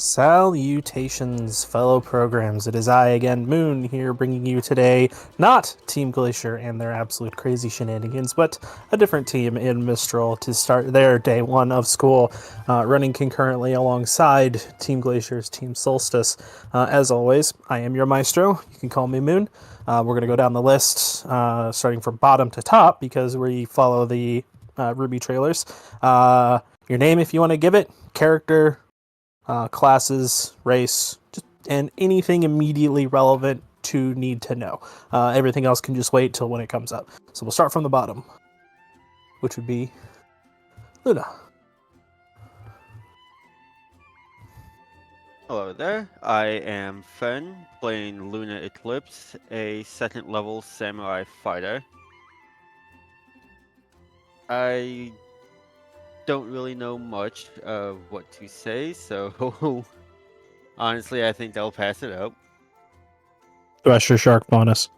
Salutations, fellow programs. It is I again, Moon, here bringing you today not Team Glacier and their absolute crazy shenanigans, but a different team in Mistral to start their day one of school, running concurrently alongside Team Glacier's Team Solstice. As always, I am your maestro. You can call me Moon. We're going to go down the list, starting from bottom to top, because we follow the Ruby trailers. Your name, if you want to give it, character, classes, race, and anything immediately relevant to need to know. Everything else can just wait till when it comes up. So we'll start from the bottom, which would be Luna. Hello there, I am Fen, playing Luna Eclipse, a second level samurai fighter. I don't really know much of what to say, so honestly I think I'll pass it up. Thresher Shark bonus.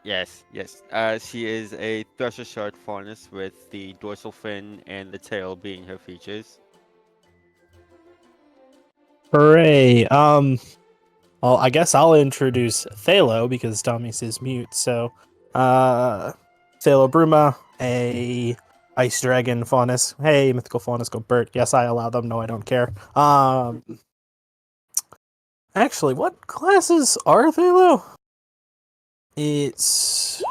Yes. She is a thresher shark faunus with the dorsal fin and the tail being her features. Hooray! Well, I guess I'll introduce Thalo because Domis is mute. So, Thalo Bruma, a ice dragon faunus. Hey, mythical faunus, go Bert. Yes, I allow them. No, I don't care. Actually, what classes are Thalo? It's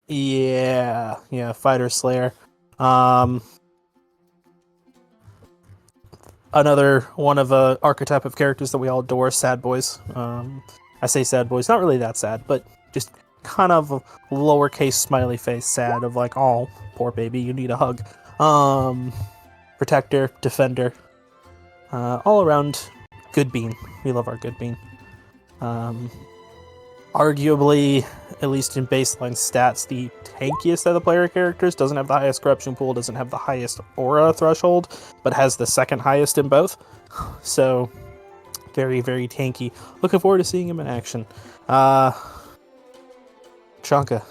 yeah, Fighter Slayer. Another one of a archetype of characters that we all adore, sad boys. I say sad boys, not really that sad, but just kind of a lowercase smiley face sad of like, oh, poor baby, you need a hug. Protector, defender, all around good bean. We love our good bean. Arguably, at least in baseline stats, the tankiest of the player characters. Doesn't have the highest corruption pool, doesn't have the highest aura threshold, but has the second highest in both. So, very, very tanky. Looking forward to seeing him in action. Chanka.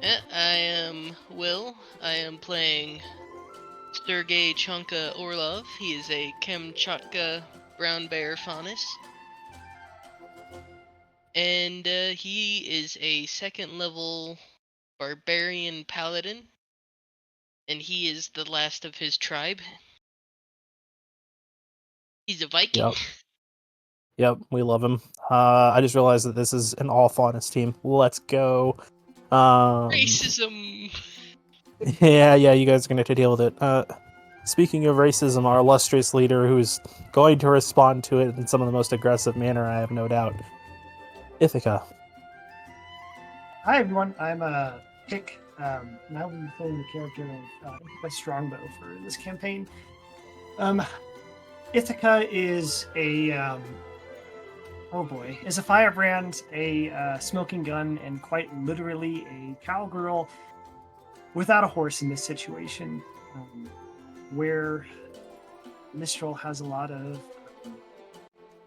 I am Will. I am playing Sergei Chonka Orlov. He is a Kamchatka brown bear faunus. And he is a second level barbarian paladin. And he is the last of his tribe. He's a Viking. Yep, we love him. I just realized that this is an all faunus team. Let's go. Racism! Yeah, you guys are going to have to deal with it. Speaking of racism, our illustrious leader who's going to respond to it in some of the most aggressive manner, I have no doubt. Ithaca. Hi everyone, I'm Pick. Now I'm playing the character of a Strongbow for this campaign. Ithaca is a is a firebrand, a smoking gun, and quite literally a cowgirl without a horse in this situation, where Mistral has a lot of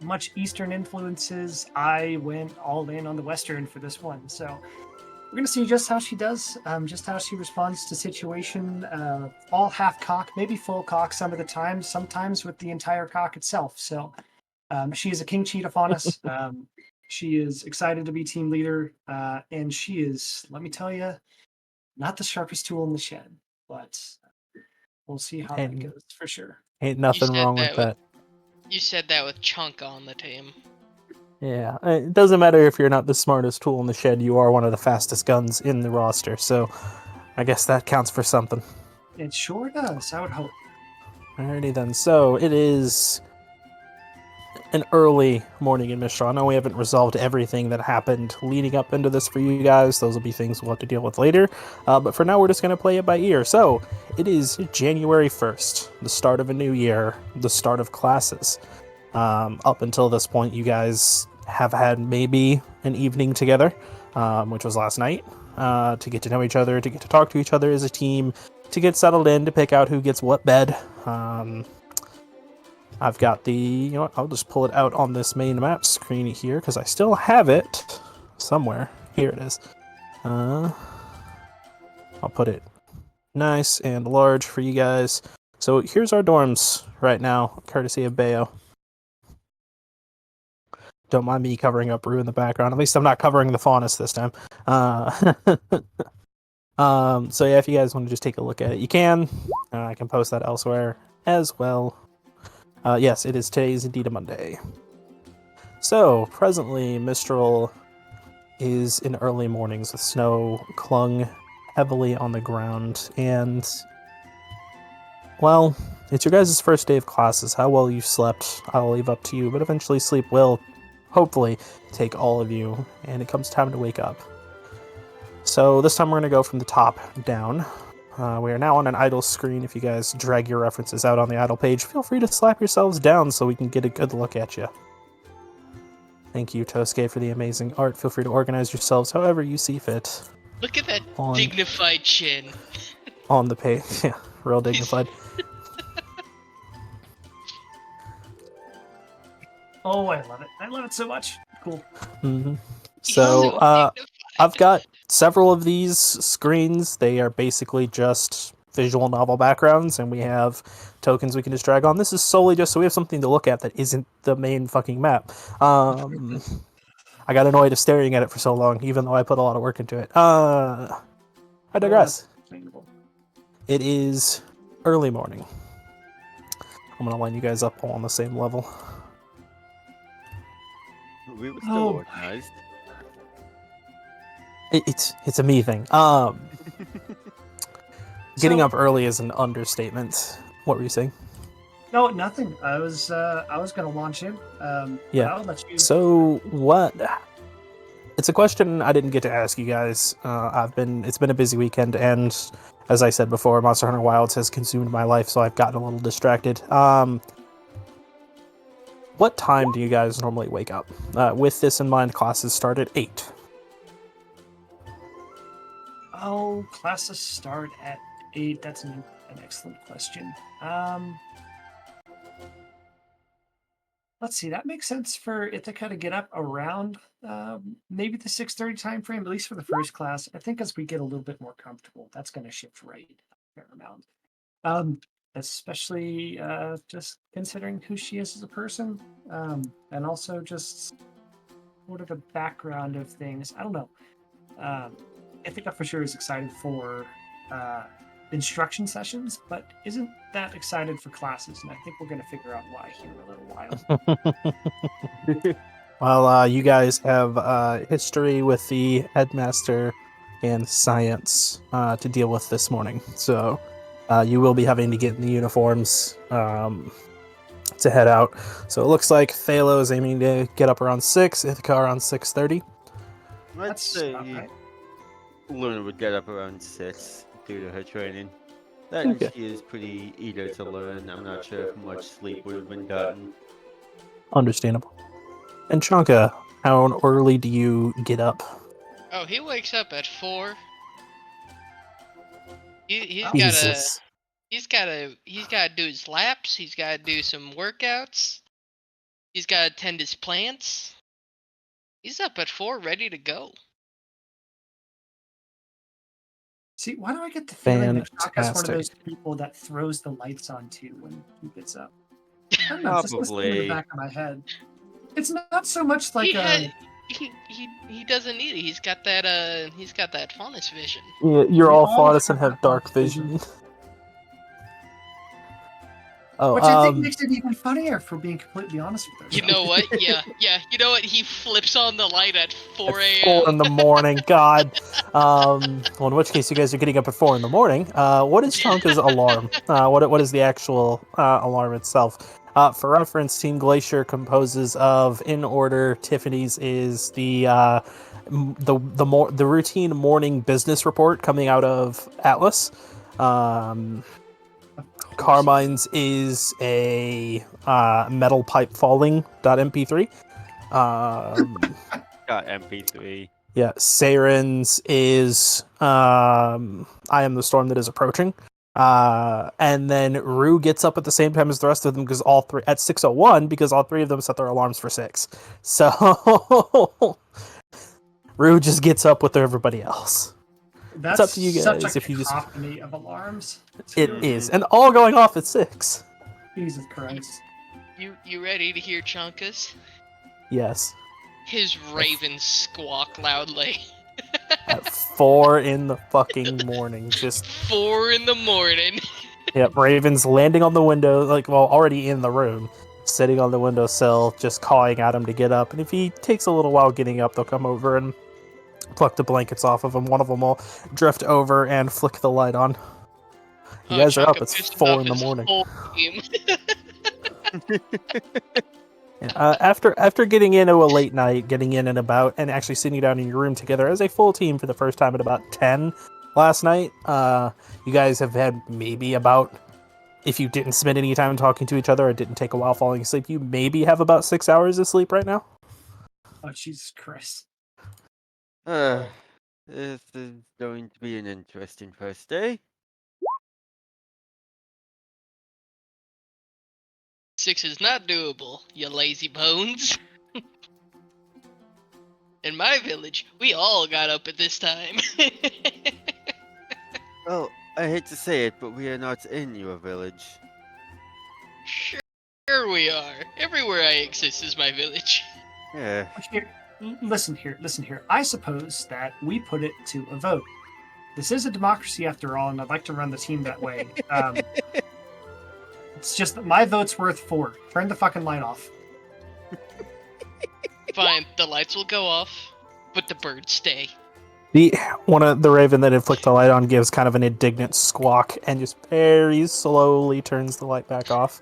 much Eastern influences. I went all in on the Western for this one, so we're gonna see just how she does, just how she responds to situation. All half cock, maybe full cock some of the time, sometimes with the entire cock itself. So she is a king cheetah faunus. She is excited to be team leader, and she is, let me tell you, not the sharpest tool in the shed, but we'll see how that goes for sure. Ain't nothing wrong with that. You said that with Chonka on the team. Yeah, it doesn't matter if you're not the smartest tool in the shed, you are one of the fastest guns in the roster, so I guess that counts for something. It sure does, I would hope. Alrighty then, so it is an early morning in Mistral. I know we haven't resolved everything that happened leading up into this for you guys. Those will be things we'll have to deal with later. But for now, we're just going to play it by ear. So, it is January 1st, the start of a new year, the start of classes. Up until this point, you guys have had maybe an evening together, which was last night, to get to know each other, to get to talk to each other as a team, to get settled in, to pick out who gets what bed. I've got the, I'll just pull it out on this main map screen here, because I still have it somewhere. Here it is. I'll put it nice and large for you guys. So here's our dorms right now, courtesy of Bayo. Don't mind me covering up Rue in the background. At least I'm not covering the faunus this time. So yeah, if you guys want to just take a look at it, you can. I can post that elsewhere as well. Yes, it is today's indeed a Monday. So presently, Mistral is in early mornings with snow clung heavily on the ground, and well, it's your guys' first day of classes. How well you slept, I'll leave up to you, but eventually sleep will, hopefully, take all of you, and it comes time to wake up. So this time we're going to go from the top down. We are now on an idle screen. If you guys drag your references out on the idle page, feel free to slap yourselves down so we can get a good look at you. Thank you, Tosuke, for the amazing art. Feel free to organize yourselves however you see fit. Look at that On- dignified chin. On the page. Yeah, real dignified. Oh, I love it. I love it so much. Cool. Mm-hmm. He's So, dignified. I've got several of these screens. They are basically just visual novel backgrounds, and we have tokens we can just drag on. This is solely just so we have something to look at that isn't the main fucking map. I got annoyed of staring at it for so long, even though I put a lot of work into it. I digress. Understandable. It is early morning. I'm gonna line you guys up all on the same level. We were still Oh. organized. It's a me thing. Getting up early is an understatement. What were you saying? No, nothing. I was gonna launch in. Yeah. I'll let you. So what? It's a question I didn't get to ask you guys. It's been a busy weekend, and as I said before, Monster Hunter Wilds has consumed my life, so I've gotten a little distracted. What time do you guys normally wake up? With this in mind, classes start at 8. Oh, classes start at 8. That's an excellent question. Let's see. That makes sense for it to kind of get up around maybe the 6:30 time frame, at least for the first class. I think as we get a little bit more comfortable, that's going to shift right a fair amount. Especially just considering who she is as a person, and also just sort of the background of things. I don't know. I think I for sure is excited for instruction sessions, but isn't that excited for classes? And I think we're going to figure out why here in a little while. Well, you guys have history with the headmaster and science to deal with this morning, so you will be having to get in the uniforms to head out. So it looks like Thalo is aiming to get up around 6, Ithaca around 6:30. I'd That's say about right. Luna would get up around 6 due to her training. That Okay. she is pretty eager to learn. I'm not sure if much sleep would have been gotten. Understandable. And Chanka, how early do you get up? Oh, he wakes up at 4. He's gotta Jesus. he's gotta do his laps. He's gotta do some workouts. He's gotta tend his plants. He's up at 4, ready to go. See, why do I get the feeling that Shaka's one of Fantastic. those people that throws the lights on too when he gets up? I don't know, it's just listening in the Probably. back of my head. It's not so much like He doesn't need it. He's got that faunus vision. You're We all all faunus and have have dark dark vision. vision. Oh, which I think makes it even funnier, for being completely honest with You ourselves. know what? Yeah. You know what? He flips on the light at 4 4 a.m. in the morning. God. Well, in which case, you guys are getting up at 4 in the morning. What is Chanka's alarm? What is the actual alarm itself? For reference, Team Glacier composes of, in order, Tiffany's is the routine morning business report coming out of Atlas. Carmine's is a metal pipe falling .mp3. Got MP3. Yeah, Saren's is I am the storm that is approaching. And then Rue gets up at the same time as the rest of them because all three at 6:01 because all three of them set their alarms for 6. So Rue just gets up with everybody else. That's up to you such guys a if you just- cacophony of alarms. It Mhm. is, and all going off at 6. Jesus Christ. You ready to hear Chunkus? Yes. His ravens squawk loudly. At 4 in the fucking morning. Just, 4 in the morning. yep, Raven's landing on the window, like, well, already in the room, sitting on the windowsill, just calling at him to get up. And if he takes a little while getting up, they'll come over and pluck the blankets off of him. One of them will drift over and flick the light on. You guys are up. Chunka It's pissed 4 off in the his morning. whole team. And, after getting into a late night, getting in and about, and actually sitting down in your room together as a full team for the first time at about 10 last night, you guys have had maybe about, if you didn't spend any time talking to each other or it didn't take a while falling asleep, you maybe have about 6 hours of sleep right now. Oh, Jesus Christ. This is going to be an interesting first day. 6 is not doable, you lazy bones. In my village, we all got up at this time. Well, I hate to say it, but we are not in your village. Sure we are. Everywhere I exist is my village. Yeah. Here, listen here. I suppose that we put it to a vote. This is a democracy after all, and I'd like to run the team that way. It's just that my vote's worth 4. Turn the fucking light off. Fine, the lights will go off, but the birds stay. One of the raven that had flicked the light on gives kind of an indignant squawk and just very slowly turns the light back off.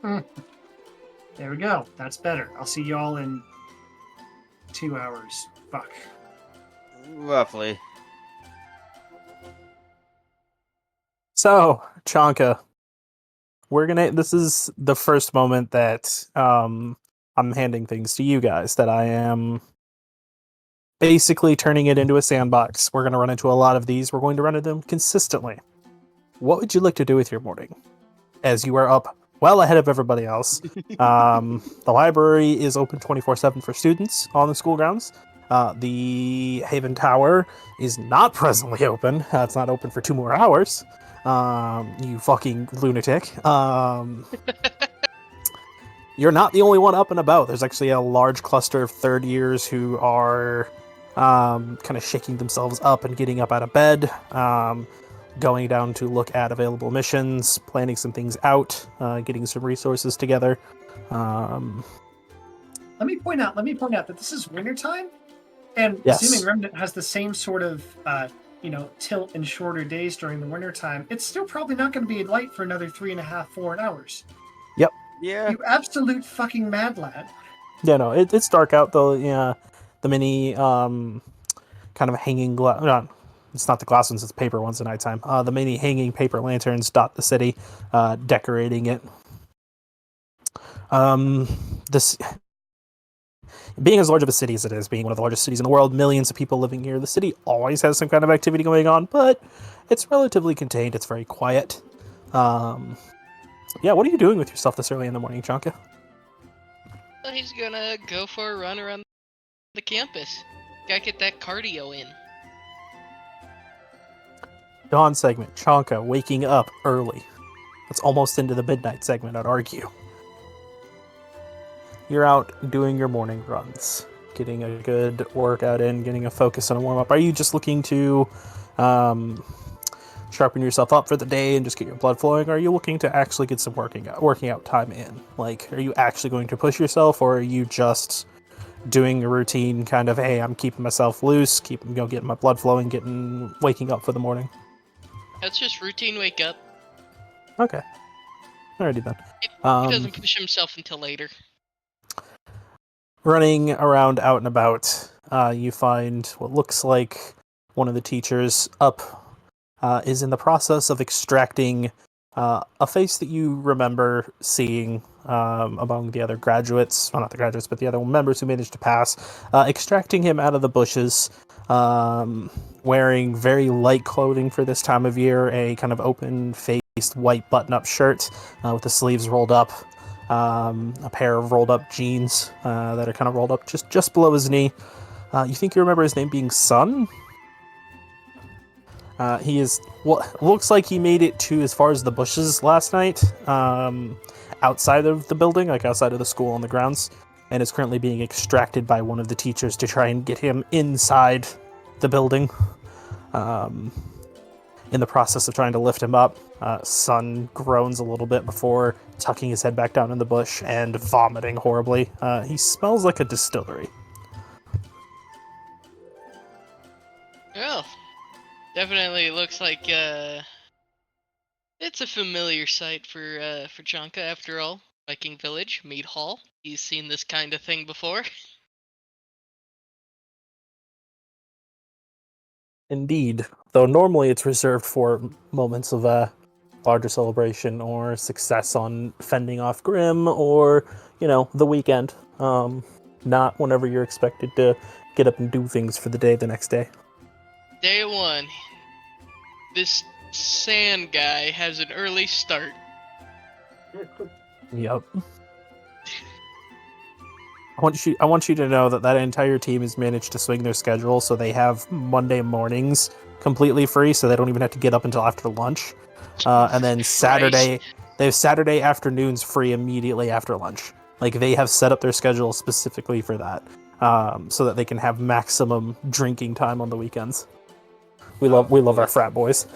There we go. That's better. I'll see y'all in 2 hours. Fuck. Roughly. So, Chanka, this is the first moment that I'm handing things to you guys, that I am basically turning it into a sandbox. We're going to run into a lot of these. We're going to run into them consistently. What would you like to do with your morning? As you are up well ahead of everybody else. The library is open 24/7 for students on the school grounds. The Haven Tower is not presently open. It's not open for 2 more hours. You fucking lunatic. You're not the only one up and about. There's actually a large cluster of third years who are kind of shaking themselves up and getting up out of bed, going down to look at available missions, planning some things out, getting some resources together. Let me point out that this is wintertime, and Yes. assuming Remnant has the same sort of tilt and shorter days during the wintertime, it's still probably not going to be light for another 3.5, 4 hours. Yeah. You absolute fucking mad lad. Yeah, no, it's dark out though. Yeah, the mini kind of hanging glass. No, it's not the glass ones; it's paper ones at nighttime. The mini hanging paper lanterns dot the city, decorating it. This being as large of a city as it is, being one of the largest cities in the world, millions of people living here, the city always has some kind of activity going on, but it's relatively contained. It's very quiet. Yeah, what are you doing with yourself this early in the morning, Chanka? Well, he's gonna go for a run around the campus. Gotta get that cardio in. Dawn segment, Chanka waking up early. That's almost into the midnight segment, I'd argue. You're out doing your morning runs, getting a good workout in, getting a focus and a warm-up. Are you just looking to sharpen yourself up for the day and just get your blood flowing? Or are you looking to actually get some working out time in? Like, are you actually going to push yourself, or are you just doing a routine kind of, hey, I'm keeping myself loose, getting my blood flowing, waking up for the morning? That's just routine wake up. Okay. Alrighty then. He doesn't push himself until later. Running around out and about, you find what looks like one of the teachers up is in the process of extracting a face that you remember seeing among the other graduates, well, not the graduates, but the other members who managed to pass, extracting him out of the bushes, wearing very light clothing for this time of year, a kind of open-faced white button-up shirt with the sleeves rolled up, a pair of rolled-up jeans that are kind of rolled up just below his knee, You think you remember his name being Sun? He is what looks like he made it to as far as the bushes last night, outside of the building, like outside of the school on the grounds, and is currently being extracted by one of the teachers to try and get him inside the building. In the process of trying to lift him up, Sun groans a little bit before tucking his head back down in the bush and vomiting horribly. He smells like a distillery. Well, definitely looks like it's a familiar sight for Chanka after all. Viking Village, Mead Hall. He's seen this kind of thing before. Indeed, though normally it's reserved for moments of larger celebration or success on fending off Grim or, the weekend. Not whenever you're expected to get up and do things for the day the next day. Day one. This sand guy has an early start. Yep. I want you to know that entire team has managed to swing their schedule so they have Monday mornings completely free, so they don't even have to get up until after lunch. And then Saturday, they have Saturday afternoons free immediately after lunch. Like, they have set up their schedule specifically for that, so that they can have maximum drinking time on the weekends. We love our frat boys.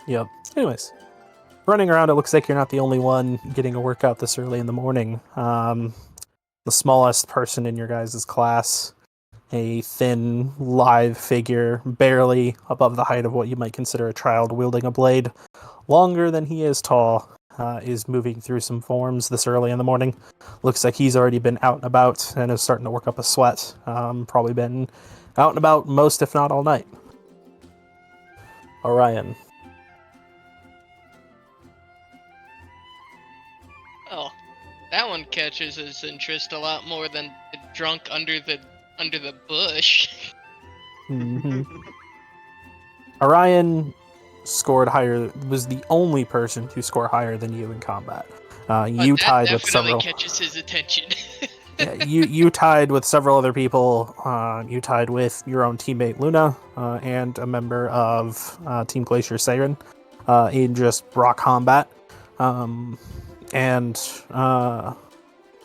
Yep. Anyways, running around, it looks like you're not the only one getting a workout this early in the morning. The smallest person in your guys' class, a thin, lithe figure, barely above the height of what you might consider a child wielding a blade, longer than he is tall, is moving through some forms this early in the morning. Looks like he's already been out and about and is starting to work up a sweat. Probably been out and about most, if not all night. Orion. Oh, that one catches his interest a lot more than the drunk under the bush. Mm-hmm. Orion was the only person to score higher than you in combat. You tied with several. That definitely catches his attention. Yeah, you tied with several other people. You tied with your own teammate Luna and a member of Team Glacier Siren in just raw combat. And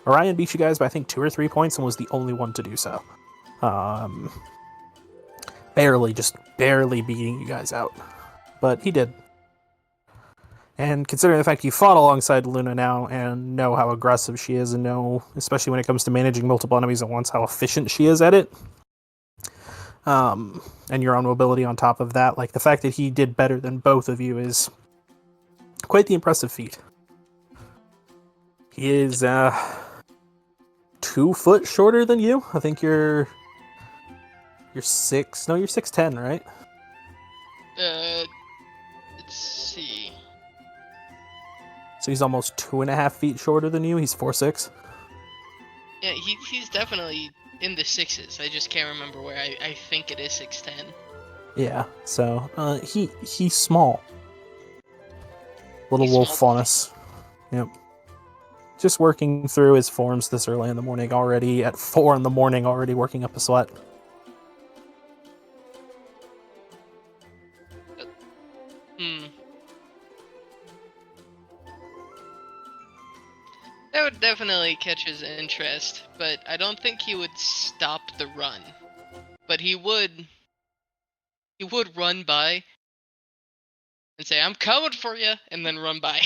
Orion beat you guys by I think 2 or 3 points and was the only one to do so. Barely beating you guys out. But he did. And considering the fact you fought alongside Luna now and know how aggressive she is and know, especially when it comes to managing multiple enemies at once, how efficient she is at it, and your own mobility on top of that, like the fact that he did better than both of you is quite the impressive feat. He is 2 foot shorter than you. I think you're 6'10", right? Let's see. So he's almost 2.5 feet shorter than you. He's 4'6". Yeah, he's definitely in the 6s. I just can't remember where. I think it is 6'10". Yeah, so he's small. Little He's wolf small. faunus. Yep. Just working through his forms this early in the morning already, at 4 in the morning, already working up a sweat. That would definitely catch his interest, but I don't think he would stop the run. But he would run by and say, "I'm coming for you," and then run by.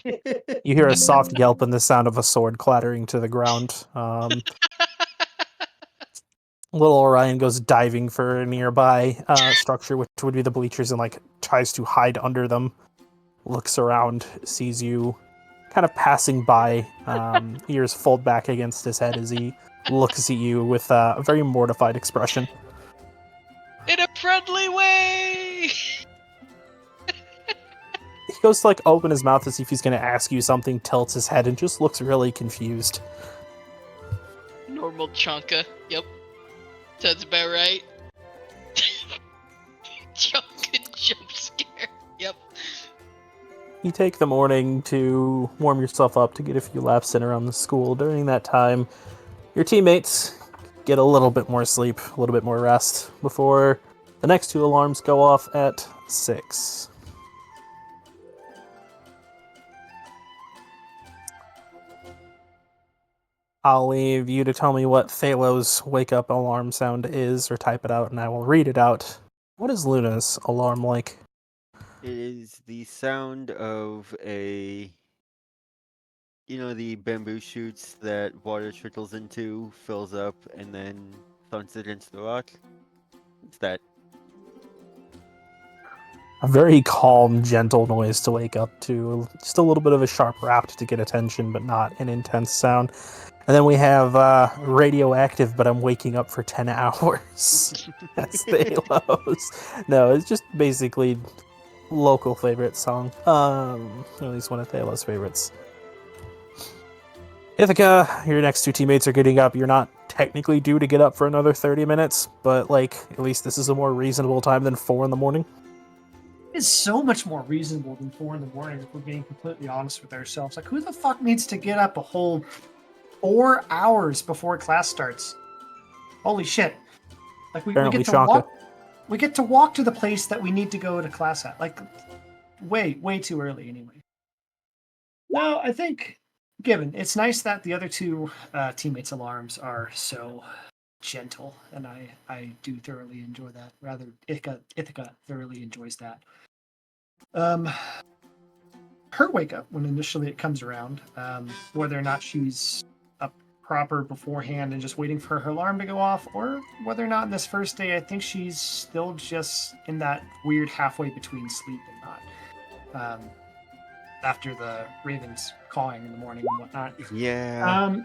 You hear a soft yelp and the sound of a sword clattering to the ground. Little Orion goes diving for a nearby structure, which would be the bleachers, and tries to hide under them. Looks around, sees you kind of passing by, ears fold back against his head as he looks at you with a very mortified expression. In a friendly way! He goes to open his mouth as if he's going to ask you something, tilts his head, and just looks really confused. Normal Chanka. Yep. Sounds about right. Chanka jump scare. Yep. you take the morning to warm yourself up to get a few laps in around the school. During that time, your teammates get a little bit more sleep, a little bit more rest before the next two alarms go off at 6. I'll leave you to tell me what Thalos' wake-up alarm sound is, or type it out, and I will read it out. What is Luna's alarm like? It is the sound of the bamboo shoots that water trickles into, fills up, and then thunks against the rock. It's that. A very calm, gentle noise to wake up to. Just a little bit of a sharp rap to get attention, but not an intense sound. And then we have radioactive, but I'm waking up for 10 hours. That's Thalos. No, it's just basically local favorite song. At least one of Thalos' favorites. Ithaca, your next two teammates are getting up. You're not technically due to get up for another 30 minutes, but at least this is a more reasonable time than 4 in the morning. It's so much more reasonable than 4 in the morning if we're being completely honest with ourselves. Like, who the fuck needs to get up a whole 4 hours before class starts? Holy shit. Like, we get to walk. We get to walk to the place that we need to go to class at. Like, way too early anyway. No, I think, given, it's nice that the other two teammates' alarms are so gentle, and I do thoroughly enjoy that. Rather, Ithaca thoroughly enjoys that. Her wake up when initially it comes around, whether or not she's up proper beforehand and just waiting for her alarm to go off, or whether or not in this first day, I think she's still just in that weird halfway between sleep and not. After the ravens cawing in the morning and whatnot. Yeah.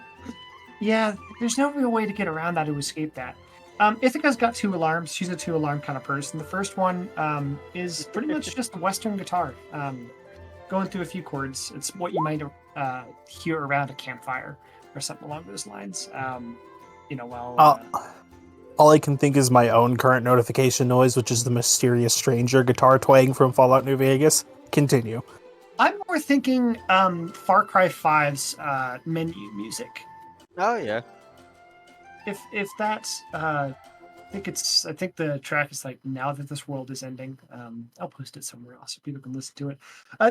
Yeah, there's no real way to get around that to escape that. Ithaca's got 2 alarms. She's a 2-alarm kind of person. The first one is pretty much just a Western guitar, going through a few chords. It's what you might hear around a campfire or something along those lines. All I can think is my own current notification noise, which is the mysterious stranger guitar twang from Fallout New Vegas. Continue. I'm more thinking Far Cry 5's menu music. Oh yeah. If that's I think the track is like Now That This World Is Ending. I'll post it somewhere else so people can listen to it.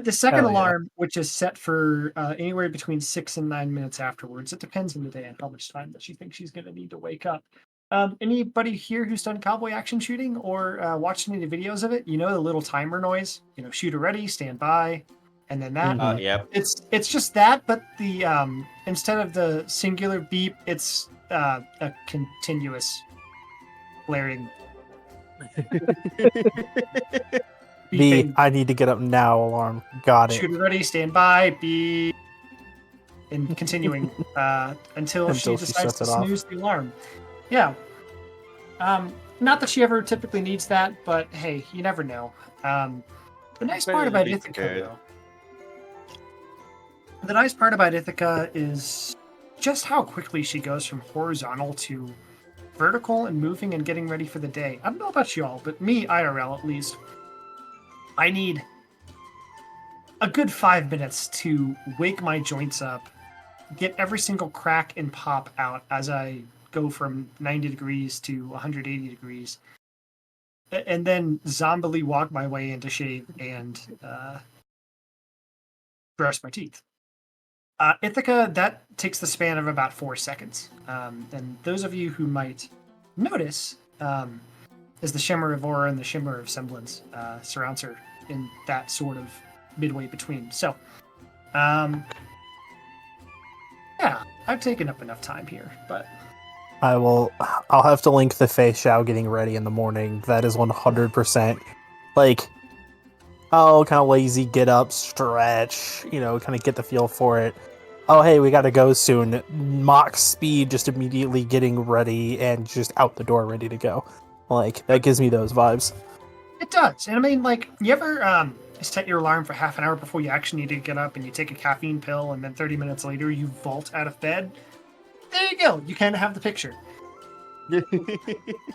The second alarm, which is set for anywhere between 6 and 9 minutes afterwards. It depends on the day and how much time that she thinks she's going to need to wake up. Anybody here who's done cowboy action shooting or watched any of the videos of it? You know the little timer noise. Shooter ready, stand by, and then that. Yep. It's just that, but the instead of the singular beep, it's a continuous blaring. The I need to get up now alarm. Got it. Shooter ready, stand by, beep, and continuing until she decides to snooze the alarm. Yeah. Not that she ever typically needs that, but hey, you never know. The nice part about Ithaca, is just how quickly she goes from horizontal to vertical and moving and getting ready for the day. I don't know about y'all, but me, IRL at least, I need a good 5 minutes to wake my joints up, get every single crack and pop out as I go from 90 degrees to 180 degrees, and then zombily walk my way into shave and brush my teeth. Ithaca, that takes the span of about 4 seconds. And those of you who might notice is the shimmer of aura and the shimmer of semblance surrounds her in that sort of midway between. So, yeah, I've taken up enough time here, but I'll have to link the Fei Xiao getting ready in the morning. That is 100% kind of lazy, get up, stretch, kind of get the feel for it. Oh, hey, we gotta go soon. Mach speed, just immediately getting ready and just out the door, ready to go. That gives me those vibes. It does. And I mean, you ever set your alarm for half an hour before you actually need to get up and you take a caffeine pill and then 30 minutes later you vault out of bed? There you go. You kind of have the picture.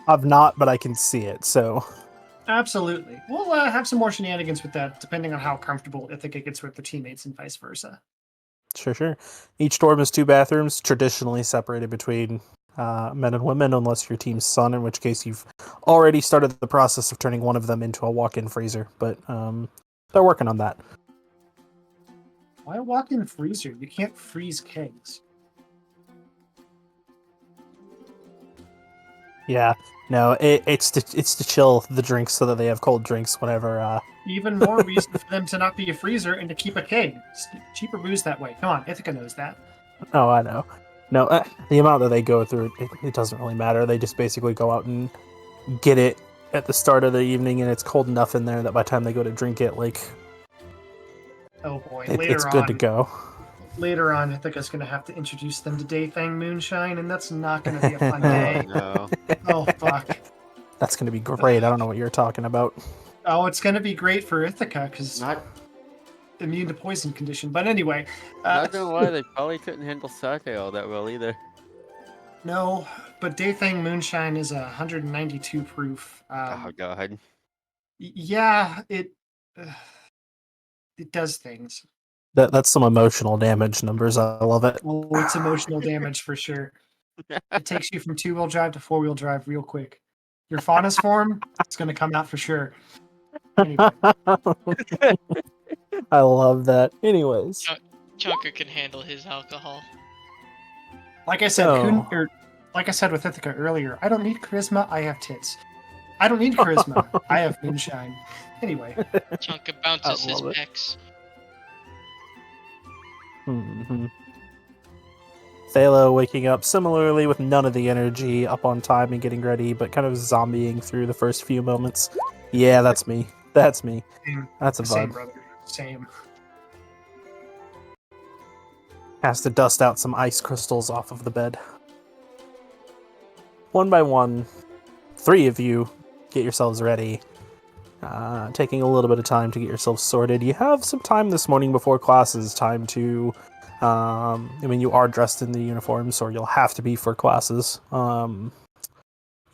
I've not, but I can see it, so... Absolutely. We'll have some more shenanigans with that, depending on how comfortable Ithaca gets with their teammates and vice versa. Sure. Each dorm has 2 bathrooms, traditionally separated between men and women, unless your team's son, in which case you've already started the process of turning one of them into a walk-in freezer. But they're working on that. Why a walk-in freezer? You can't freeze kegs. Yeah, no, it's to chill the drinks so that they have cold drinks whenever. Even more reason for them to not be a freezer and to keep a keg. It's cheaper booze that way. Come on, Ithaca knows that. Oh, I know. No, the amount that they go through, it doesn't really matter. They just basically go out and get it at the start of the evening, and it's cold enough in there that by the time they go to drink it, like Oh boy, it's good to go. Later on, Ithaca's going to have to introduce them to Daythang Moonshine, and that's not going to be a fun day. No. Oh, fuck. That's going to be great. I don't know what you're talking about. Oh, it's going to be great for Ithaca, because Not immune to poison condition. But anyway. not gonna lie, they probably couldn't handle SOTE all that well either. No, but Daythang Moonshine is 192 proof. Oh god. Yeah, it does things. That's some emotional damage numbers. I love it. Oh, it's emotional damage for sure. It takes you from 2-wheel drive to 4-wheel drive real quick. Your faunus form, it's going to come out for sure. Anyway. I love that. Anyways, Chunker can handle his alcohol. Like I said, Oh. like I said with Ithaca earlier, I don't need charisma, I have tits. I don't need charisma, I have moonshine. Anyway. Chunker bounces his love it. pecs. Mm-hmm. Thalo waking up similarly with none of the energy, up on time and getting ready, but kind of zombieing through the first few moments. Yeah, that's me. That's me. Same, That's a same vibe. brother. Same. Has to dust out some ice crystals off of the bed. One by one, 3 of you get yourselves ready. Taking a little bit of time to get yourselves sorted. You have some time this morning before classes. Time to, you are dressed in the uniforms, or you'll have to be for classes. You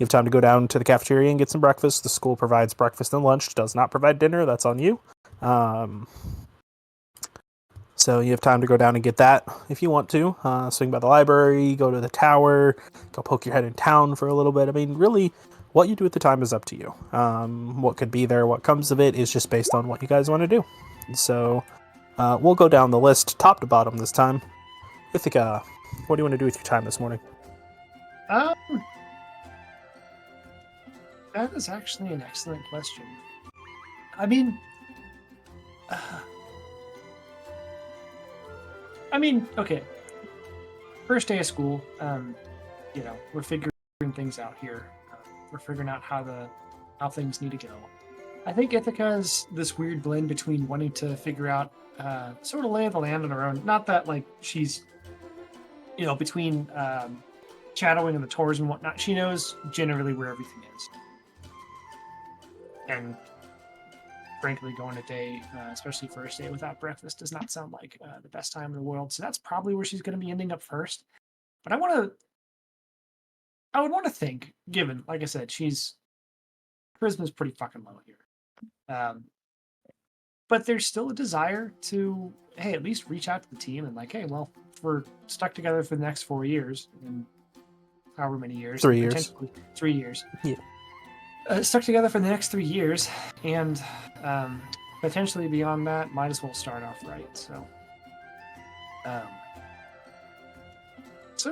have time to go down to the cafeteria and get some breakfast. The school provides breakfast and lunch. Does not provide dinner. That's on you. So you have time to go down and get that if you want to. Swing by the library, go to the tower, go poke your head in town for a little bit. I mean, really, what you do at the time is up to you. What could be there, what comes of it, is just based on what you guys want to do. So we'll go down the list, top to bottom this time. Ithaca, what do you want to do with your time this morning? That is actually an excellent question. I mean, okay. First day of school, we're figuring things out here. We're figuring out how things need to go. I think Ithaca's this weird blend between wanting to figure out sort of lay of the land on her own. Not that like she's, between shadowing and the tours and whatnot. She knows generally where everything is. And frankly, going a day, especially first day without breakfast, does not sound like the best time in the world. So that's probably where she's going to be ending up first. But I would want to think, given, like I said, charisma's pretty fucking low here. But there's still a desire to, hey, at least reach out to the team and like, hey, well, if we're stuck together for the next 4 years, and however many years, 3 years. potentially 3 years. Yeah. Stuck together for the next 3 years, and potentially beyond that, might as well start off right. So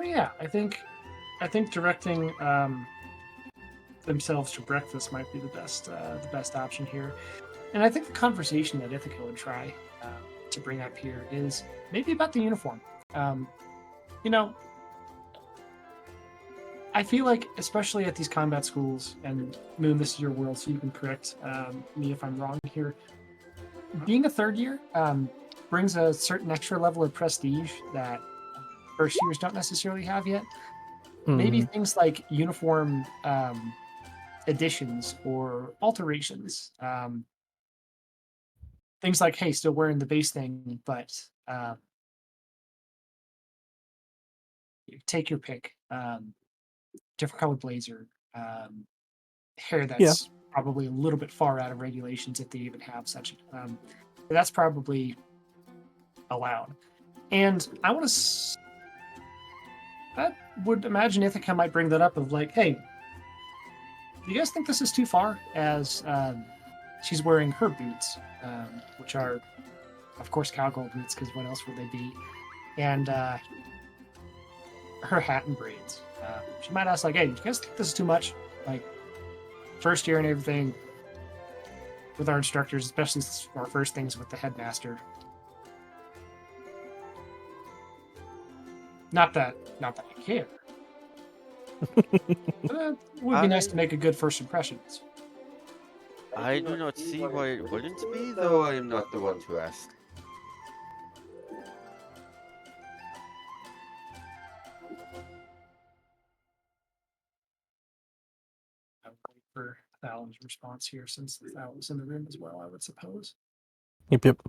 yeah, I think directing themselves to breakfast might be the best option here. And I think the conversation that Ithaca would try to bring up here is maybe about the uniform. I feel like, especially at these combat schools, and Moon, this is your world, so you can correct me if I'm wrong here. Being a third year brings a certain extra level of prestige that first years don't necessarily have yet. Maybe things like uniform additions or alterations. Things like, hey, still wearing the base thing, but take your pick. Different colored blazer, hair that's probably a little bit far out of regulations if they even have such. But that's probably allowed. And I want to. I would imagine Ithaca might bring that up of like, hey, do you guys think this is too far? As she's wearing her boots, which are, of course, cowgirl boots, because what else would they be? And her hat and braids. She might ask, like, hey, do you guys think this is too much? Like, first year and everything with our instructors, especially our first things with the headmaster. Not that I care. But, it would be nice to make a good first impressions. I do not see why it wouldn't be, though I am not the one to ask. I would wait for Thalen's response here, since Thalen was in the room as well, I would suppose. Yep.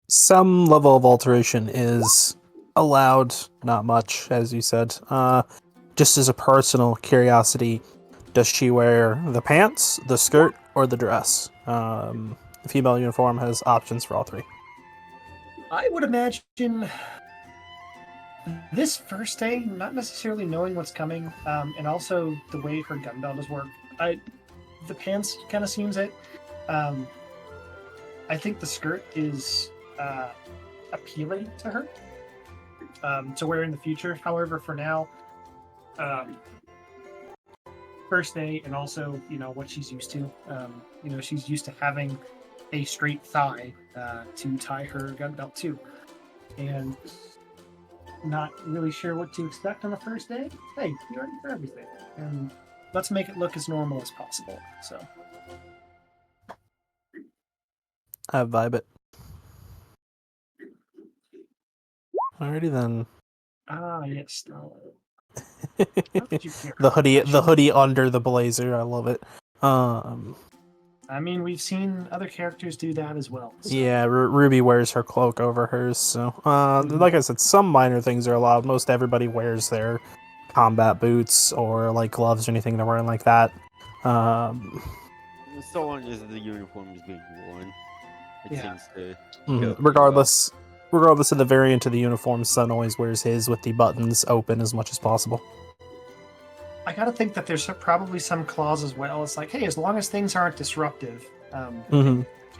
Some level of alteration is allowed, not much, as you said. Just as a personal curiosity, does she wear the pants, the skirt, or the dress? The female uniform has options for all three. I would imagine this first day, not necessarily knowing what's coming, and also the way her gun belt is worked. The pants kind of seems it. I think the skirt is appealing to her to wear in the future. However, for now, first day, and also what she's used to. She's used to having a straight thigh to tie her gun belt to, and not really sure what to expect on the first day. Hey, you're ready for everything, and let's make it look as normal as possible. So I vibe it. Alrighty then. Yes. The hoodie under the blazer. I love it. I mean, we've seen other characters do that as well. So. Yeah, Ruby wears her cloak over hers. So, like I said, some minor things are allowed. Most everybody wears their combat boots or like gloves or anything they're wearing like that. So long as the uniform is being worn, it seems to. Regardless of the variant of the uniform, Sun always wears his with the buttons open as much as possible. I gotta think that there's probably some clause as well. It's like, hey, as long as things aren't disruptive,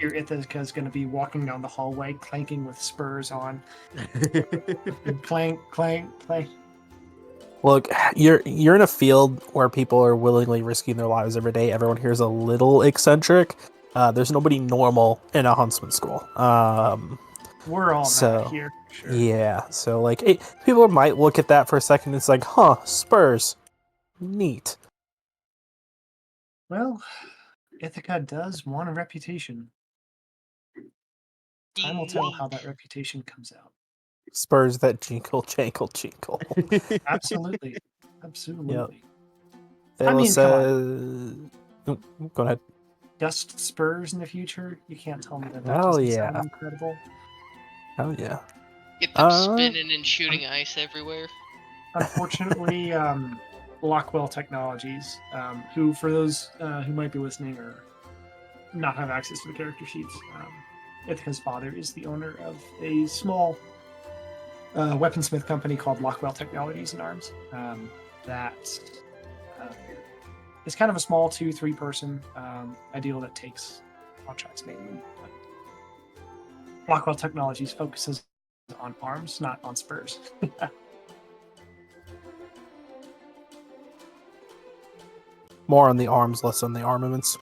your Ithaca is going to be walking down the hallway, clanking with spurs on. Clank, clank, clank. Look, you're in a field where people are willingly risking their lives every day. Everyone here is a little eccentric. There's nobody normal in a huntsman school. We're all mad here. Sure. Yeah, so like people might look at that for a second. It's like, huh, spurs. Neat. Well, Ithaca does want a reputation. Time will tell how that reputation comes out. Spurs that jingle, jangle, jingle. Absolutely. Yep. Go ahead. Dust spurs in the future? You can't tell me that. Oh, yeah. Sound incredible. Oh, yeah. Get them spinning and shooting ice everywhere. Unfortunately, Lockwell Technologies, who, for those who might be listening or not have access to the character sheets, Ithaca's father is the owner of a small weaponsmith company called Lockwell Technologies and Arms. That is kind of a small 2-3 person ideal that takes contracts mainly. But Lockwell Technologies focuses on arms, not on spurs. More on the arms, less on the armaments.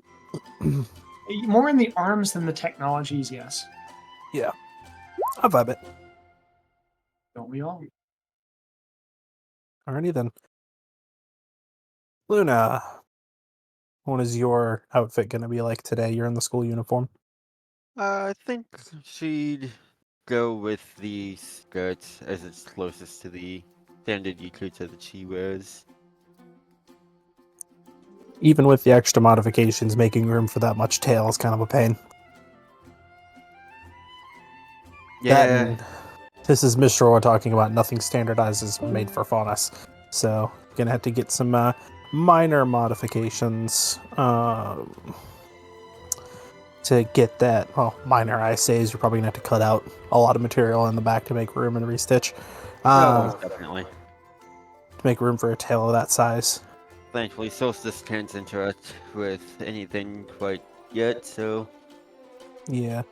More in the arms than the technologies, yes. Yeah. I vibe it. Don't we all? Alrighty then. Luna, what is your outfit going to be like today? You're in the school uniform. I think she'd go with the skirt as it's closest to the standard yukata that she wears. Even with the extra modifications, making room for that much tail is kind of a pain. Yeah. This is Mistral we're talking about. Nothing standardized is made for Faunus. So gonna have to get some minor modifications to get that. Well, minor I say is you're probably gonna have to cut out a lot of material in the back to make room and restitch. Oh, definitely. To make room for a tail of that size. Thankfully, Solstice can't interact with anything quite yet, so... Yeah.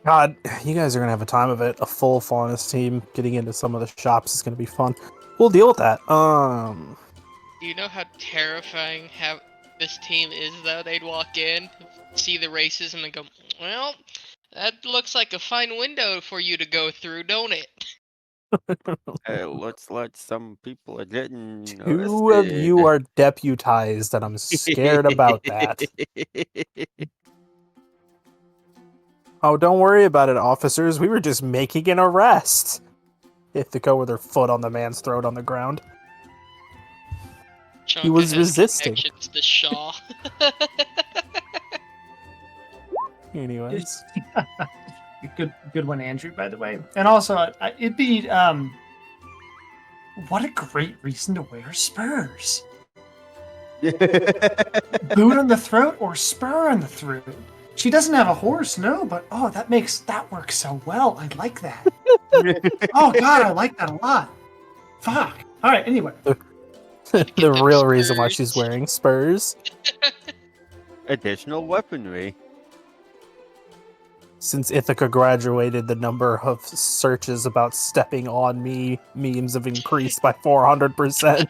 God, you guys are gonna have a time of it. A full Faunus team getting into some of the shops is gonna be fun. We'll deal with that. Do you know how terrifying this team is, though? They'd walk in, see the races, and then go, well, that looks like a fine window for you to go through, don't it? looks like some people are getting Two of you arrested. are deputized, and I'm scared about that. Oh, don't worry about it, officers. We were just making an arrest. Ithaca with her foot on the man's throat on the ground. Chonka was has resisting. connections to Shaw. Anyways. Good one, Andrew, by the way. And also, it'd be what a great reason to wear spurs. Boot on the throat or spur on the throat. She doesn't have a horse, no, but that works so well. I like that. Oh God, I like that a lot. Fuck. All right. Anyway, The real reason why she's wearing spurs. Additional weaponry. Since Ithaca graduated, the number of searches about stepping on me memes have increased by 400%.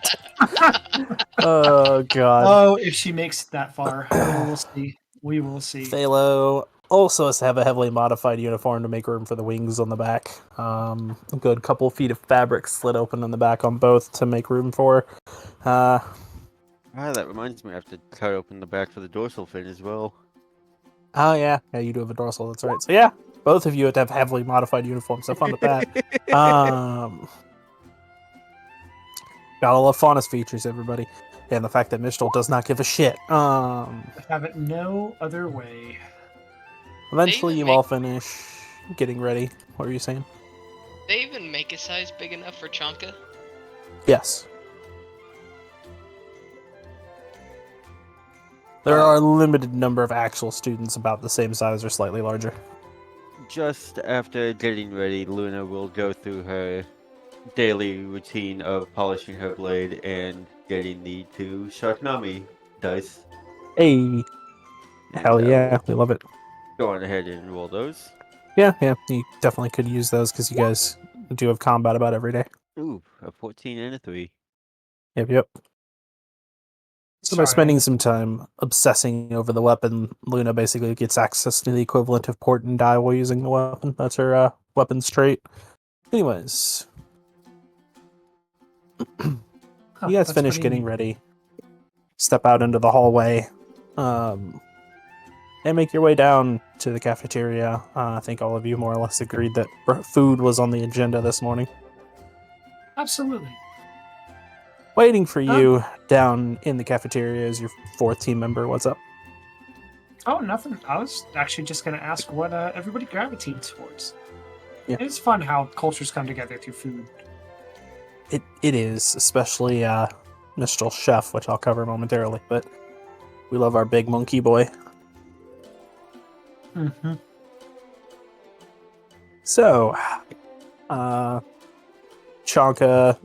Oh, God. oh, if she makes it that far, we'll see. We will see. Phalo also has to have a heavily modified uniform to make room for the wings on the back. A good couple feet of fabric slit open in the back on both to make room for. That reminds me, I have to cut open the back for the dorsal fin as well. Oh, yeah, you do have a dorsal, that's right. So, yeah, both of you have to have heavily modified uniforms. Have fun with that. Gotta love Faunus features, everybody. And the fact that Mistral does not give a shit. Have it no other way. Eventually, you all finish getting ready. What were you saying? They even make a size big enough for Chonka? Yes. There are a limited number of actual students about the same size or slightly larger. Just after getting ready, Luna will go through her daily routine of polishing her blade and getting the 2 Sharknami dice. Hey! And Hell yeah, we love it. Go on ahead and roll those. Yeah, you definitely could use those because you guys do have combat about every day. Ooh, a 14 and a 3. Yep. So by spending some time obsessing over the weapon, Luna basically gets access to the equivalent of port and die while using the weapon. That's her weapons trait. Anyways. You guys finish getting ready. Step out into the hallway. And make your way down to the cafeteria. I think all of you more or less agreed that food was on the agenda this morning. Absolutely. Waiting for you down in the cafeteria is your 4th team member. What's up? Oh, nothing. I was actually just going to ask what everybody gravitates towards. Yeah. It's fun how cultures come together through food. It is, especially Mistral Chef, which I'll cover momentarily, but we love our big monkey boy. Mm-hmm. So, Chonka,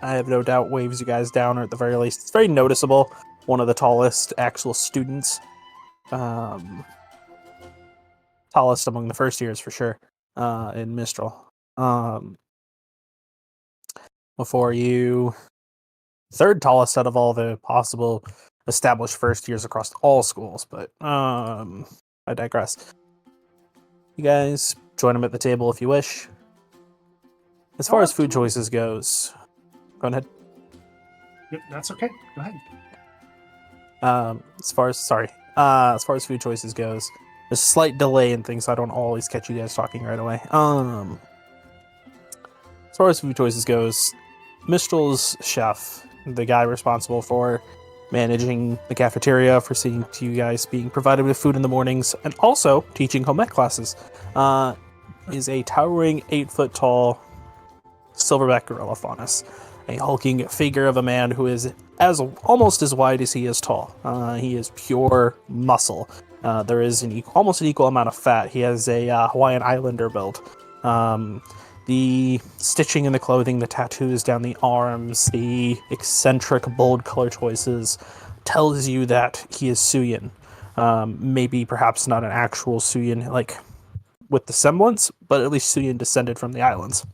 I have no doubt, waves you guys down, or at the very least, it's very noticeable. One of the tallest actual students. Tallest among the first years, for sure, in Mistral. Before you, 3rd tallest out of all the possible established first years across all schools, but I digress. You guys join him at the table if you wish. As far as food choices goes, go ahead. Yep, that's okay. Go ahead. As far as food choices goes, there's a slight delay in things, so I don't always catch you guys talking right away. As far as food choices goes, Mistral's chef, the guy responsible for managing the cafeteria, for seeing to you guys being provided with food in the mornings, and also teaching home ec classes, is a towering 8-foot tall silverback gorilla Faunus. a hulking figure of a man who is almost as wide as he is tall. He is pure muscle. There is almost an equal amount of fat. He has a Hawaiian Islander build. The stitching in the clothing, the tattoos down the arms, the eccentric, bold color choices tells you that he is Suyin. Maybe perhaps not an actual Suyin, like with the semblance, but at least Suyin descended from the islands.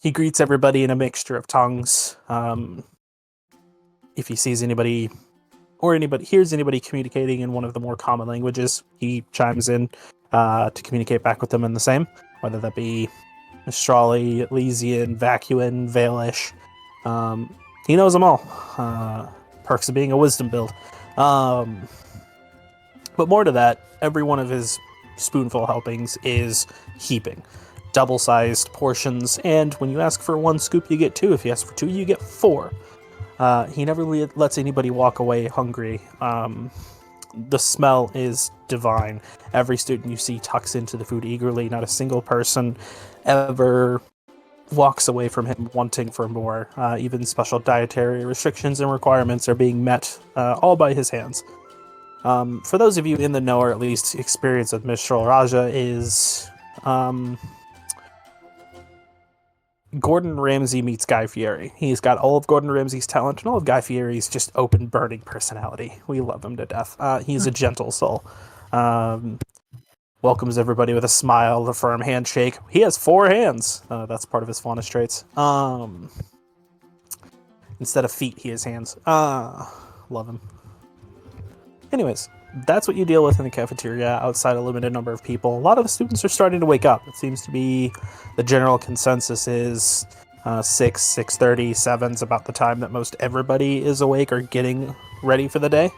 He greets everybody in a mixture of tongues. If he sees anybody or anybody hears anybody communicating in one of the more common languages, he chimes in to communicate back with them in the same, whether that be Mistrali, Elysian, Vacuan, Valish. He knows them all. Perks of being a wisdom build. But more to that, every one of his spoonful helpings is heaping. Double-sized portions, and when you ask for 1 scoop, you get 2. If you ask for 2, you get 4. He never lets anybody walk away hungry. The smell is divine. Every student you see tucks into the food eagerly. Not a single person ever walks away from him wanting for more. Even special dietary restrictions and requirements are being met all by his hands. For those of you in the know, or at least experience with Mistral, Raja is Gordon Ramsay meets Guy Fieri. He's got all of Gordon Ramsay's talent and all of Guy Fieri's just open, burning personality. We love him to death. He's a gentle soul. Welcomes everybody with a smile, a firm handshake. He has 4 hands. That's part of his faunus traits. Instead of feet, he has hands. Love him. Anyways, that's what you deal with in the cafeteria outside a limited number of people. A lot of the students are starting to wake up. It seems to be the general consensus is 6, 6:30, 7's about the time that most everybody is awake or getting ready for the day.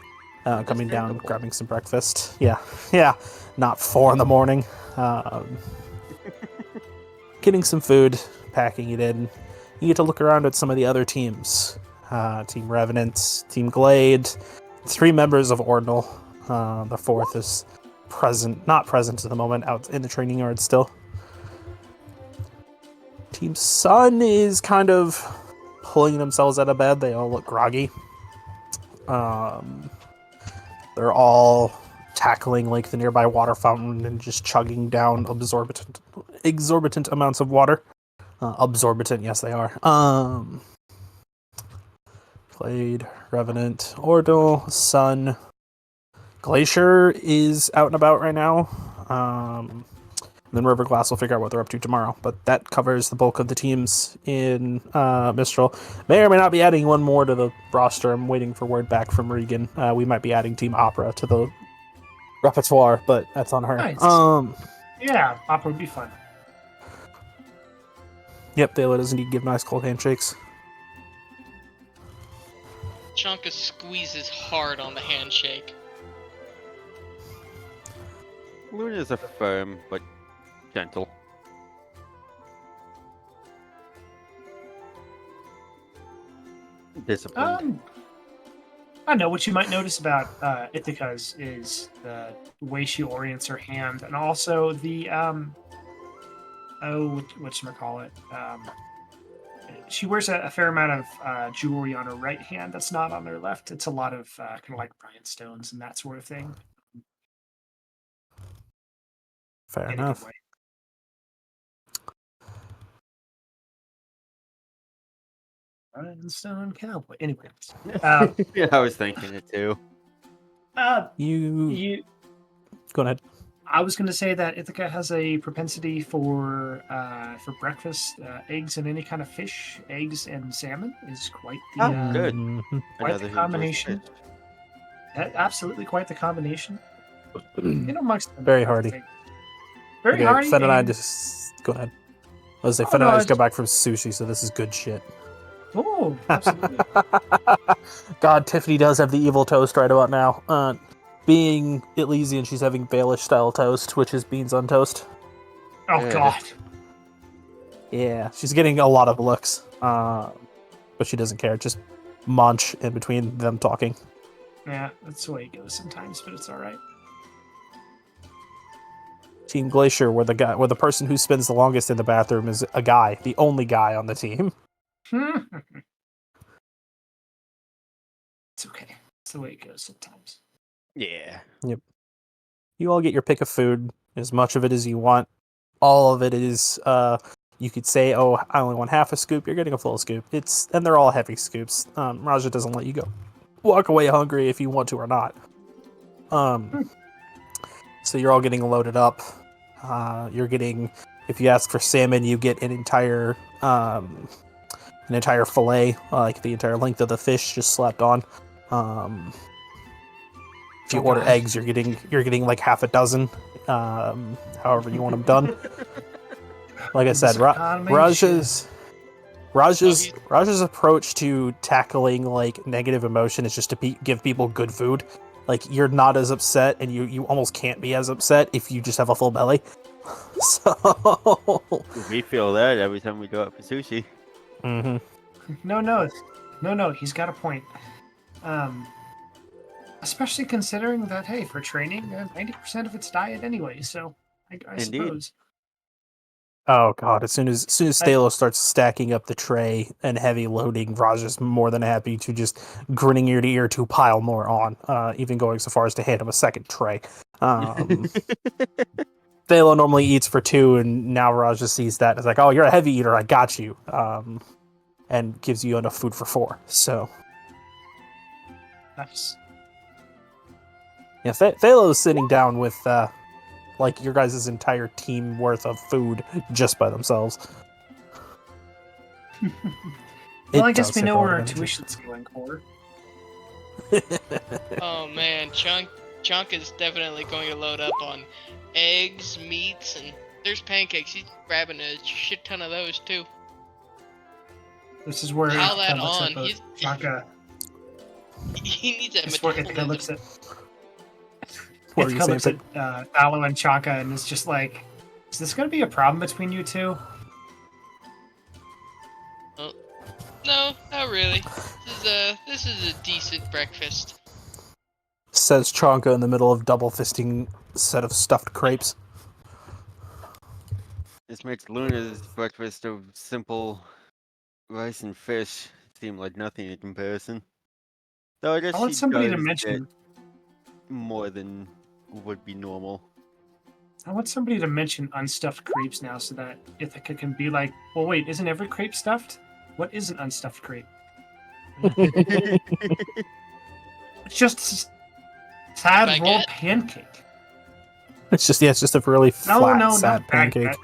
Coming down, grabbing some breakfast. Yeah, not 4 in the morning. Getting some food, packing it in. You get to look around at some of the other teams. Team Revenant, Team Glade, 3 members of Ordinal. The 4th is not present at the moment, out in the training yard still. Team Sun is kind of pulling themselves out of bed. They all look groggy. They're all tackling like the nearby water fountain and just chugging down exorbitant amounts of water. Absorbitant, yes they are. Glade, Revenant, Ordinal, Sun. Glacier is out and about right now. Then Riverglass will figure out what they're up to tomorrow. But that covers the bulk of the teams in Mistral. May or may not be adding one more to the roster. I'm waiting for word back from Regan. We might be adding Team Opera to the repertoire, but that's on her. Nice. Yeah, Opera would be fun. Yep, Dayla doesn't need to give nice cold handshakes. Chonka squeezes hard on the handshake. Luna's a firm but gentle. Disciplined. I know what you might notice about Ithaca's is the way she orients her hand, and also the whatchamacallit. She wears a fair amount of jewelry on her right hand that's not on her left. It's a lot of kind of like rhinestones and that sort of thing. Fair enough. Rhinestone cowboy. Anyway, Yeah, I was thinking it too. You go ahead. I was going to say that Ithaca has a propensity for breakfast, eggs and any kind of fish. Eggs and salmon is quite the Good. quite the combination. Absolutely quite the combination. Amongst them, Very hearty. Very hearty. Fed and I just go ahead. I was like, Fed and I just got back from sushi, so this is good shit. Oh, absolutely. God, Tiffany does have the evil toast right about now. Being Elysian, she's having Baelish style toast, which is beans on toast. Oh God. Yeah, she's getting a lot of looks, but she doesn't care. Just munch in between them talking. Yeah, that's the way it goes sometimes, but it's all right. Team Glacier, where the person who spends the longest in the bathroom is a guy, the only guy on the team. It's okay. It's the way it goes sometimes. Yeah. You all get your pick of food, as much of it as you want. All of it is, you could say, oh, I only want half a scoop. You're getting a full scoop. And they're all heavy scoops. Raja doesn't let you go walk away hungry if you want to or not. So you're all getting loaded up. You're getting, if you ask for salmon, you get an entire fillet, like the entire length of the fish just slapped on. If you Oh, order God. eggs, you're getting like half a dozen. However you want them done. Like I This said, economy, Raja's approach to tackling like negative emotion is just to give people good food. Like you're not as upset, and you almost can't be as upset if you just have a full belly. So We feel that every time we go out for sushi. Mhm. No, he's got a point. Especially considering that, hey, for training, 90% of it's diet anyway, so I Indeed. suppose. Oh god! As soon as Stalo starts stacking up the tray and heavy loading, Raja's more than happy to just grinning ear to ear to pile more on. Even going so far as to hand him a second tray. Thalo normally eats for two, and now Raja sees that and is like, "Oh, you're a heavy eater. I got you." And gives you enough food for four. So Nice. yeah, Thalo's sitting down with like your guys' entire team worth of food just by themselves. Well, I guess we know where our tuition's going for. Oh man, Chunk is definitely going to load up on eggs, meats, and there's pancakes. He's grabbing a shit ton of those too. This is where Pile that Ithaca looks on. at both Chaka. He needs that This is where Ithaca looks metabolism. at What were you Ithaca saying? looks at Thalo and Chaka and is just like, is this going to be a problem between you two? No, not really. This is a decent breakfast. Says Chonka in the middle of double fisting a set of stuffed crepes. This makes Luna's breakfast of simple rice and fish seem like nothing in comparison. Though I guess I want she somebody to does mention. get more than would be normal. I want somebody to mention unstuffed crepes now, so that Ithaca can be like, well, wait, isn't every crepe stuffed? What is an unstuffed crepe? It's just a sad Baguette? rolled pancake. It's just a really flat, sad not pancake. baguette.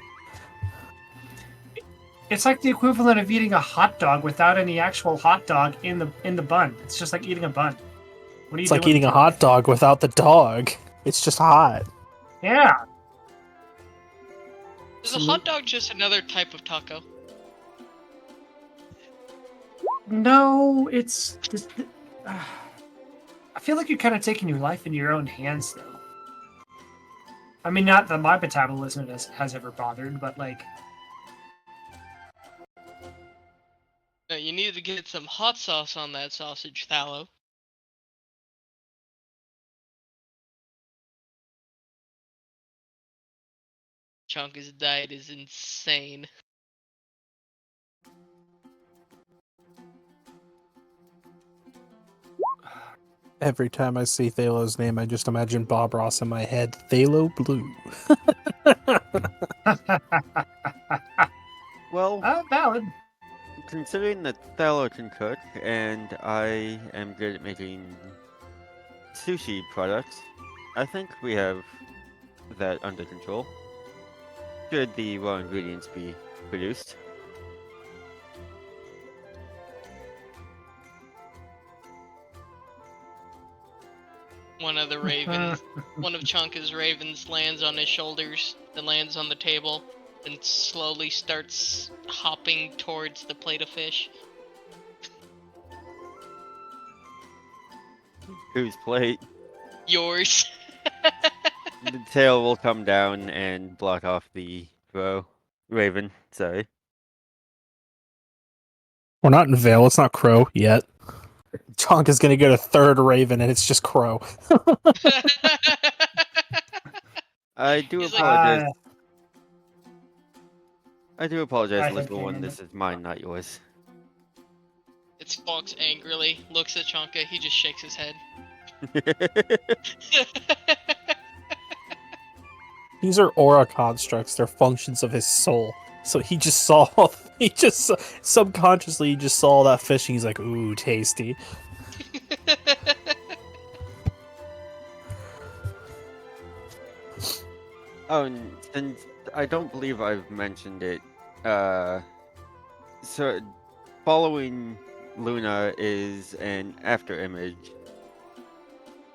It's like the equivalent of eating a hot dog without any actual hot dog in the bun. It's just like eating a bun. What are you It's doing? like eating a hot dog without the dog. It's just hot. Yeah. Is a hot dog just another type of taco? No, it's just. I feel like you're kind of taking your life in your own hands, though. I mean, not that my metabolism has ever bothered, but like. No, you need to get some hot sauce on that sausage, Thalo. Chunka's diet is insane. Every time I see Thalo's name, I just imagine Bob Ross in my head. Thalo Blue. Well, Valid. considering that Thalo can cook and I am good at making sushi products, I think we have that under control. Should the raw ingredients be produced? One of the ravens, one of Chunka's ravens lands on his shoulders, then lands on the table, and slowly starts hopping towards the plate of fish. Whose plate? Yours. The tail will come down and block off the raven, sorry. We're not in Vale. It's not Crow yet. Chonk is gonna get a third Raven, and it's just Crow. I do He's like- apologize. I do apologize, I think little I one. am. This is mine, not yours. squawks angrily, looks at Chonka, he just shakes his head. These are aura constructs. They're functions of his soul. So he just saw, subconsciously he just saw that fish and he's like, ooh, tasty. Oh, and I don't believe I've mentioned it. So following Luna is an after image.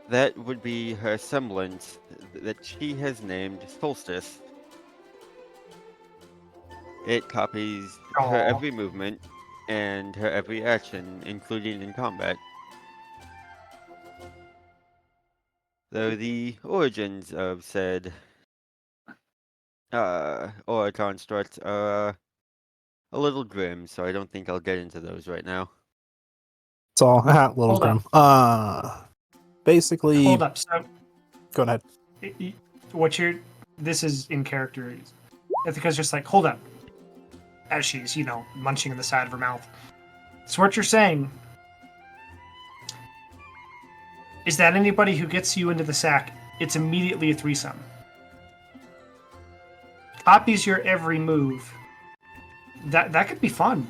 That would be her semblance that she has named Solstice. It copies her Aw. every movement and her every action, including in combat. Though the origins of said aura constructs are a little grim, so I don't think I'll get into those right now. It's all little Hold grim. Basically, Hold up. So, go ahead. what you're. This is in character. Ithaca's just like, hold up. As she's, munching in the side of her mouth. So, what you're saying is that anybody who gets you into the sack, it's immediately a threesome. Copies your every move. That could be fun.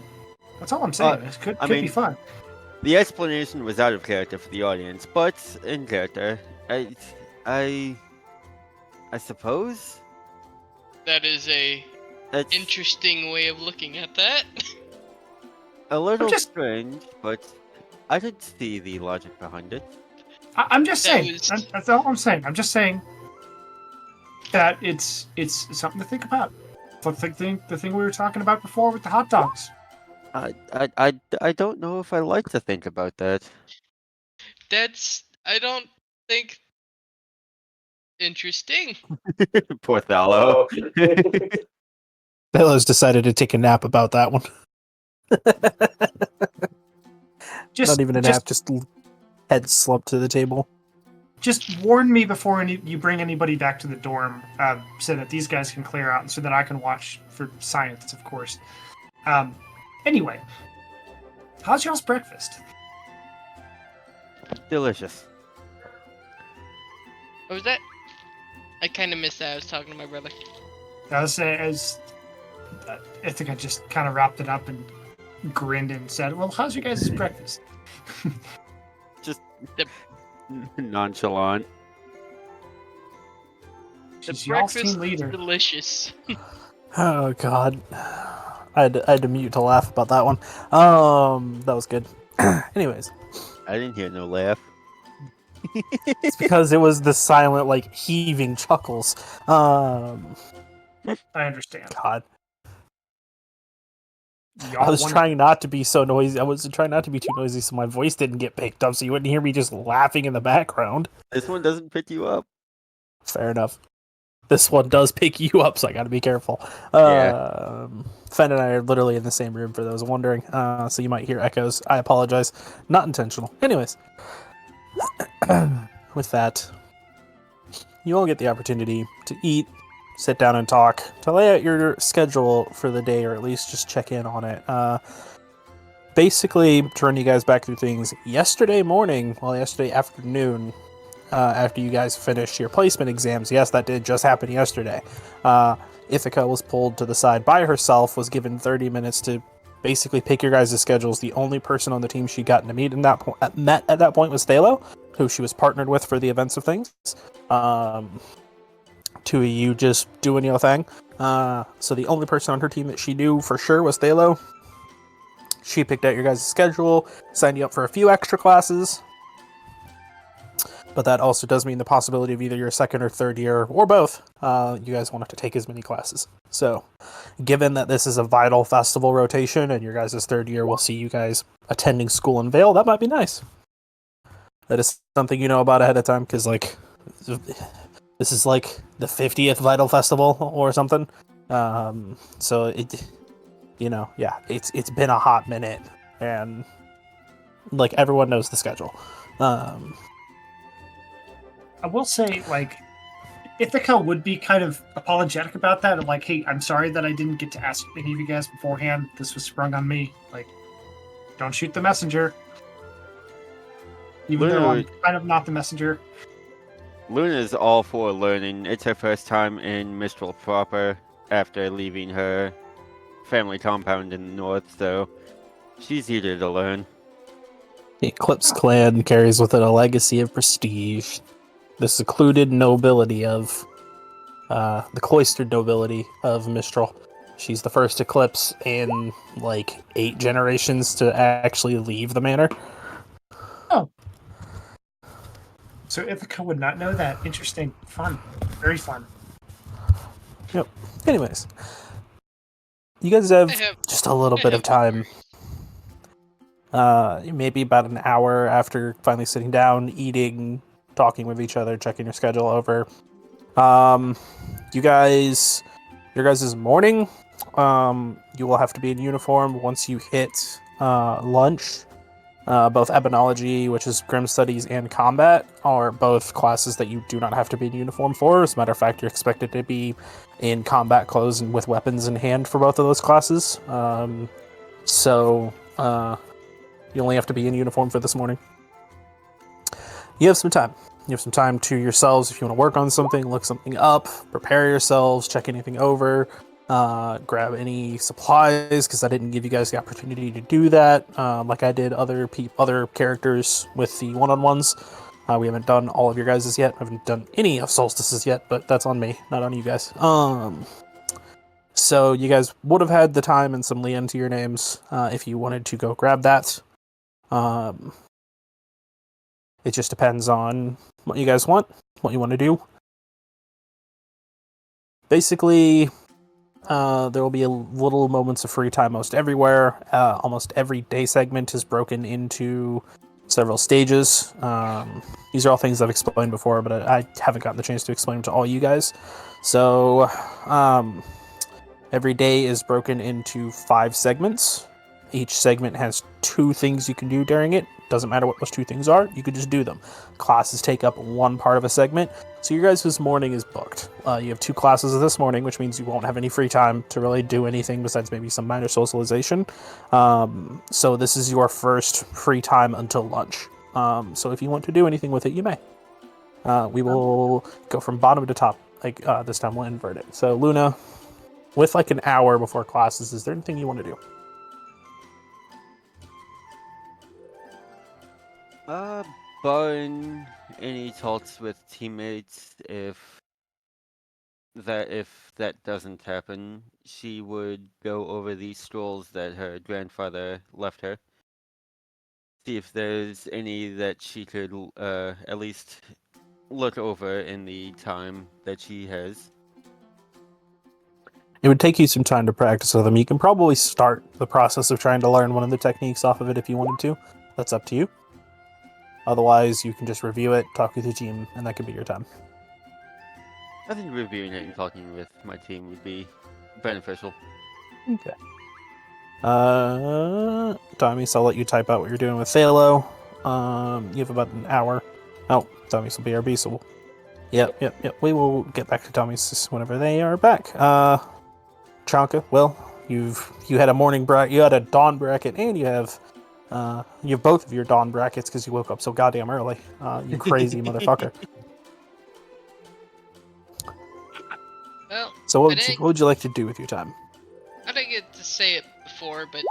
That's all I'm saying. It could be mean, fun. The explanation was out of character for the audience, but in character, I suppose That is a that's interesting way of looking at that. a little just- strange, but I did see the logic behind it. I'm just That saying. was- That's all I'm saying. I'm just saying that it's something to think about. Like the thing we were talking about before with the hot dogs. I don't know if I like to think about that. I don't think interesting. Poor Thallow. Bella's decided to take a nap about that one. Not even a nap, just head slumped to the table. Just warn me before you bring anybody back to the dorm, so that these guys can clear out, and so that I can watch for science, of course. Anyway, how's y'all's breakfast? Delicious. What was that? I kind of missed that. I was talking to my brother. I think I just kind of wrapped it up and grinned and said, "Well, how's your guys' breakfast?" Just The- nonchalant. The She's y'all's breakfast team leader. is delicious. Oh god, I had to mute to laugh about that one. That was good. Anyways, I didn't hear no laugh. it's because it was the silent, like heaving chuckles. I understand. God, Y'all I was wanna- trying not to be so noisy. I was trying not to be too noisy, so my voice didn't get picked up, so you wouldn't hear me just laughing in the background. This one doesn't pick you up. Fair enough. This one does pick you up, so I got to be careful. Yeah. Fen and I are literally in the same room, for those wondering. So you might hear echoes. I apologize. Not intentional. Anyways, with that, you all get the opportunity to eat, sit down and talk, to lay out your schedule for the day, or at least just check in on it. Basically, to run you guys back through things, yesterday afternoon, after you guys finished your placement exams, yes, that did just happen yesterday, Ithaca was pulled to the side by herself, was given 30 minutes to basically pick your guys' schedules. The only person on the team she'd gotten to meet met at that point was Thalo, who she was partnered with for the events of things. Two of you just doing your thing. So the only person on her team that she knew for sure was Thalo. She picked out your guys' schedule, signed you up for a few extra classes. But that also does mean the possibility of either your second or third year, or both, you guys won't have to take as many classes. So, given that this is a vital festival rotation, and your guys' third year will see you guys attending school in Vale, that might be nice. That is something you know about ahead of time, because, like, this is, like, the 50th Vital Festival or something. So, it's been a hot minute, and, like, everyone knows the schedule. I will say, like, Ithaca would be kind of apologetic about that. Of like, hey, I'm sorry that I didn't get to ask any of you guys beforehand. This was sprung on me. Like, Don't shoot the messenger. Even though I'm kind of not the messenger. Luna's all for learning. It's her first time in Mistral proper after leaving her family compound in the north, so she's eager to learn. The Eclipse clan carries with it a legacy of prestige. The secluded nobility of the cloistered nobility of Mistral. She's the first Eclipse in like 8 generations to actually leave the manor. Oh. So Ithaca would not know that. Interesting. Fun. Very fun. Yep. Anyways. You guys have just a little bit of time. Maybe about an hour after finally sitting down, eating, talking with each other, checking your schedule over. Your guys' morning, you will have to be in uniform once you hit lunch. Both Ebonology, which is Grim Studies, and Combat are both classes that you do not have to be in uniform for. As a matter of fact, you're expected to be in combat clothes and with weapons in hand for both of those classes. So you only have to be in uniform for this morning. You have some time. You have some time to yourselves if you want to work on something, look something up, prepare yourselves, check anything over, grab any supplies, because I didn't give you guys the opportunity to do that, like I did other characters with the one-on-ones. We haven't done all of your guys' yet. I haven't done any of Solstice's yet, but that's on me, not on you guys. So you guys would have had the time and some Leon to your names if you wanted to go grab that. It just depends on what you guys want, what you want to do. Basically, there will be little moments of free time most everywhere. Almost every day segment is broken into several stages. These are all things I've explained before, but I haven't gotten the chance to explain them to all you guys. So, every day is broken into 5 segments. Each segment has 2 things you can do during it. Doesn't matter what those 2 things are, you can just do them. Classes take up one part of a segment, so your guys' morning is booked. You have 2 classes this morning, which means you won't have any free time to really do anything besides maybe some minor socialization. So this is your first free time until lunch. So if you want to do anything with it, you may. We will go from bottom to top. Like this time we'll invert it. So Luna, with like an hour before classes, is there anything you want to do? Barring any talks with teammates, if that doesn't happen, she would go over the scrolls that her grandfather left her. See if there's any that she could at least look over in the time that she has. It would take you some time to practice with them. You can probably start the process of trying to learn one of the techniques off of it if you wanted to. That's up to you. Otherwise, you can just review it, talk with your team, and that could be your time. I think reviewing it and talking with my team would be beneficial. Okay. Tommy, so I'll let you type out what you're doing with Thalo. You have about an hour. Oh, Tommy's will BRB, so Yep. We will get back to Tommy's whenever they are back. Chanka, well, you had a morning bracket, you had a dawn bracket, and you have both of your dawn brackets because you woke up so goddamn early. You crazy motherfucker. Well, So what would you like to do with your time? I didn't get to say it before, but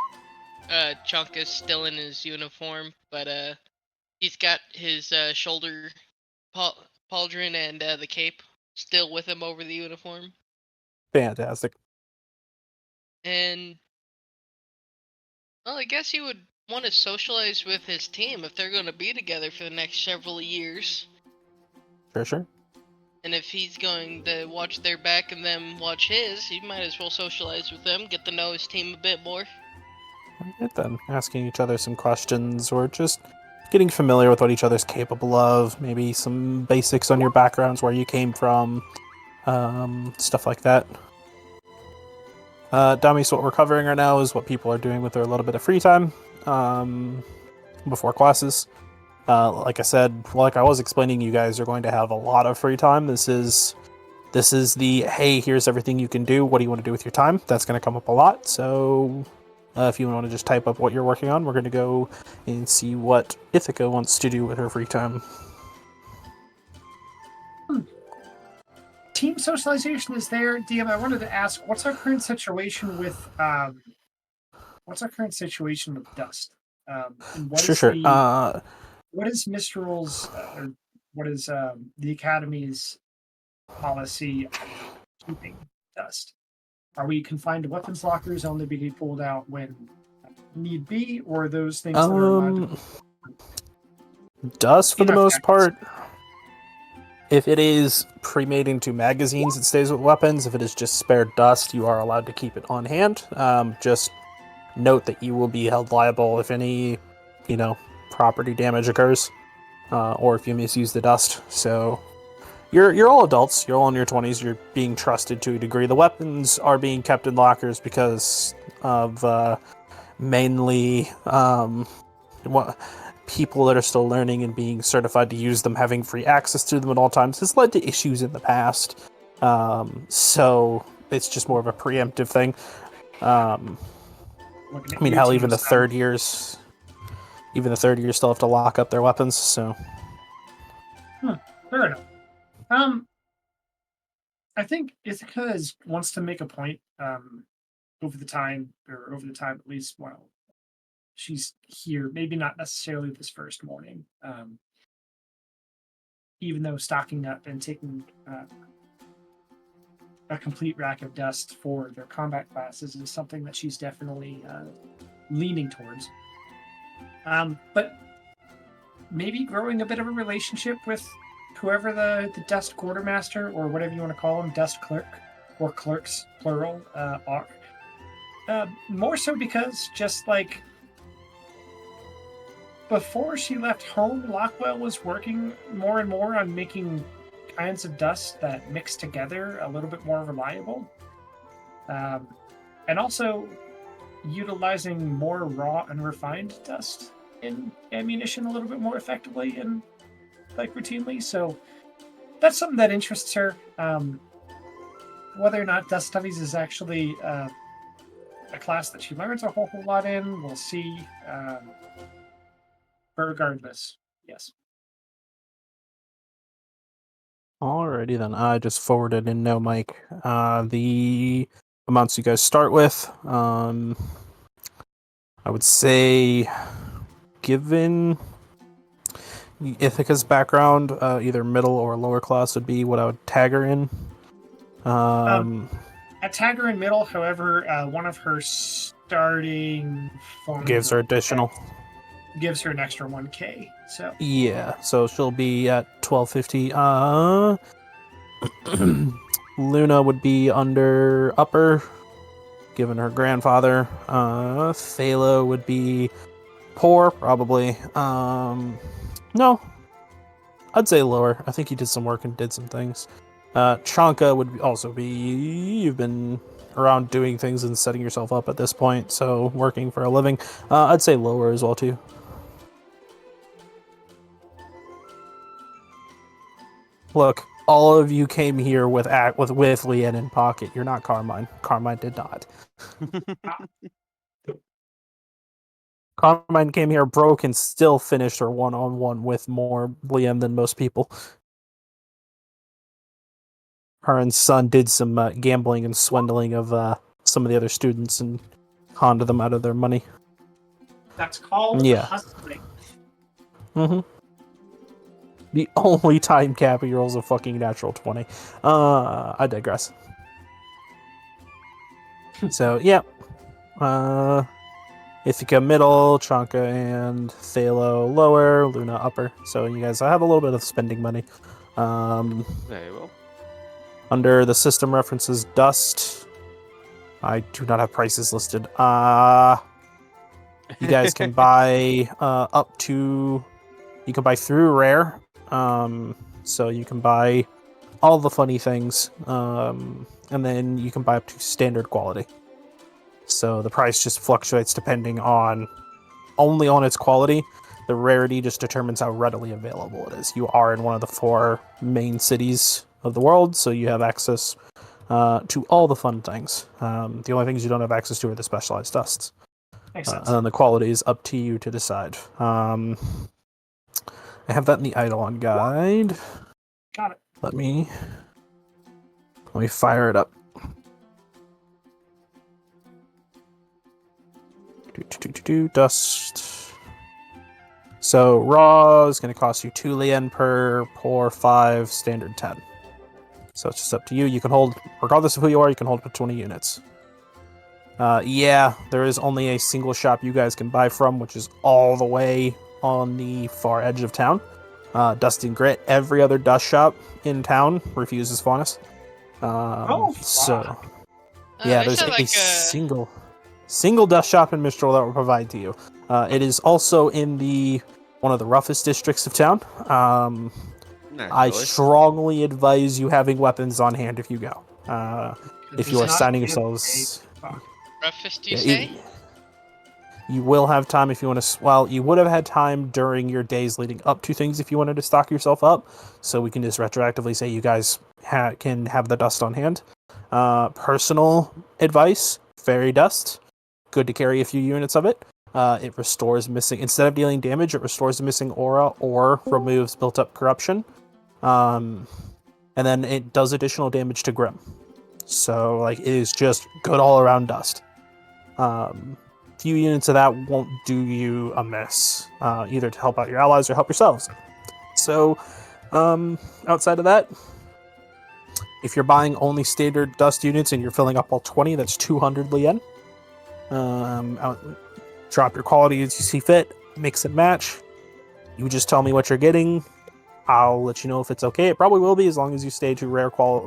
Chunka's still in his uniform, but he's got his shoulder pauldron and the cape still with him over the uniform. Fantastic. And well, I guess he would want to socialize with his team if they're going to be together for the next several years. Sure. And if he's going to watch their back and them watch his, he might as well socialize with them, get to know his team a bit more. Alright then, asking each other some questions or just getting familiar with what each other's capable of, maybe some basics on your backgrounds, where you came from, stuff like that. Dummy, so what we're covering right now is what people are doing with their little bit of free time before classes. Like I said, like I was explaining, you guys are going to have a lot of free time. This is the, hey, here's everything you can do. What do you want to do with your time? That's going to come up a lot. So If you want to just type up what you're working on, we're going to go and see what Ithaca wants to do with her free time. Team socialization is there. DM, I wanted to ask, what's our current situation with dust? And what is Sure. what is Mistral's or what is the Academy's policy on keeping dust? Are we confined to weapons lockers only be pulled out when need be, or are those things that are allowed to dust for the enough most access? part. If it is pre-made into magazines, it stays with weapons. If it is just spare dust, you are allowed to keep it on hand. Just note that you will be held liable if any, property damage occurs, or if you misuse the dust. So you're all adults. You're all in your 20s. You're being trusted to a degree. The weapons are being kept in lockers because of mainly people that are still learning and being certified to use them having free access to them at all times has led to issues in the past. So it's just more of a preemptive thing. I mean, hell, even the third years still have to lock up their weapons. So, fair enough. I think Ithaca wants to make a point over the time at least while she's here. Maybe not necessarily this first morning. Even though stocking up and taking a complete rack of dust for their combat classes is something that she's definitely leaning towards. But maybe growing a bit of a relationship with whoever the dust quartermaster or whatever you want to call him, dust clerk or clerks plural are. More so because just like before she left home, Lockwell was working more and more on making kinds of dust that mix together a little bit more reliable. And also utilizing more raw and refined dust in ammunition a little bit more effectively and routinely. So that's something that interests her. Whether or not dust studies is actually a class that she learns a whole lot in, we'll see. But regardless, yes. alrighty then. I just forwarded in now, Mike. The amounts you guys start with. I would say, given Ithaca's background, either middle or lower class would be what I would tag her in. At tag her in middle, however, one of her starting funds gives her additional. Gives her an extra 1K. So yeah, so she'll be at 1250. Luna would be under upper, given her grandfather. Thalo would be poor, probably. No, I'd say lower. I think he did some work and did some things. Chanka would also be. You've been around doing things and setting yourself up at this point, so working for a living. I'd say lower as well too. Look, all of you came here with Leanne in pocket. You're not Carmine. Carmine did not. Carmine came here broke and still finished her one-on-one with more Liam than most people. Her and son did some gambling and swindling of some of the other students and conned them out of their money. That's called hustling. Mm-hmm. The only time Cappy rolls a fucking natural 20. I digress. So, yeah. Ithaca middle, Chanka and Thalo lower, Luna upper. So you guys have a little bit of spending money. Very well. Under the system references dust, I do not have prices listed. You guys can buy up to... You can buy through rare. So you can buy all the funny things. And then you can buy up to standard quality. So the price just fluctuates depending on only on its quality. The rarity just determines how readily available it is. You are in one of the 4 main cities of the world, so you have access to all the fun things. The only things you don't have access to are the specialized dusts. Makes sense. And then the quality is up to you to decide. I have that in the Eidolon guide. Got it. Let me fire it up. Dust. So raw is going to cost you 2 lien per, pour 5, standard 10. So it's just up to you. You can hold, regardless of who you are, you can hold up to 20 units. Yeah, there is only a single shop you guys can buy from, which is all the way on the far edge of town. Dust and Grit. Every other dust shop in town refuses Faunus. So yeah, they there's sound a like single dust shop in Mistral that will provide to you. It is also in one of the roughest districts of town. I Naturally. strongly advise you having weapons on hand if you go. If you are signing yourselves, roughest, you yeah, say? you will have time if you want to. Well, you would have had time during your days leading up to things if you wanted to stock yourself up. So we can just retroactively say you guys can have the dust on hand. Personal advice: fairy dust. Good to carry a few units of it. It restores missing. Instead of dealing damage, it restores the missing aura or removes built-up corruption. And then it does additional damage to Grim. So like it is just good all-around dust. Few units of that won't do you amiss, either to help out your allies or help yourselves. So, outside of that, if you're buying only standard dust units and you're filling up all 20, that's 200 lien. Drop your quality as you see fit, mix and match. You just tell me what you're getting. I'll let you know if it's okay. It probably will be as long as you stay to rare, or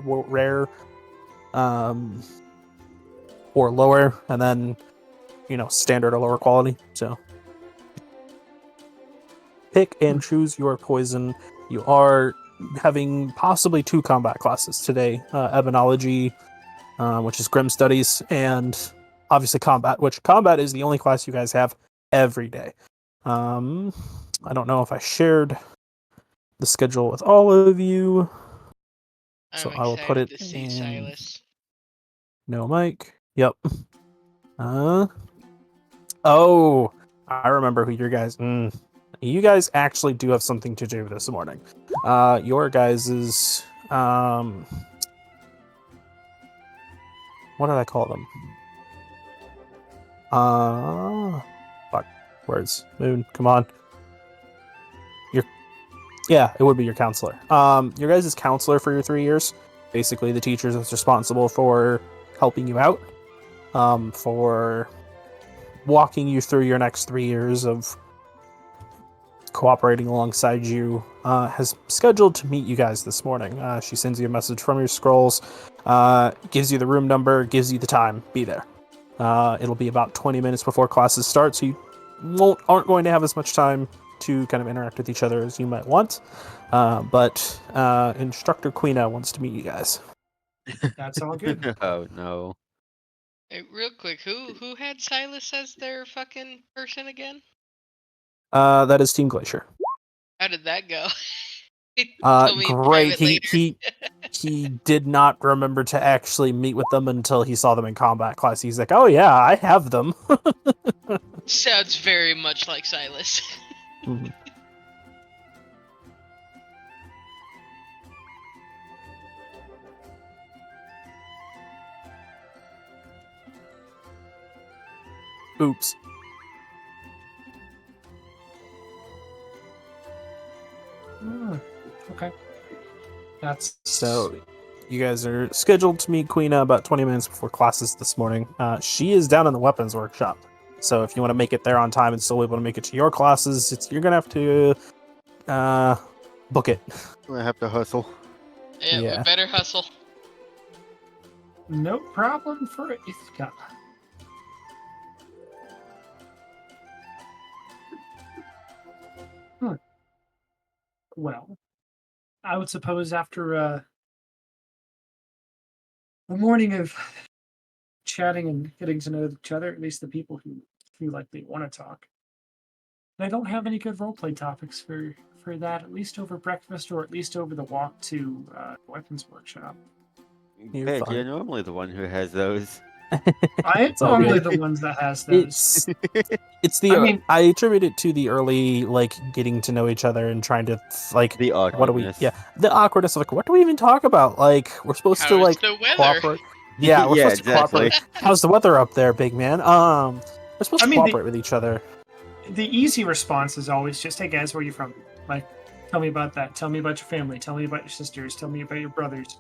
lower, and then standard or lower quality. So pick and choose your poison. You are having possibly 2 combat classes today: Ebonology, which is Grim Studies, and obviously Combat, which Combat is the only class you guys have every day. I don't know if I shared the schedule with all of you, so I will put it to see in. Silas. No mic. Yep. Oh, I remember who your guys. You guys actually do have something to do this morning. Your guys's what did I call them? Fuck. Words. Moon, come on. Yeah, it would be your counselor. Your guys' counselor for your 3 years. Basically, the teacher that's responsible for helping you out, for walking you through your next 3 years of cooperating alongside you, has scheduled to meet you guys this morning. She sends you a message from your scrolls, gives you the room number, gives you the time. Be there. It'll be about 20 minutes before classes start, so you aren't going to have as much time to kind of interact with each other as you might want. But Instructor Queena wants to meet you guys. That's all good. Oh no. Hey, real quick, who had Silas as their fucking person again? That is Team Glacier. How did that go? Tell me Great. private later. He did not remember to actually meet with them until he saw them in combat class. He's like, "Oh yeah, I have them." Sounds very much like Silas. Mhm. Oops. Okay. That's So, you guys are scheduled to meet Queena about 20 minutes before classes this morning. She is down in the weapons workshop. So if you want to make it there on time and still able to make it to your classes, you're going to have to book it. I have to hustle. Yeah, Yeah. we better hustle. no problem for Ithka. Well, I would suppose after a morning of chatting and getting to know each other, at least the people who feel like they want to talk, I don't have any good roleplay topics for that, at least over breakfast or at least over the walk to weapons workshop. You're Big, fine. you're normally the one who has those. I'm It's all normally good. the ones that has those. It's the I mean- I attribute it to the early like getting to know each other and trying to like The what do we awkwardness. the awkwardness of like what do we even talk about, like we're supposed to How's like the weather? cooperate. Yeah, we're Yeah, supposed to cooperate. exactly. How's the weather up there, big man? We're supposed I to mean, cooperate with each other. The easy response is always just, "Hey guys, where are you from? Like, tell me about that. Tell me about your family. Tell me about your sisters. Tell me about your brothers.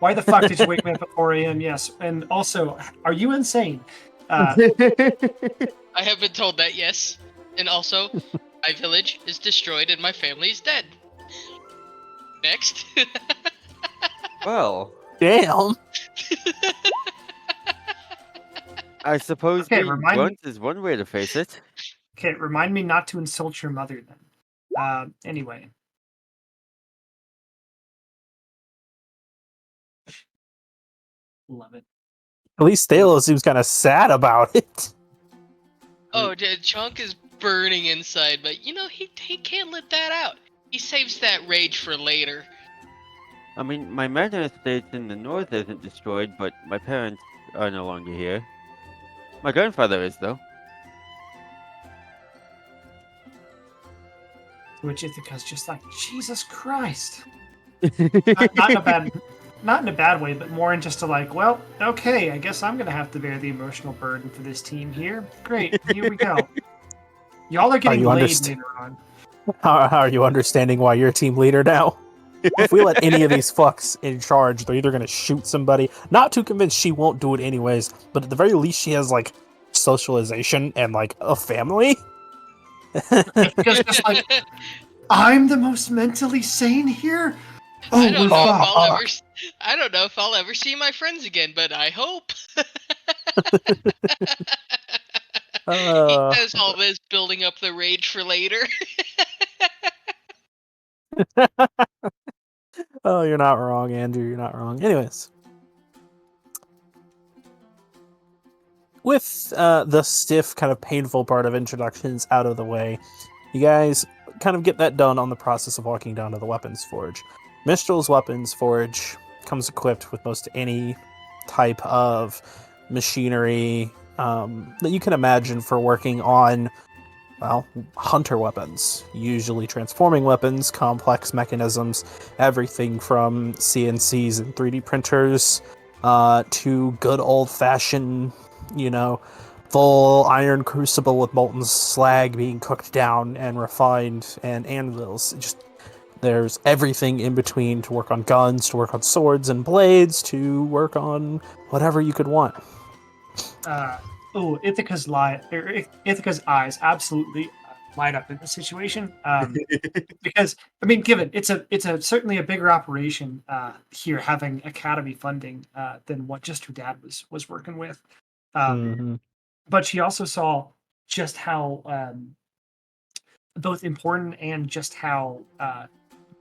Why the fuck did you wake me up at 4 a.m.? Yes, and also, are you insane?" I have been told that, yes. And also, my village is destroyed and my family is dead. Next. Well, Damn. I suppose Okay, being remind me. blunt is one way to face it. Okay, remind me not to insult your mother then. Anyway, love it. At least Thalo seems kind of sad about it. Oh, Chunk is burning inside, but he can't let that out. He saves that rage for later. I mean, my manor estate in the north isn't destroyed, but my parents are no longer here. My grandfather is, though. To which Ithaca's just like, Jesus Christ. Not in a bad way, but more in just a like, well, okay, I guess I'm gonna have to bear the emotional burden for this team here. Great, here we go. Y'all are getting you laid underst- later on. How are you understanding why you're a team leader now? If we let any of these fucks in charge, they're either gonna shoot somebody. Not too convinced she won't do it anyways, but at the very least, she has like socialization and like a family. Because just like, I'm the most mentally sane here. Oh, I don't we're know if fucked. I don't know if I'll ever see my friends again, but I hope. He does all this building up the rage for later. Oh, you're not wrong, Andrew. You're not wrong. Anyways, with the stiff, kind of painful part of introductions out of the way, you guys kind of get that done on the process of walking down to the weapons forge. Mistral's weapons forge comes equipped with most any type of machinery that you can imagine for working on, well, hunter weapons, usually transforming weapons, complex mechanisms, everything from CNCs and 3D printers to good old-fashioned, full iron crucible with molten slag being cooked down and refined, and anvils. There's everything in between to work on guns, to work on swords and blades, to work on whatever you could want. Ithaca's eyes absolutely light up in this situation. Because I mean, given it's a certainly a bigger operation here, having academy funding than what just her dad was working with. But she also saw just how both important and just how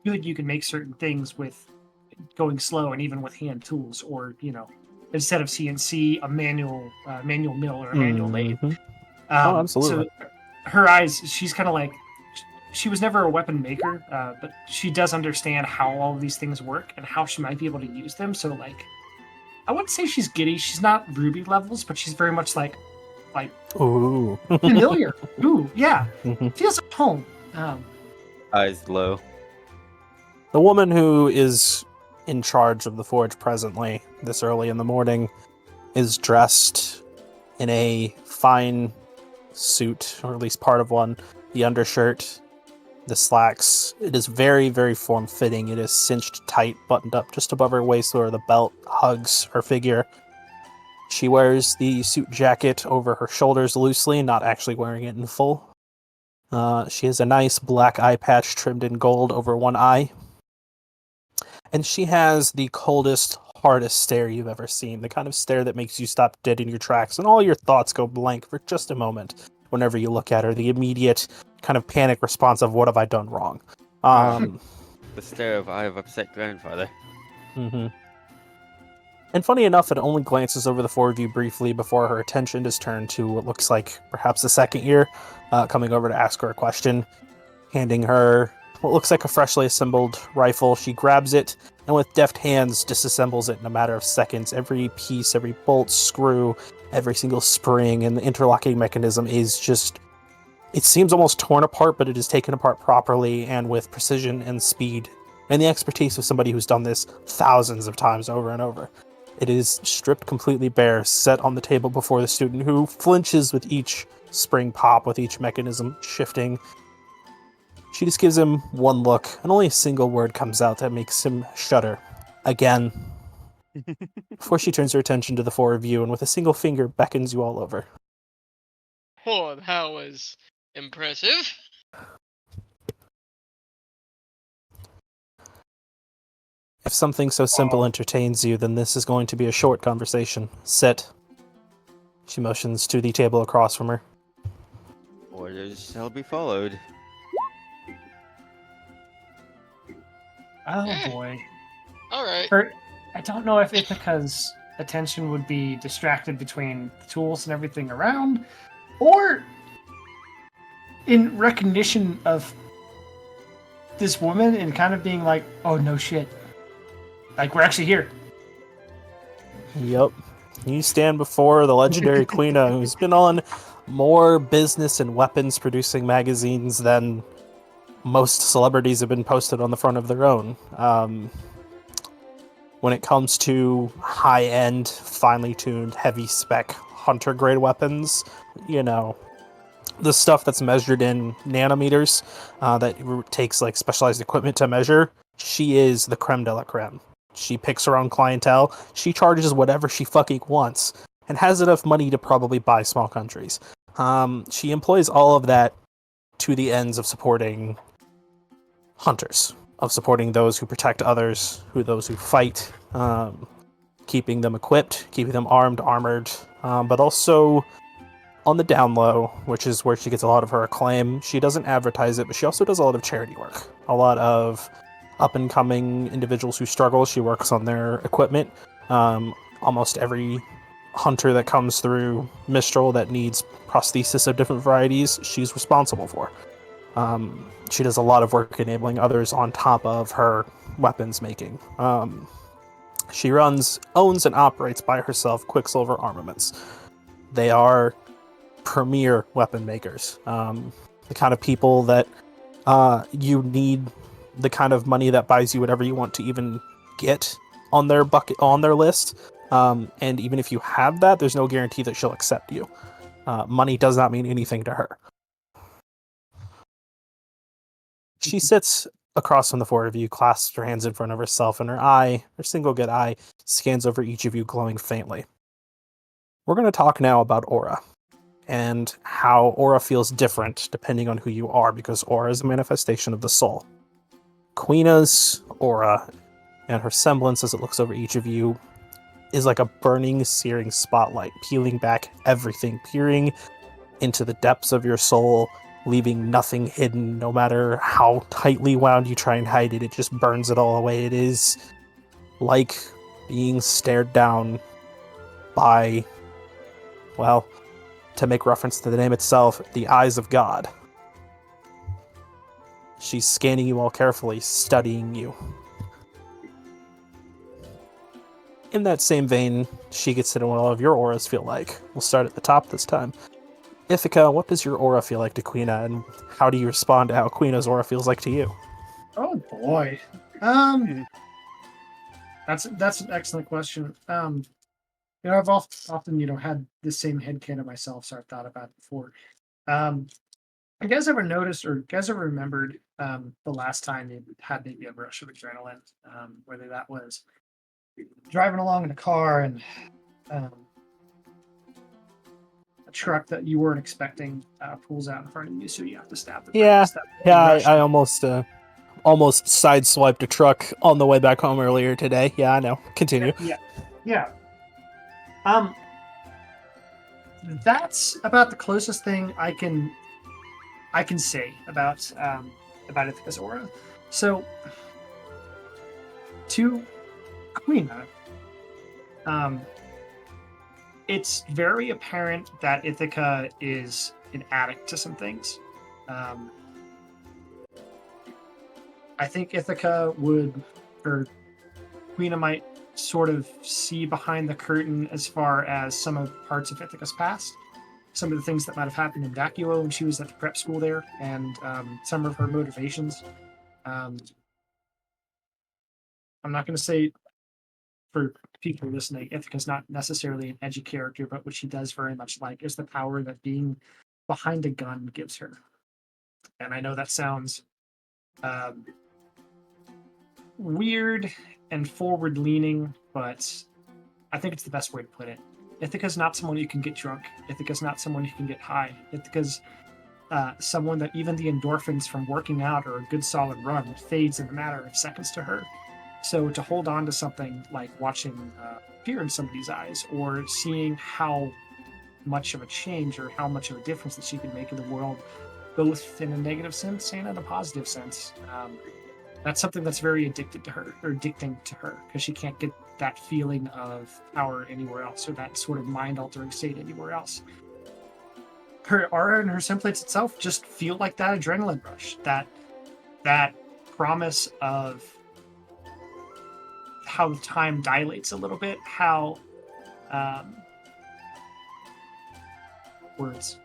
good you can make certain things with going slow and even with hand tools, or instead of CNC, a manual mill or a manual lathe. Oh, absolutely. So her eyes, she's kind of like, she was never a weapon maker, but she does understand how all of these things work and how she might be able to use them. So like, I wouldn't say she's giddy. She's not Ruby levels, but she's very much like Ooh. familiar. Ooh, yeah, feels at home. Eyes low. The woman who is in charge of the forge presently, this early in the morning, is dressed in a fine suit, or at least part of one. The undershirt, the slacks. It is very, very form-fitting. It is cinched tight, buttoned up just above her waist where the belt hugs her figure. She wears the suit jacket over her shoulders loosely, not actually wearing it in full. She has a nice black eye patch trimmed in gold over one eye. And she has the coldest, hardest stare you've ever seen. The kind of stare that makes you stop dead in your tracks and all your thoughts go blank for just a moment whenever you look at her. The immediate kind of panic response of, what have I done wrong? The stare of I have upset grandfather. And funny enough, it only glances over the four of you briefly before her attention is turned to what looks like perhaps the second year, coming over to ask her a question, handing her what looks like a freshly assembled rifle. She grabs it and and with deft hands disassembles it in a matter of seconds. Every piece, every bolt, screw, every single spring, and the interlocking mechanism is just... It seems almost torn apart, but it is taken apart properly and with precision and speed, and the expertise of somebody who's done this thousands of times over and over. It is stripped completely bare, set on the table before the student, who flinches with each spring pop, with each mechanism shifting. She just gives him one look, and only a single word comes out that makes him shudder. Again. Before she turns her attention to the four of you, and with a single finger beckons you all over. Oh, that was impressive. If something so simple entertains you, then this is going to be a short conversation. Sit. She motions to the table across from her. Orders shall be followed. Oh boy. All right. I don't know if Ithaca's attention would be distracted between the tools and everything around, or in recognition of this woman and kind of being like, oh no shit. Like, we're actually here. Yep. You stand before the legendary Queena, who's been on more business and weapons producing magazines than most celebrities have been posted on the front of their own. When it comes to high-end, finely tuned, heavy spec hunter grade weapons, you know, the stuff that's measured in nanometers, that takes like specialized equipment to measure, she is the creme de la creme. She picks her own clientele, she charges whatever she fucking wants, and has enough money to probably buy small countries. She employs all of that to the ends of supporting hunters, of supporting those who protect others, those who fight, keeping them equipped, keeping them armed, armored, but also on the down low, which is where she gets a lot of her acclaim. She doesn't advertise it, but she also does a lot of charity work. A lot of up-and-coming individuals who struggle, she works on their equipment. Almost every hunter that comes through Mistral that needs prosthesis of different varieties, she's responsible for. She does a lot of work enabling others on top of her weapons making. She owns and operates by herself Quicksilver Armaments. They are premier weapon makers. The kind of people that you need, the kind of money that buys you whatever you want to even get on their list. And even if you have that, there's no guarantee that she'll accept you. Money does not mean anything to her. She sits across from the four of you, clasps her hands in front of herself, and her single good eye, scans over each of you, glowing faintly. We're going to talk now about aura, and how aura feels different depending on who you are, because aura is a manifestation of the soul. Queena's aura, and her semblance as it looks over each of you, is like a burning, searing spotlight, peeling back everything, peering into the depths of your soul, leaving nothing hidden. No matter how tightly wound you try and hide it, it just burns it all away. It is like being stared down by, well, to make reference to the name itself, the eyes of God. She's scanning you all carefully, studying you. In that same vein, she gets to know what all of your auras feel like. We'll start at the top this time. Ithaca, what does your aura feel like to Queena, and how do you respond to how Queena's aura feels like to you? Oh boy. That's an excellent question. I've often had the same headcanon myself, so I've thought about it before. You guys ever noticed, or you guys ever remembered the last time you had maybe a rush of adrenaline? Whether that was driving along in a car and a truck that you weren't expecting pulls out in front of you, so you have to stop the Yeah, stop I almost sideswiped a truck on the way back home earlier today. Yeah, I know. Continue. Yeah. That's about the closest thing I can say about Ithaca's aura. So, to Queena, it's very apparent that Ithaca is an addict to some things. I think Ithaca would, or Quina might sort of see behind the curtain as far as some of parts of Ithaca's past, some of the things that might have happened in Dacuo when she was at the prep school there, and some of her motivations. I'm not going to say for people listening, Ithaca's not necessarily an edgy character, but what she does very much like is the power that being behind a gun gives her. And I know that sounds weird and forward leaning, but I think it's the best way to put it. Ithaca's not someone you can get drunk. Ithaca's not someone you can get high. Ithaca's someone that even the endorphins from working out or a good solid run fades in a matter of seconds to her. So to hold on to something like watching fear in somebody's eyes or seeing how much of a change or how much of a difference that she can make in the world, both in a negative sense and in a positive sense, that's something that's very addicted to her or addicting to her because she can't get that feeling of power anywhere else or that sort of mind altering state anywhere else. Her aura and her semblance itself just feel like that adrenaline rush, that promise of how the time dilates a little bit, how words,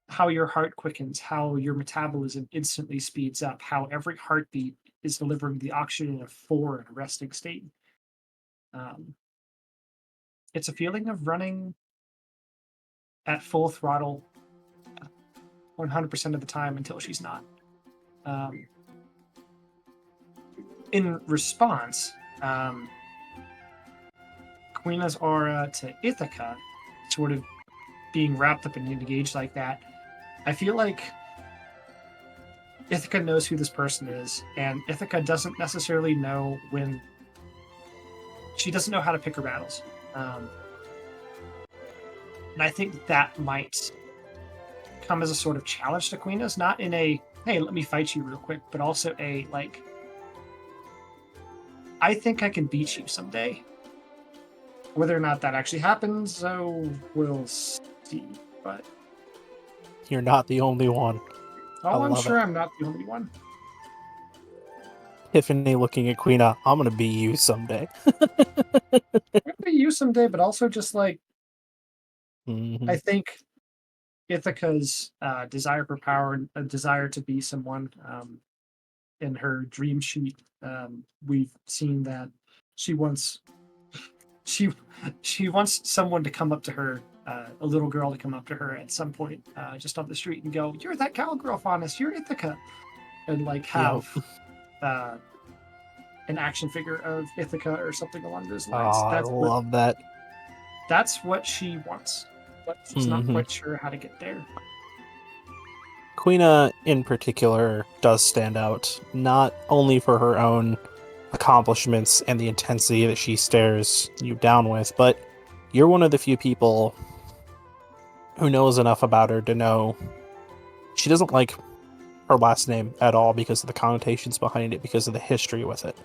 how your heart quickens, how your metabolism instantly speeds up, how every heartbeat is delivering the oxygen of four in a resting state. It's a feeling of running at full throttle 100% of the time until she's not. In response, Queena's aura to Ithaca, sort of being wrapped up and engaged like that, I feel like Ithaca knows who this person is, and Ithaca doesn't necessarily know when. She doesn't know how to pick her battles. And I think that might come as a sort of challenge to Queena's, not in a, hey, let me fight you real quick, but also a, like, I think I can beat you someday. Whether or not that actually happens, so we'll see. But You're not the only one. I'm love sure it. I'm not the only one. Tiffany looking at Quina, I'm gonna be you someday. Maybe you someday, but also just like, Mhm. I think Ithaca's desire for power and a desire to be someone in her dream sheet, we've seen that she wants she wants someone to come up to her, a little girl to come up to her at some point, just on the street and go, "You're that cowgirl, Faunus. You're Ithaca," and like have an action figure of Ithaca or something along those lines. Oh, I love that. That's what she wants, but she's not quite sure how to get there. Quina, in particular, does stand out, not only for her own accomplishments and the intensity that she stares you down with, but you're one of the few people who knows enough about her to know she doesn't like her last name at all because of the connotations behind it, because of the history with it.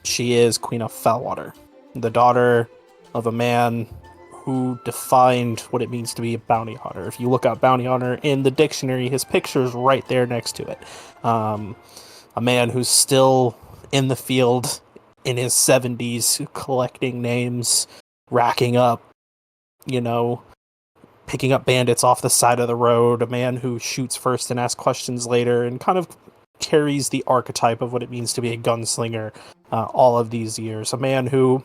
She is Queen of Fellwater, the daughter of a man who defined what it means to be a bounty hunter. If you look up bounty hunter in the dictionary, his picture's right there next to it. A man who's still in the field in his 70s, collecting names, racking up, picking up bandits off the side of the road, a man who shoots first and asks questions later, and kind of carries the archetype of what it means to be a gunslinger all of these years. A man who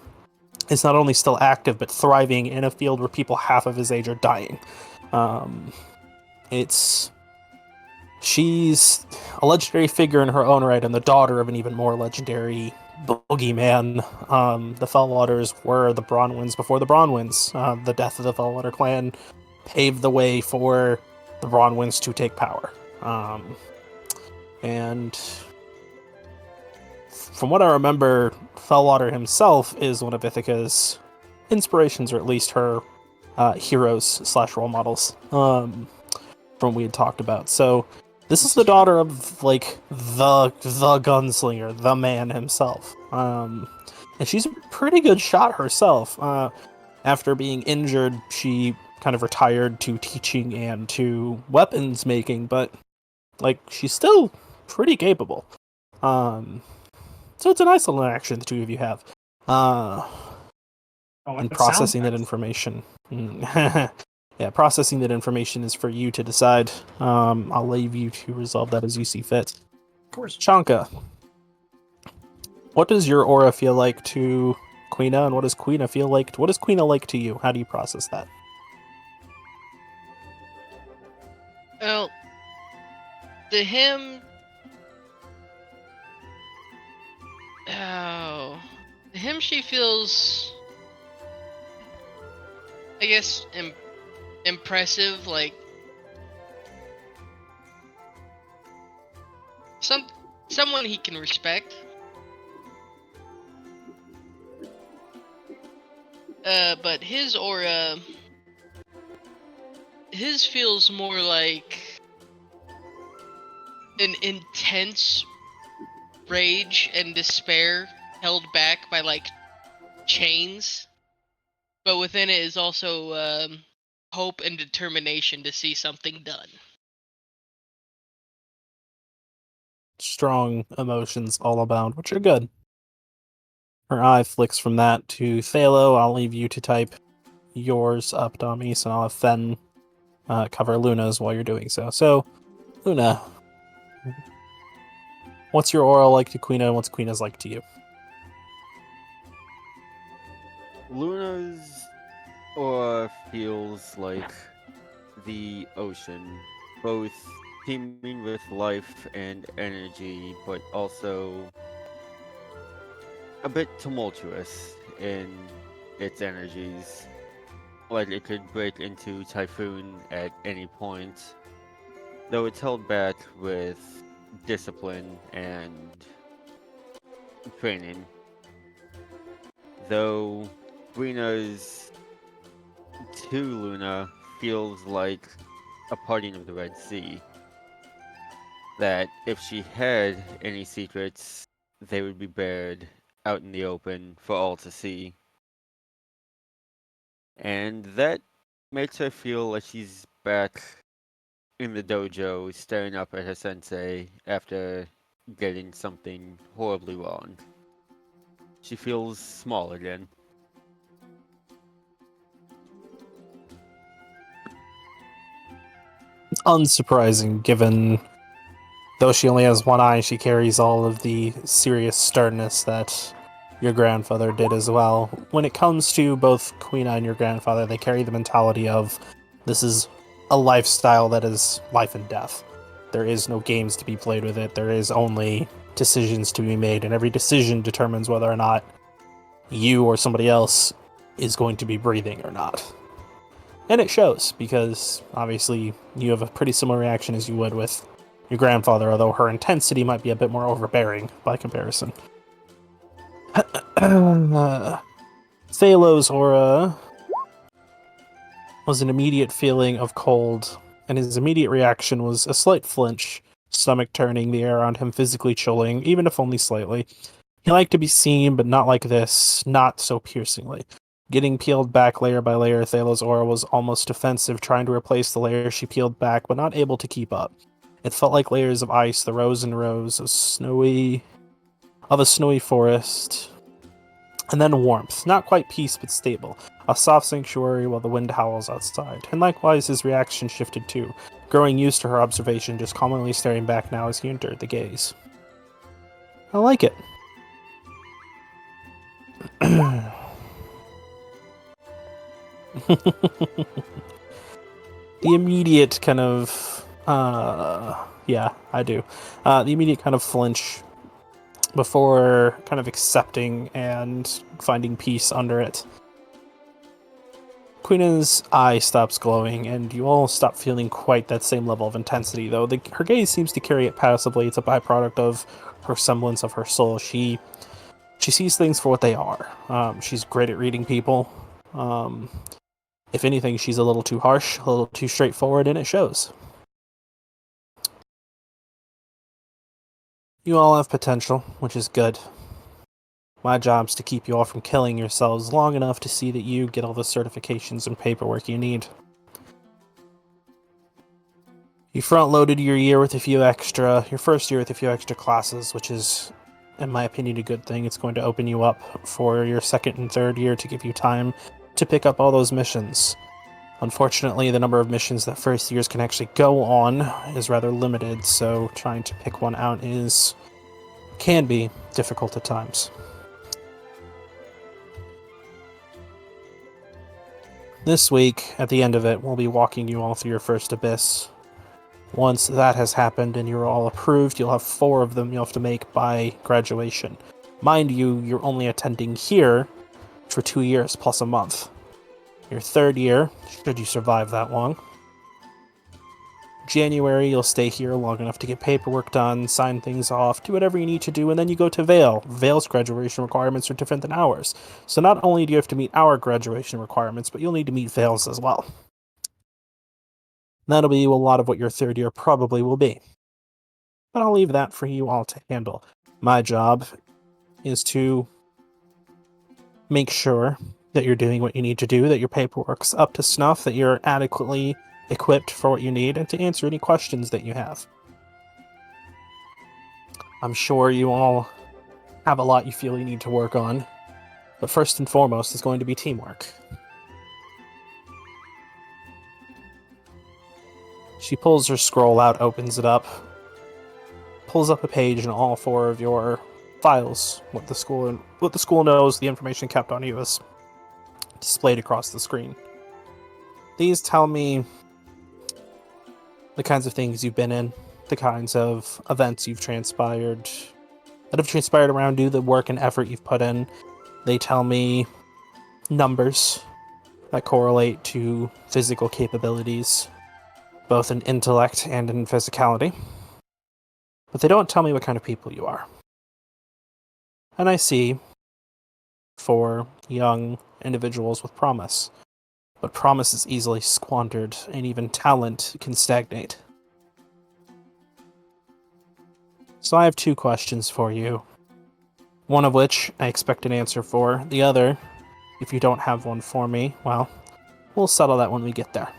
is not only still active, but thriving in a field where people half of his age are dying. She's a legendary figure in her own right, and the daughter of an even more legendary boogeyman. The Fellwaters were the Bronwyns before the Bronwyns. The death of the Fellwater clan paved the way for the Bronwyns to take power. And from what I remember, Fellwater himself is one of Ithaca's inspirations, or at least her heroes / role models from what we had talked about. So this is the daughter of like the gunslinger, the man himself, and she's a pretty good shot herself. After being injured, she kind of retired to teaching and to weapons making, but like she's still pretty capable. So it's a nice little interaction the two of you have. And it processing sounds that nice. information. Yeah, processing that information is for you to decide. I'll leave you to resolve that as you see fit. Of course. Chanka, what does your aura feel like to Quina, and what does Quina feel like? What does Quina like to you? How do you process that? Well, to him, to him she feels, I guess, impressive, like someone he can respect. But his aura, his feels more like an intense rage and despair held back by like chains, but within it is also hope and determination to see something done. Strong emotions all abound, which are good. Her eye flicks from that to Thalo. I'll leave you to type yours up, Dummy, so I'll have Fen cover Luna's while you're doing so. So, Luna, what's your aura like to Quina, and what's Quina's like to you? Luna's aura feels like the ocean, both teeming with life and energy, but also a bit tumultuous in its energies. Like it could break into typhoon at any point, though it's held back with discipline and training. Though Brina's to Luna feels like a parting of the Red Sea. That if she had any secrets, they would be bared out in the open for all to see. And that makes her feel like she's back in the dojo staring up at her sensei after getting something horribly wrong. She feels small again. Unsurprising, given though she only has one eye, she carries all of the serious sternness that your grandfather did as well. When it comes to both Quina and your grandfather, they carry the mentality of this is a lifestyle that is life and death. There is no games to be played with it. There is only decisions to be made, and every decision determines whether or not you or somebody else is going to be breathing or not. And it shows, because obviously you have a pretty similar reaction as you would with your grandfather, although her intensity might be a bit more overbearing by comparison. Thalo's aura was an immediate feeling of cold, and his immediate reaction was a slight flinch, stomach turning, the air around him physically chilling, even if only slightly. He liked to be seen, but not like this, not so piercingly. Getting peeled back layer by layer, Thalo's aura was almost defensive, trying to replace the layers she peeled back, but not able to keep up. It felt like layers of ice, the rows and rows of a snowy forest. And then warmth, not quite peace, but stable. A soft sanctuary while the wind howls outside. And likewise, his reaction shifted too, growing used to her observation, just calmly staring back now as he entered the gaze. I like it. The immediate kind of yeah, I do. The immediate kind of flinch before kind of accepting and finding peace under it. Queen's eye stops glowing, and you all stop feeling quite that same level of intensity, though her gaze seems to carry it passively. It's a byproduct of her semblance of her soul. She sees things for what they are. She's great at reading people. If anything, she's a little too harsh, a little too straightforward, and it shows. You all have potential, which is good. My job's to keep you all from killing yourselves long enough to see that you get all the certifications and paperwork you need. You front-loaded your first year with a few extra classes, which is in my opinion, a good thing. It's going to open you up for your second and third year to give you time to pick up all those missions. Unfortunately, the number of missions that first years can actually go on is rather limited, so trying to pick one out can be difficult at times. This week, at the end of it, we'll be walking you all through your first abyss. Once that has happened and you're all approved, you'll have 4 of them you'll have to make by graduation. Mind you, you're only attending here for 2 years plus a month. Your third year, should you survive that long, January, you'll stay here long enough to get paperwork done, sign things off, do whatever you need to do, and then you go to Vale. Vale's graduation requirements are different than ours. So not only do you have to meet our graduation requirements, but you'll need to meet Vale's as well. That'll be a lot of what your third year probably will be. But I'll leave that for you all to handle. My job is to make sure that you're doing what you need to do, that your paperwork's up to snuff, that you're adequately equipped for what you need, and to answer any questions that you have. I'm sure you all have a lot you feel you need to work on, but first and foremost is going to be teamwork. She pulls her scroll out, opens it up, pulls up a page in all 4 of your files. What the school knows, the information kept on you is displayed across the screen. These tell me the kinds of things you've been in, the kinds of events that have transpired around you, the work and effort you've put in. They tell me numbers that correlate to physical capabilities, both in intellect and in physicality. But they don't tell me what kind of people you are. And I see 4 young individuals with promise. But promise is easily squandered, and even talent can stagnate. So I have 2 questions for you. One of which I expect an answer for. The other, if you don't have one for me, well, we'll settle that when we get there.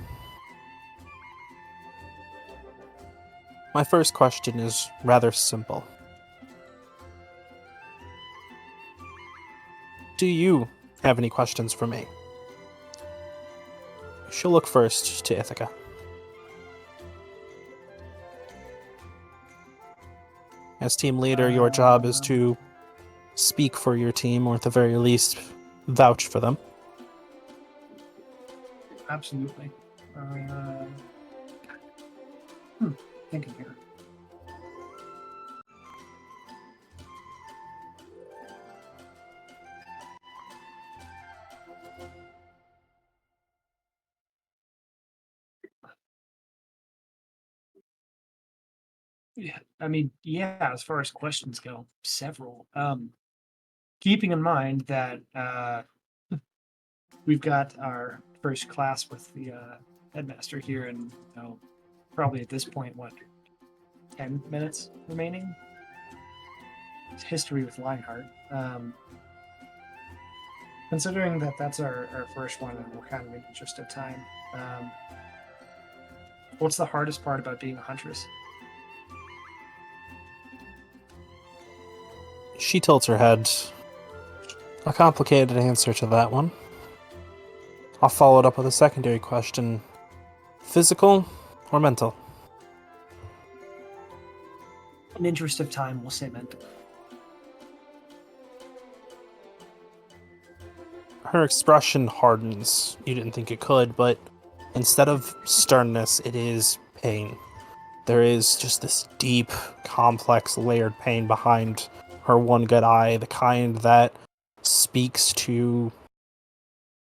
My first question is rather simple. Do you have any questions for me? She'll look first to Ithaca. As team leader, your job is to speak for your team, or at the very least, vouch for them. Absolutely. Thinking here. Yeah, I mean, yeah, as far as questions go, several. Keeping in mind that we've got our first class with the headmaster here, and probably at this point, 10 minutes remaining? It's history with Lionheart. Considering that that's our first one and we're kind of in interest of time, what's the hardest part about being a huntress? She tilts her head. A complicated answer to that one. I'll follow it up with a secondary question. Physical or mental? In interest of time, we'll say mental. Her expression hardens. You didn't think it could, but instead of sternness, it is pain. There is just this deep, complex, layered pain behind her one good eye, the kind that speaks to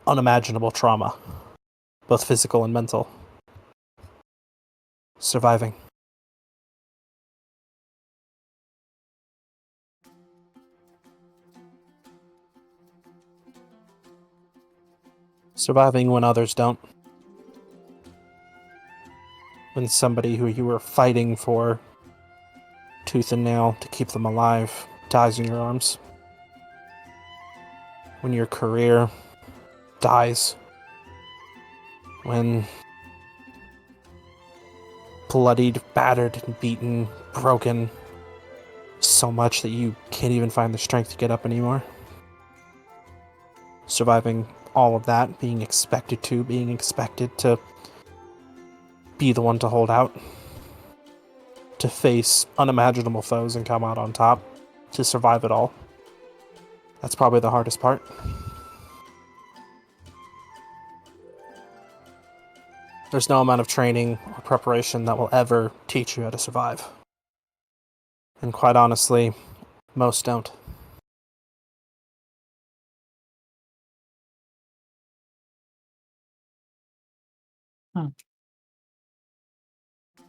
unimaginable trauma, both physical and mental. Surviving. Surviving when others don't. When somebody who you were fighting for tooth and nail to keep them alive dies in your arms. When your career dies. When bloodied, battered, and beaten, broken so much that you can't even find the strength to get up anymore. Surviving all of that, being expected to be the one to hold out, to face unimaginable foes and come out on top, to survive it all. That's probably the hardest part. There's no amount of training or preparation that will ever teach you how to survive. And quite honestly, most don't.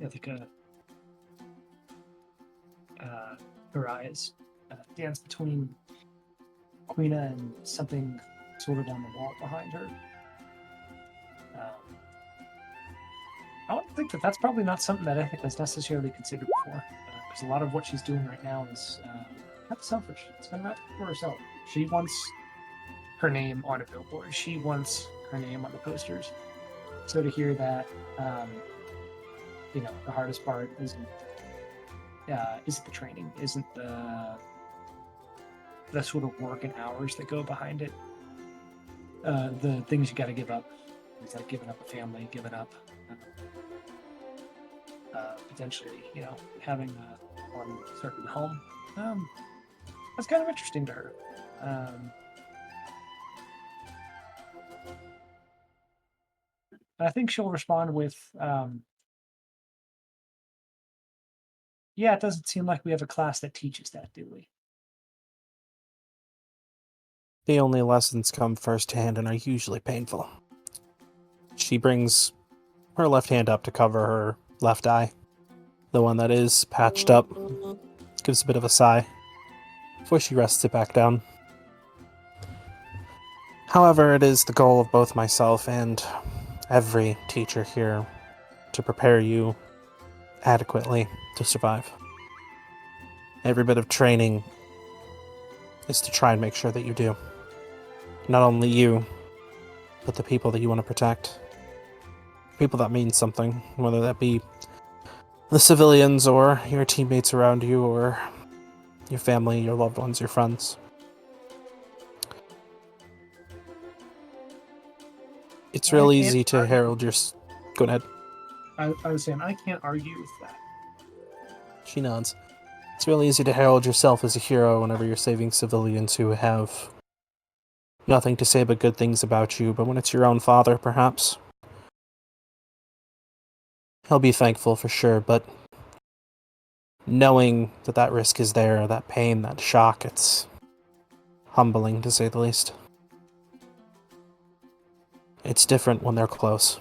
I think her eyes dance between Quina and something sort of on the wall behind her. I would think that that's probably not something that I think was necessarily considered before, because a lot of what she's doing right now is kind of selfish. It's been about for herself. She wants her name on a billboard. She wants her name on the posters. So to hear that, the hardest part isn't the training, isn't the sort of work and hours that go behind it. The things you got to give up. It's like giving up a family, giving up potentially, having one certain home. That's kind of interesting to her. I think she'll respond with, yeah, it doesn't seem like we have a class that teaches that, do we? The only lessons come firsthand and are usually painful. She brings her left hand up to cover her left eye. The one that is patched up. Gives a bit of a sigh before she rests it back down. However, it is the goal of both myself and every teacher here to prepare you adequately to survive. Every bit of training is to try and make sure that you do. Not only you, but the people that you want to protect. People that mean something, whether that be the civilians or your teammates around you or your family, your loved ones, your friends. It's real easy to herald your... Go ahead. I was saying, I can't argue with that. She nods. It's real easy to herald yourself as a hero whenever you're saving civilians who have nothing to say but good things about you, but when it's your own father, perhaps, he'll be thankful for sure, but knowing that that risk is there, that pain, that shock, it's humbling, to say the least. It's different when they're close.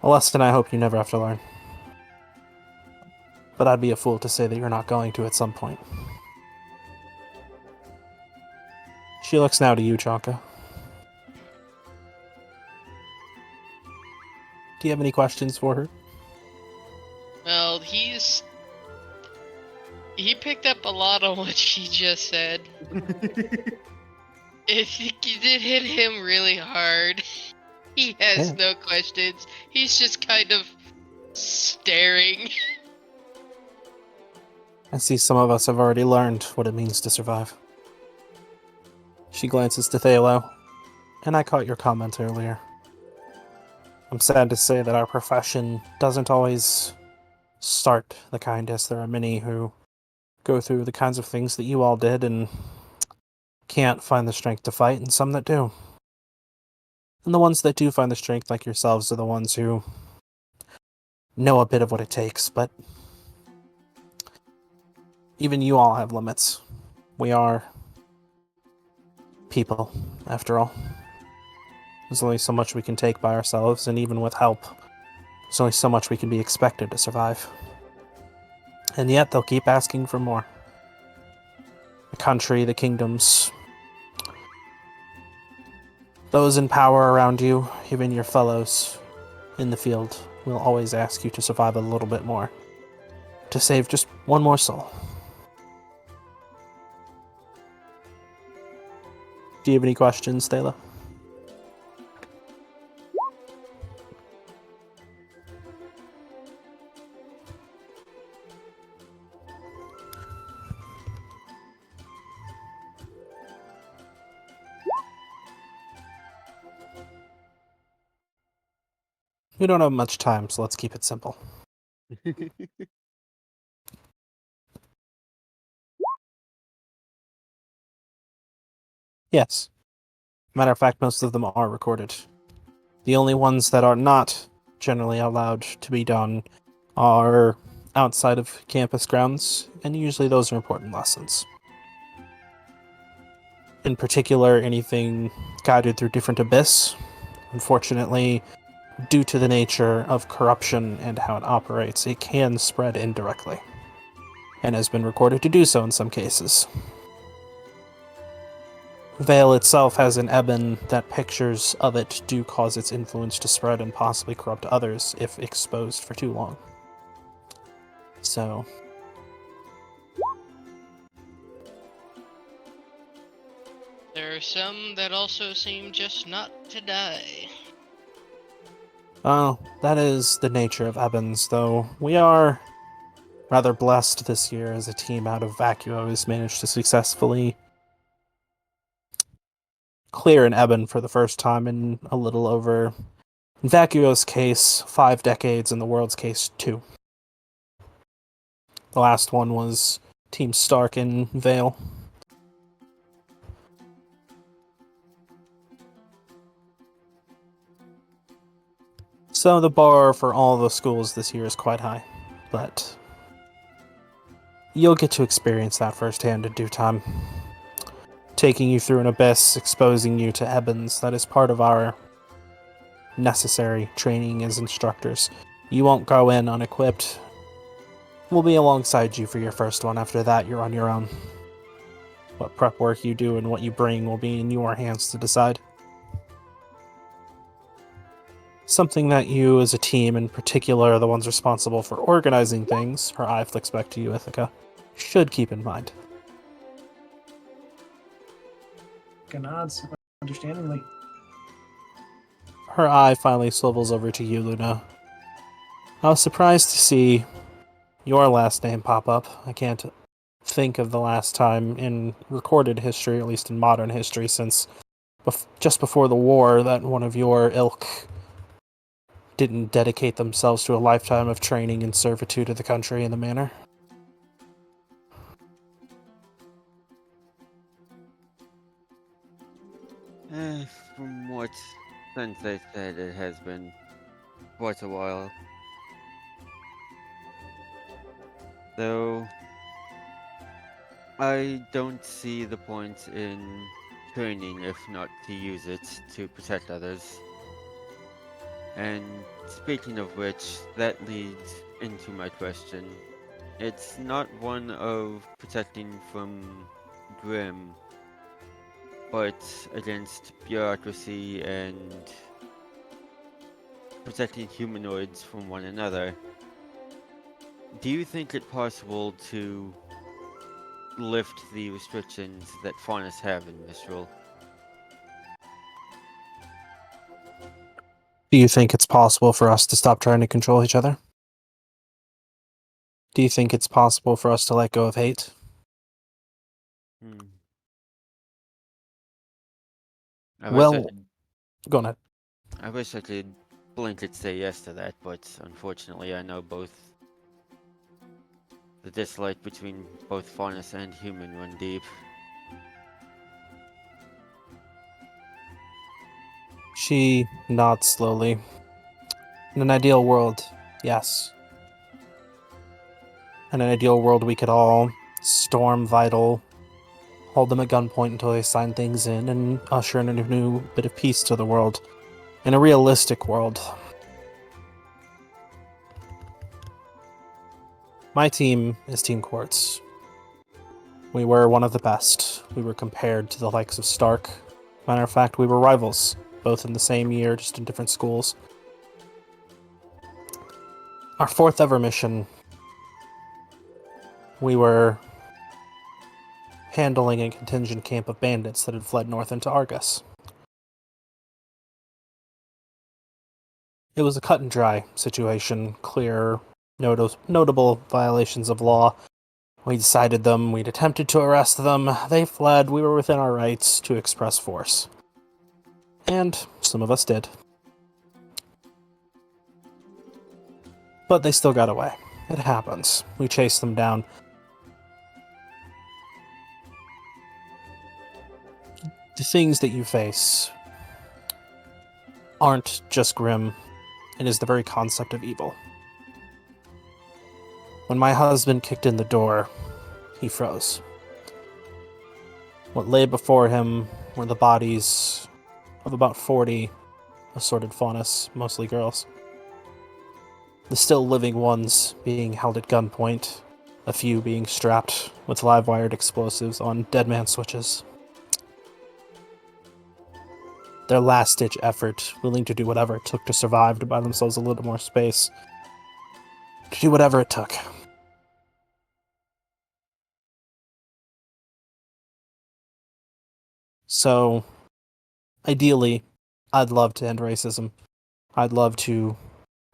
A lesson I hope you never have to learn. But I'd be a fool to say that you're not going to at some point. She looks now to you, Chonka. Do you have any questions for her? Well, he picked up a lot on what she just said. It did hit him really hard. He has no questions. He's just kind of staring. I see some of us have already learned what it means to survive. She glances to Thalo, and I caught your comment earlier. I'm sad to say that our profession doesn't always start the kindest. There are many who go through the kinds of things that you all did and can't find the strength to fight, and some that do. And the ones that do find the strength, like yourselves, are the ones who know a bit of what it takes, but even you all have limits. We are people, after all. There's only so much we can take by ourselves, and even with help, there's only so much we can be expected to survive. And yet, they'll keep asking for more. The country, the kingdoms, those in power around you, even your fellows in the field, will always ask you to survive a little bit more. To save just one more soul. Do you have any questions, Thela? We don't have much time, so let's keep it simple. Yes. Matter of fact, most of them are recorded. The only ones that are not generally allowed to be done are outside of campus grounds, and usually those are important lessons. In particular, anything guided through different abyss. Unfortunately, due to the nature of corruption and how it operates, it can spread indirectly, and has been recorded to do so in some cases. Vale itself has an ebon that pictures of it do cause its influence to spread and possibly corrupt others if exposed for too long. So, There are some that also seem just not to die. that is the nature of ebons, though we are rather blessed this year as a team out of Vacuo has managed to successfully clear an ebon for the first time in a little over, in Vacuo's case, 5 decades, in the world's case, 2. The last one was Team Stark in Vale. So the bar for all the schools this year is quite high, but you'll get to experience that firsthand in due time. Taking you through an abyss, exposing you to ebons, that is part of our necessary training as instructors. You won't go in unequipped. We'll be alongside you for your first one. After that, you're on your own. What prep work you do and what you bring will be in your hands to decide. Something that you as a team, in particular the ones responsible for organizing things, her eye flicks back to you, Ithaca, should keep in mind. Nods understandingly. Her eye finally swivels over to you, Luna. I was surprised to see your last name pop up. I can't think of the last time in recorded history, or at least in modern history, since just before the war, that one of your ilk didn't dedicate themselves to a lifetime of training and servitude to the country in the manner. From what Sensei said, it has been quite a while. Though I don't see the point in training if not to use it to protect others. And speaking of which, that leads into my question. It's not one of protecting from Grim, but against bureaucracy and protecting humanoids from one another. Do you think it possible to lift the restrictions that Faunus have in Mistral? Do you think it's possible for us to stop trying to control each other? Do you think it's possible for us to let go of hate? I wish I Well, could, go ahead. I wish I could blanket say yes to that, but unfortunately I know both the dislike between both Faunus and human run deep. She nods slowly. In an ideal world, yes. In an ideal world, we could all storm Vital, hold them at gunpoint until they sign things in, and usher in a new bit of peace to the world. In a realistic world, my team is Team Quartz. We were one of the best. We were compared to the likes of Stark. Matter of fact, we were rivals, both in the same year, just in different schools. Our 4th ever mission, we were handling a contingent camp of bandits that had fled north into Argus. It was a cut and dry situation, clear, notable violations of law. We decided them, we'd attempted to arrest them, they fled, we were within our rights to express force. And some of us did. But they still got away. It happens. We chased them down. The things that you face aren't just grim. It is the very concept of evil. When my husband kicked in the door, he froze. What lay before him were the bodies of about 40 assorted faunas, mostly girls. The still living ones being held at gunpoint, a few being strapped with live-wired explosives on dead man switches. Their last-ditch effort, willing to do whatever it took to survive, to buy themselves a little more space, to do whatever it took. So, ideally, I'd love to end racism. I'd love to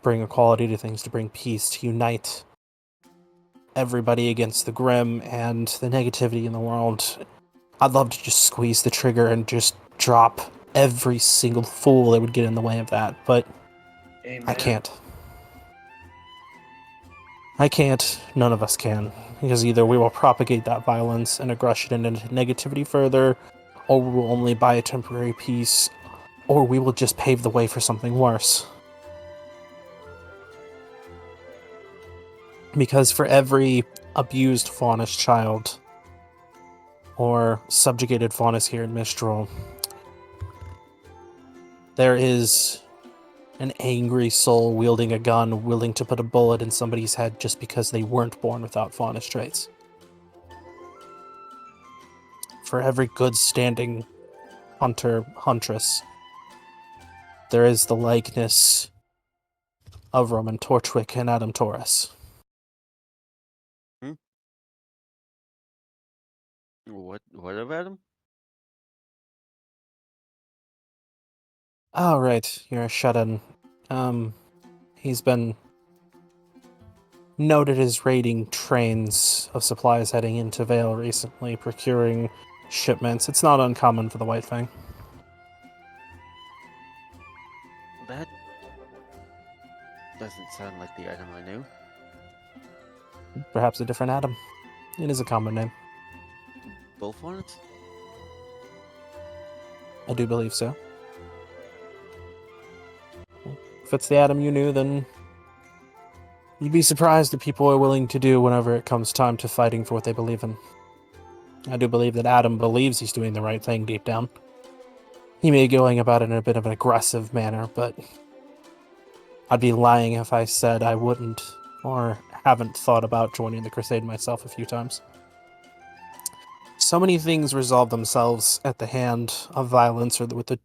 bring equality to things, to bring peace, to unite everybody against the grim and the negativity in the world. I'd love to just squeeze the trigger and just drop every single fool that would get in the way of that, but Amen. I can't. I can't. None of us can. Because either we will propagate that violence and aggression and negativity further, or we will only buy a temporary peace, or we will just pave the way for something worse. Because for every abused faunus child, or subjugated faunus here in Mistral, there is an angry soul wielding a gun, willing to put a bullet in somebody's head just because they weren't born without faunus traits. For every good standing huntress, there is the likeness of Roman Torchwick and Adam Torres. What about him? Oh, right, you're a shut-in. He's been noted as raiding trains of supplies heading into Vale recently, procuring shipments. It's not uncommon for the White Fang. That doesn't sound like the item I knew. Perhaps a different Adam. It is a common name. Both ones? I do believe so. If it's the Adam you knew, then you'd be surprised that people are willing to do whenever it comes time to fighting for what they believe in. I do believe that Adam believes he's doing the right thing deep down. He may be going about it in a bit of an aggressive manner, but I'd be lying if I said I wouldn't or haven't thought about joining the crusade myself a few times. So many things resolve themselves at the hand of violence or with the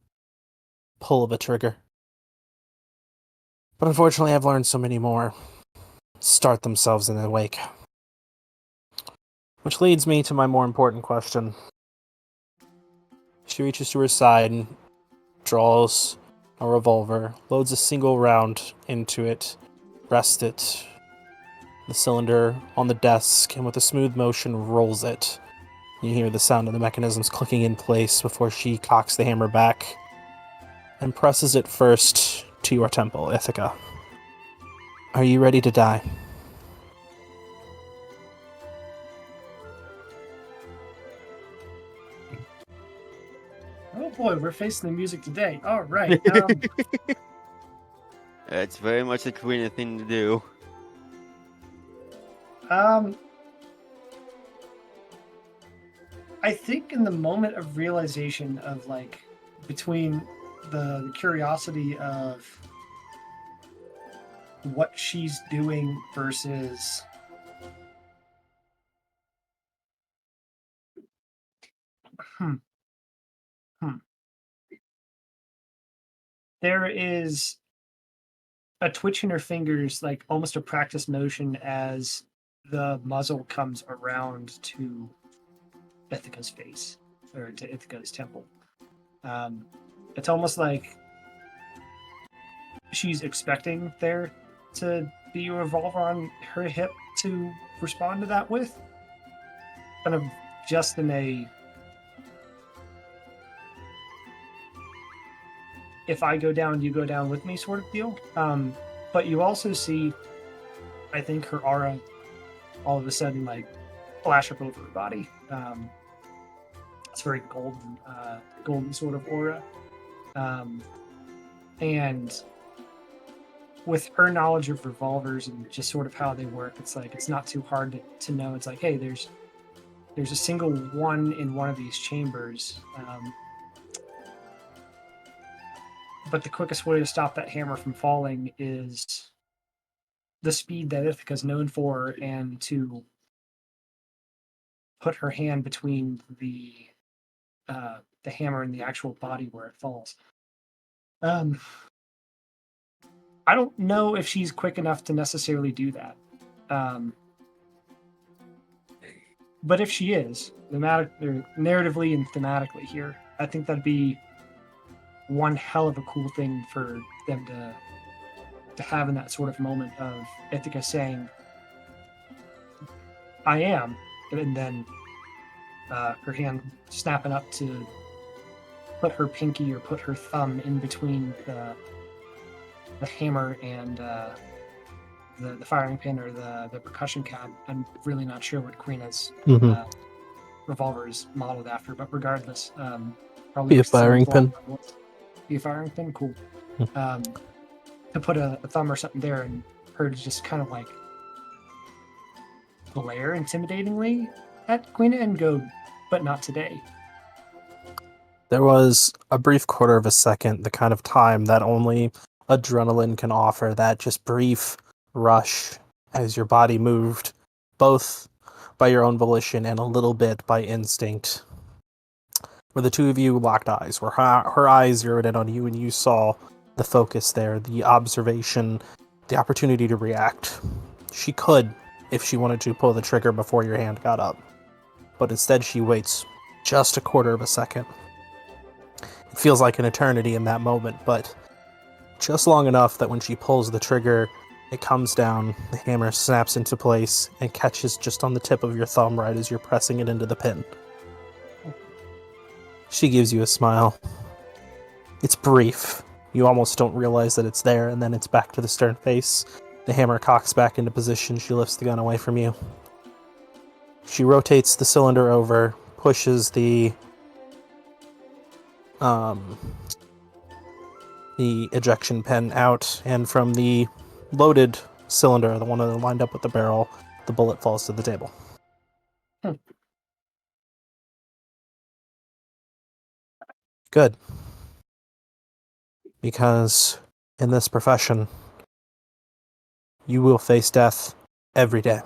pull of a trigger. But unfortunately, I've learned so many more start themselves in the wake. Which leads me to my more important question. She reaches to her side and draws a revolver, loads a single round into it, rests it, the cylinder on the desk, and with a smooth motion rolls it. You hear the sound of the mechanisms clicking in place before she cocks the hammer back and presses it first to your temple, Ithaca. Are you ready to die? Oh boy, we're facing the music today. All right. It's very much a Karina thing to do. I think in the moment of realization of like between the curiosity of what she's doing versus there is a twitch in her fingers, like almost a practice motion as the muzzle comes around to Ithaca's face, or to Ithaca's temple. It's almost like she's expecting there to be a revolver on her hip to respond to that with. Kind of just in a if I go down, you go down with me sort of deal. But you also see I think her aura all of a sudden like flash up over her body. It's very golden sort of aura. And with her knowledge of revolvers and just sort of how they work, it's like it's not too hard to know. It's like, hey, there's a single one in one of these chambers. But the quickest way to stop that hammer from falling is the speed that Ithaca's known for, and to put her hand between the hammer and the actual body where it falls. I don't know if she's quick enough to necessarily do that. But if she is, narratively and thematically here, I think that'd be one hell of a cool thing for them to have in that sort of moment of Ithaca saying, I am, and then her hand snapping up to put her pinky or put her thumb in between the hammer and the firing pin or the percussion cap. I'm really not sure what Karina's revolver is modeled after, but regardless, probably Be a firing pin. Be a firing pin, cool. To put a thumb or something there, and her to just kind of like glare intimidatingly at Quina and go, but not today. There was a brief quarter of a second, the kind of time that only adrenaline can offer, that just brief rush as your body moved, both by your own volition and a little bit by instinct, where the two of you locked eyes, where her eyes zeroed in on you and you saw the focus there, the observation, the opportunity to react. She could, if she wanted to, pull the trigger before your hand got up, but instead she waits just a quarter of a second. It feels like an eternity in that moment, but just long enough that when she pulls the trigger, it comes down, the hammer snaps into place, and catches just on the tip of your thumb right as you're pressing it into the pin. She gives you a smile. It's brief. You almost don't realize that it's there, and then it's back to the stern face. The hammer cocks back into position. She lifts the gun away from you. She rotates the cylinder over, pushes the ejection pen out, and from the loaded cylinder, the one that lined up with the barrel, the bullet falls to the table. Good. Because in this profession, you will face death every day.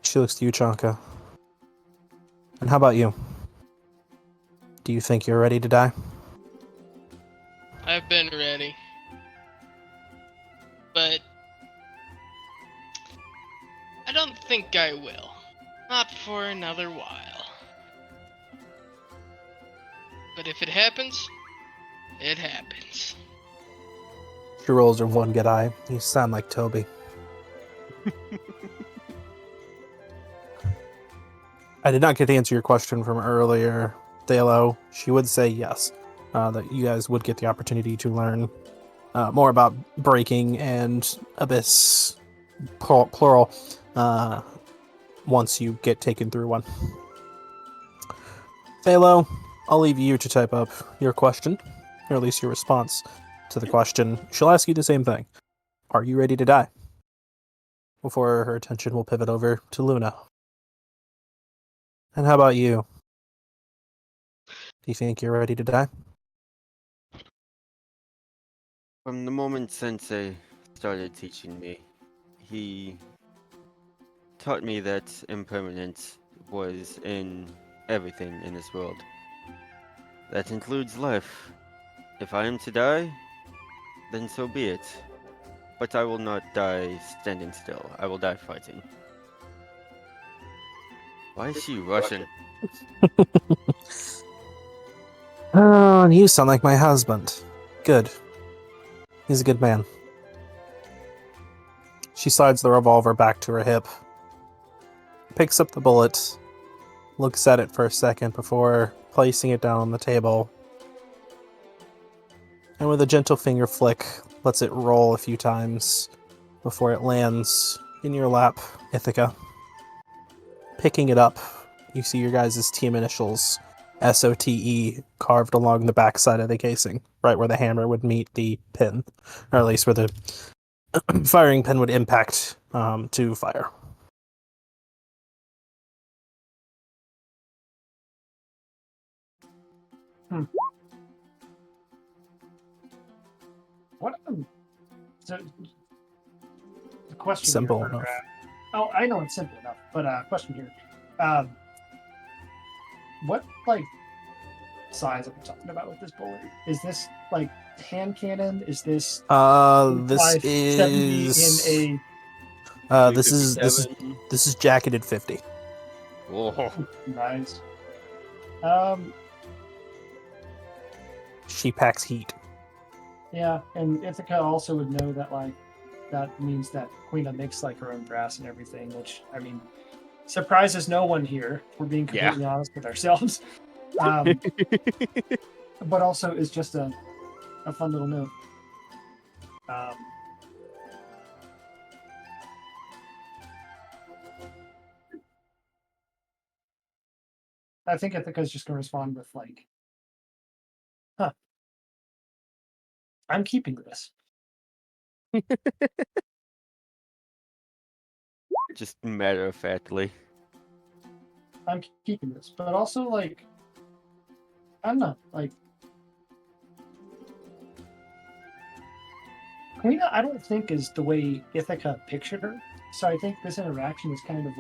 She looks to you, Chanka. And how about you? Do you think you're ready to die? I've been ready. But I don't think I will. Not for another while. But if it happens, it happens. Your rolls are one good eye. You sound like Toby. I did not get to answer your question from earlier, Thalo. She would say yes, that you guys would get the opportunity to learn more about breaking and abyss, plural, once you get taken through one. Thalo, I'll leave you to type up your question, or at least your response to the question. She'll ask you the same thing. Are you ready to die? Before her attention will pivot over to Luna. And how about you? Do you think you're ready to die? From the moment Sensei started teaching me, he taught me that impermanence was in everything in this world. That includes life. If I am to die, then so be it. But I will not die standing still. I will die fighting. Why is she Russian? Oh, and you sound like my husband. Good. He's a good man. She slides the revolver back to her hip, picks up the bullet, looks at it for a second before placing it down on the table, and with a gentle finger flick, lets it roll a few times before it lands in your lap, Ithaca. Picking it up, you see your guys' team initials, SOTE, carved along the backside of the casing, right where the hammer would meet the pin, or at least where the firing pin would impact to fire. What? So, the question Simple here. enough. Oh, I know it's simple enough, but question here. What size are we talking about with this bullet? Is this hand cannon? Is this This 70 is in a this is jacketed 50. Whoa. nice? She packs heat. Yeah, and Ithaca also would know that that means that Queena makes her own brass and everything, which surprises no one here. If we're being completely honest with ourselves. But also is just a fun little note. I think Ithaca's just going to respond with I'm keeping this. Just matter of factly. I'm keeping this, but also I don't know, Queena, I don't think is the way Ithaca pictured her. So I think this interaction is kind of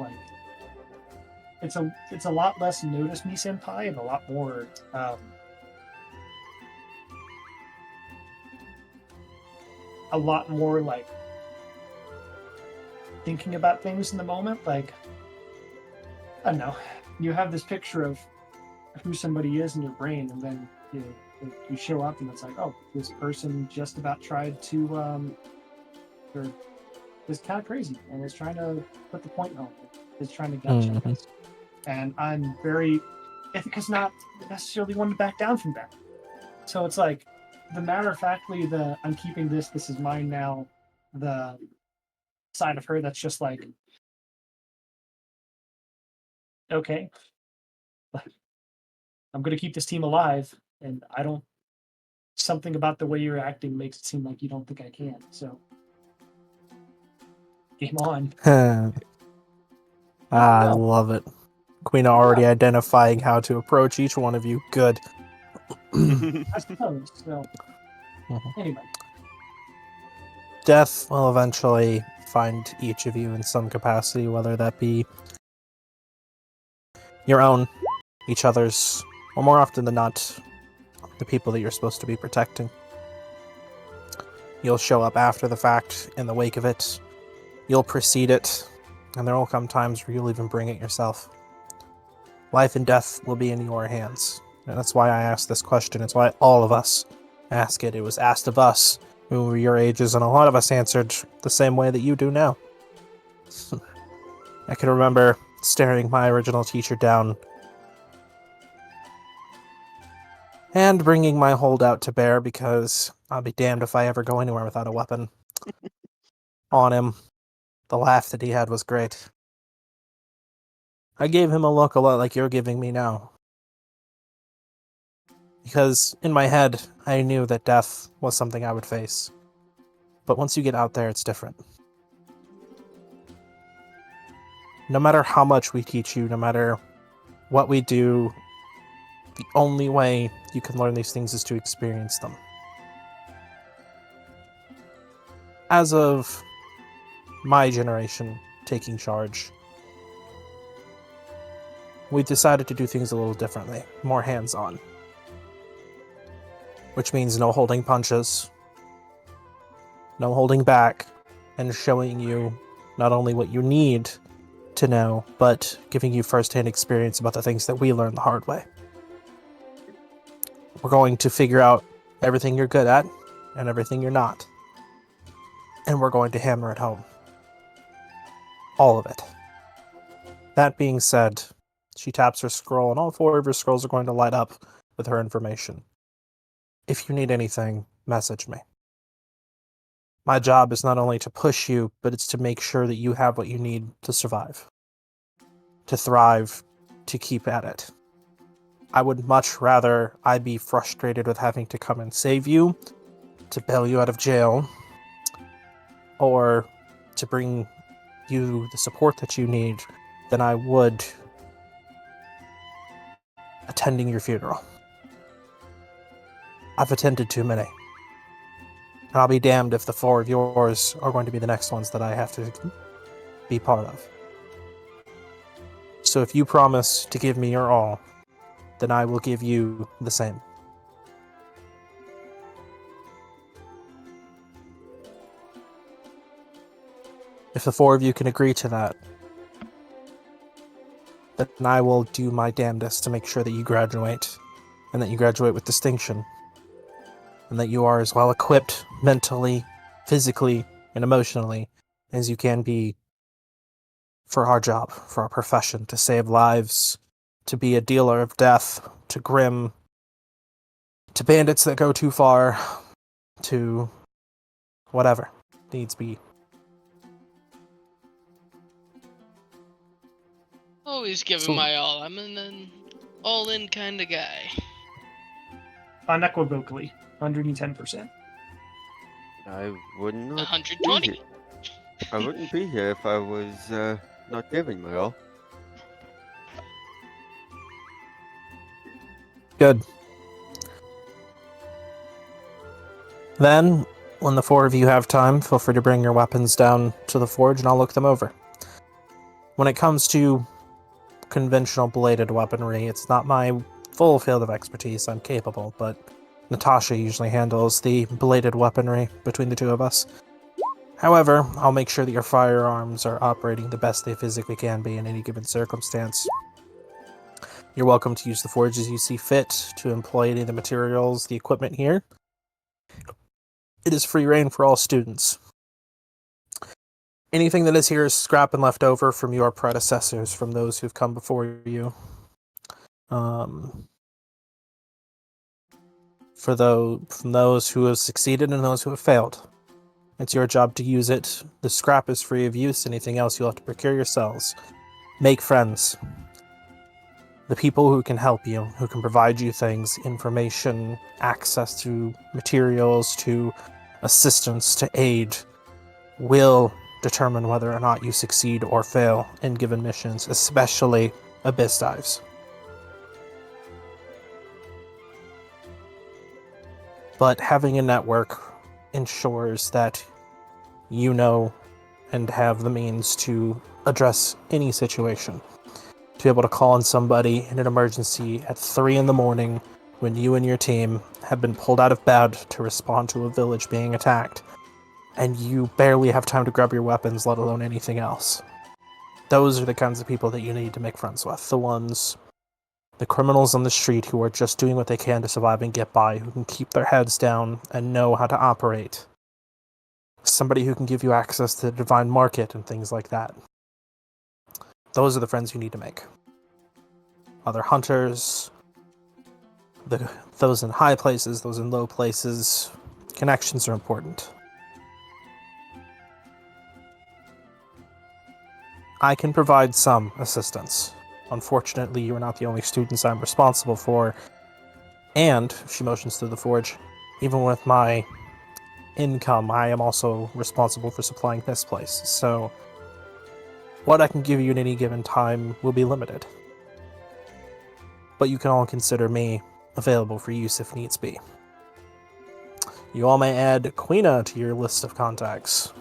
it's a lot less notice me senpai and a lot more thinking about things in the moment. I don't know, you have this picture of who somebody is in your brain, and then you show up and it's oh, this person just about tried to or is kind of crazy and is trying to put the point home, is trying to gut check us. And I'm very Ithaca's not necessarily one to back down from that. So it's the matter of factly, the I'm keeping this is mine now, the side of her that's just okay, I'm going to keep this team alive, and I don't. Something about the way you're acting makes it seem like you don't think I can. So, game on. I love it. Queen already identifying how to approach each one of you. Good. I suppose. So, anyway. Death will eventually find each of you in some capacity, whether that be your own, each other's, or more often than not, the people that you're supposed to be protecting. You'll show up after the fact, in the wake of it. You'll precede it, and there will come times where you'll even bring it yourself. Life and death will be in your hands. And that's why I asked this question. It's why all of us ask it. It was asked of us when we were your ages, and a lot of us answered the same way that you do now. I can remember staring my original teacher down and bringing my holdout to bear, because I'll be damned if I ever go anywhere without a weapon on him. The laugh that he had was great. I gave him a look a lot like you're giving me now. Because in my head, I knew that death was something I would face. But once you get out there, it's different. No matter how much we teach you, no matter what we do, the only way you can learn these things is to experience them. As of my generation taking charge, we decided to do things a little differently, more hands-on. Which means no holding punches, no holding back, and showing you not only what you need to know, but giving you first-hand experience about the things that we learned the hard way. We're going to figure out everything you're good at and everything you're not. And we're going to hammer it home. All of it. That being said, she taps her scroll, and all 4 of her scrolls are going to light up with her information. If you need anything, message me. My job is not only to push you, but it's to make sure that you have what you need to survive, to thrive, to keep at it. I would much rather I be frustrated with having to come and save you, to bail you out of jail, or to bring you the support that you need, than I would attending your funeral. I've attended too many. And I'll be damned if the 4 of yours are going to be the next ones that I have to be part of. So if you promise to give me your all, then I will give you the same. If the 4 of you can agree to that, then I will do my damnedest to make sure that you graduate, and that you graduate with distinction, and that you are as well equipped mentally, physically, and emotionally as you can be for our job, for our profession, to save lives, to be a dealer of death, to Grim, to bandits that go too far, to whatever needs be. Always giving So- my all. I'm an all-in kind of guy. Unequivocally, 110%. I would not. be 120. here. I wouldn't be here if I was not giving my all. Good. Then, when the 4 of you have time, feel free to bring your weapons down to the forge and I'll look them over. When it comes to conventional bladed weaponry, it's not my full field of expertise. I'm capable, but Natasha usually handles the bladed weaponry between the two of us. However, I'll make sure that your firearms are operating the best they physically can be in any given circumstance. You're welcome to use the forge as you see fit to employ any of the materials, the equipment here. It is free reign for all students. Anything that is here is scrap and left over from your predecessors, from those who've come before you. From those who have succeeded and those who have failed. It's your job to use it. The scrap is free of use. Anything else you'll have to procure yourselves. Make friends. The people who can help you, who can provide you things, information, access to materials, to assistance, to aid, will determine whether or not you succeed or fail in given missions, especially abyss dives. But having a network ensures that you know and have the means to address any situation. To be able to call on somebody in an emergency at 3 in the morning when you and your team have been pulled out of bed to respond to a village being attacked, and you barely have time to grab your weapons, let alone anything else. Those are the kinds of people that you need to make friends with. The criminals on the street who are just doing what they can to survive and get by, who can keep their heads down and know how to operate. Somebody who can give you access to the divine market and things like that. Those are the friends you need to make. Other hunters, those in high places, those in low places. Connections are important. I can provide some assistance. Unfortunately, you are not the only students I'm responsible for. And, she motions through the forge, even with my income, I am also responsible for supplying this place. So, what I can give you at any given time will be limited. But you can all consider me available for use if needs be. You all may add Quina to your list of contacts.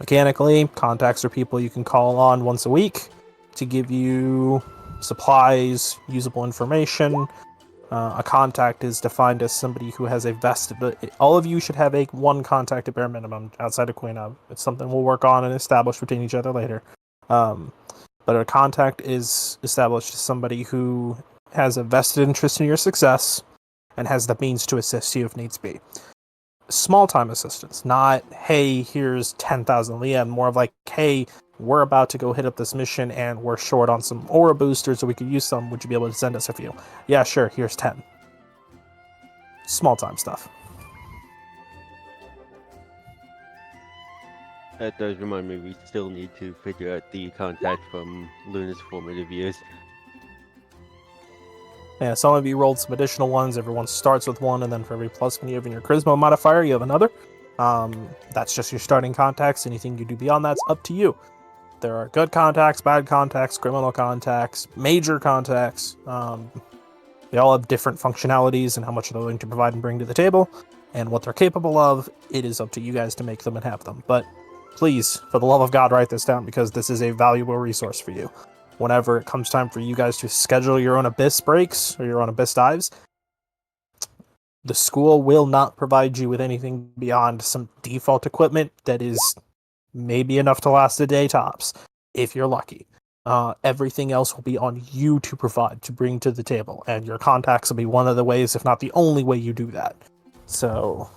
Mechanically, contacts are people you can call on once a week to give you supplies, usable information. A contact is defined as somebody who has a vested... All of you should have one contact at bare minimum outside of Queen Up. It's something we'll work on and establish between each other later. But a contact is established as somebody who has a vested interest in your success and has the means to assist you if needs be. Small-time assistance, not, hey, here's 10,000 Liam, more of like, hey, we're about to go hit up this mission and we're short on some aura boosters so we could use some. Would you be able to send us a few? Yeah, sure, here's 10. Small-time stuff. That does remind me, we still need to figure out the contact from Luna's formative years. Yeah, some of you rolled some additional ones. Everyone starts with one, and then for every plus one you have in your charisma modifier, you have another. That's just your starting contacts. Anything you do beyond that's up to you. There are good contacts, bad contacts, criminal contacts, major contacts. They all have different functionalities and how much they're willing to provide and bring to the table, and what they're capable of. It is up to you guys to make them and have them. But please, for the love of God, write this down, because this is a valuable resource for you. Whenever it comes time for you guys to schedule your own abyss breaks or your own abyss dives, the school will not provide you with anything beyond some default equipment that is maybe enough to last a day tops, if you're lucky. Everything else will be on you to provide, to bring to the table, and your contacts will be one of the ways, if not the only way you do that. So,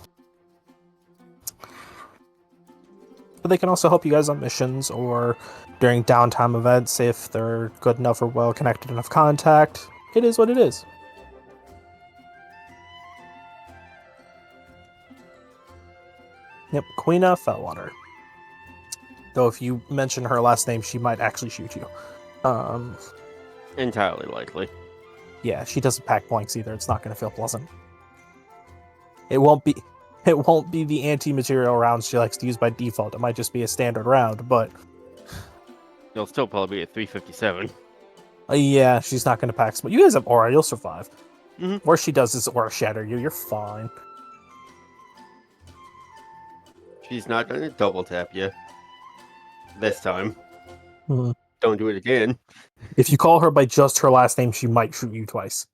but they can also help you guys on missions or during downtime events if they're good enough or well connected enough contact. It is what it is. Yep, Queena Fellwater. Though if you mention her last name, she might actually shoot you. Entirely likely. Yeah, she doesn't pack blanks either. It's not going to feel pleasant. It won't be the anti-material rounds she likes to use by default. It might just be a standard round, but You'll still probably be at 357. yeah, she's not going to pack smoke. You guys have aura. You'll survive. Mhm. Worst she does is aura shatter you. You're fine. She's not going to double tap you. This time. Mhm. Don't do it again. If you call her by just her last name, she might shoot you twice.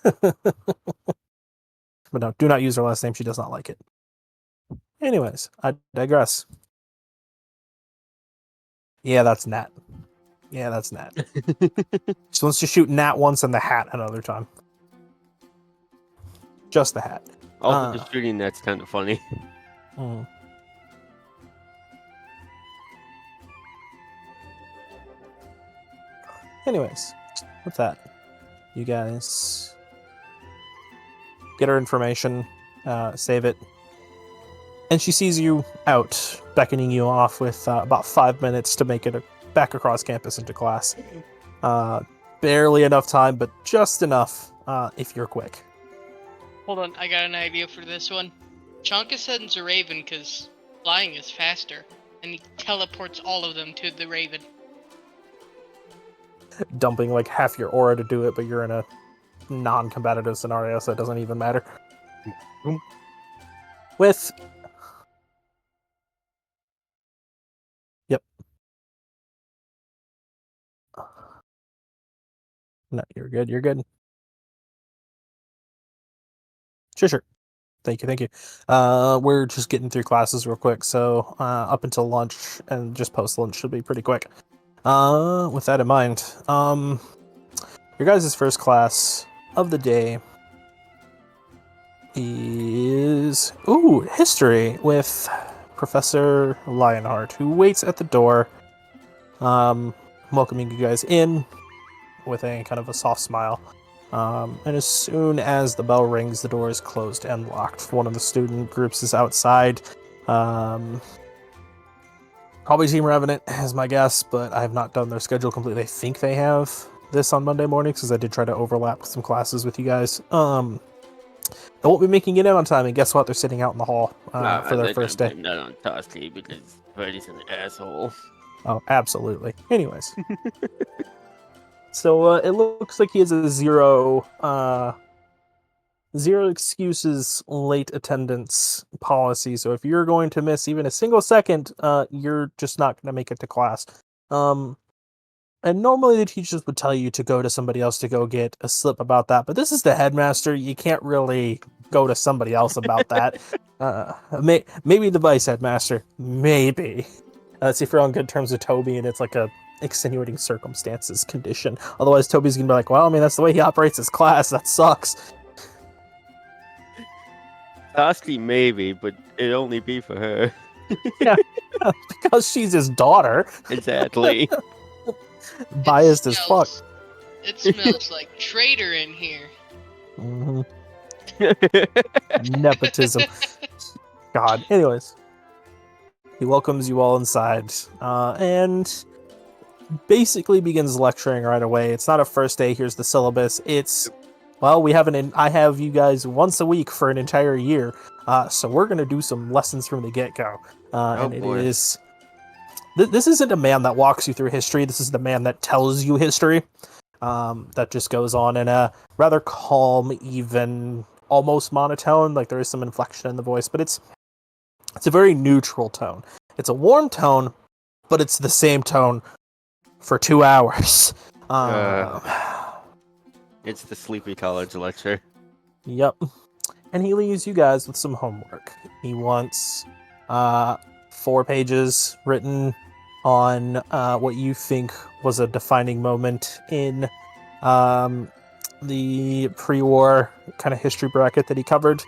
But no, do not use her last name. She does not like it. Anyways, I digress. Yeah, that's Nat. Yeah, that's Nat. She wants to shoot Nat once and the hat another time. Just the hat. Also, just shooting that's kind of funny. Mm. Anyways, with that, you guys get her information, save it, and she sees you out, beckoning you off with about 5 minutes to make it back across campus into class. Barely enough time, but just enough if you're quick. Hold on, I got an idea for this one. Chonka sends a raven because flying is faster, and he teleports all of them to the raven. Dumping like half your aura to do it, but you're in a non-competitive scenario, so it doesn't even matter. With... Yep. No, you're good, you're good. Sure. Thank you. We're just getting through classes real quick, so up until lunch and just post-lunch should be pretty quick. With that in mind, your guys' first class of the day is history with Professor Lionheart, who waits at the door, welcoming you guys in with a kind of a soft smile. And as soon as the bell rings, the door is closed and locked. One of the student groups is outside. Probably Team Revenant is my guess, but I have not done their schedule completely. I think they have this on Monday mornings, because I did try to overlap some classes with you guys. They won't be making it in on time, and guess what? They're sitting out in the hall for their first day. I'm not on Toski because Freddy's an asshole. Oh, absolutely. Anyways. So it looks like he has a zero excuses late attendance policy. So if you're going to miss even a single second, you're just not going to make it to class. And normally the teachers would tell you to go to somebody else to go get a slip about that, but this is the headmaster. You can't really go to somebody else about that. Maybe the vice headmaster. Maybe. See if you're on good terms with Toby and it's like a extenuating circumstances condition. Otherwise, Toby's gonna be like, well, I mean, that's the way he operates his class. That sucks. Toski maybe, but it'd only be for her. Yeah, because she's his daughter. Exactly. Biased as fuck. It smells like traitor in here. Mm-hmm. Nepotism. God. Anyways. He welcomes you all inside, and basically begins lecturing right away. It's not a first day, here's the syllabus. It's, well, I have you guys once a week for an entire year, so we're going to do some lessons from the get-go. And it boy. is... This isn't a man that walks you through history, this is the man that tells you history. That just goes on in a rather calm, even, almost monotone. Like, there is some inflection in the voice, but it's a very neutral tone. It's a warm tone, but it's the same tone for 2 hours. It's the Sleepy College lecture. Yep. And he leaves you guys with some homework. He wants 4 pages written on what you think was a defining moment in the pre-war kind of history bracket that he covered,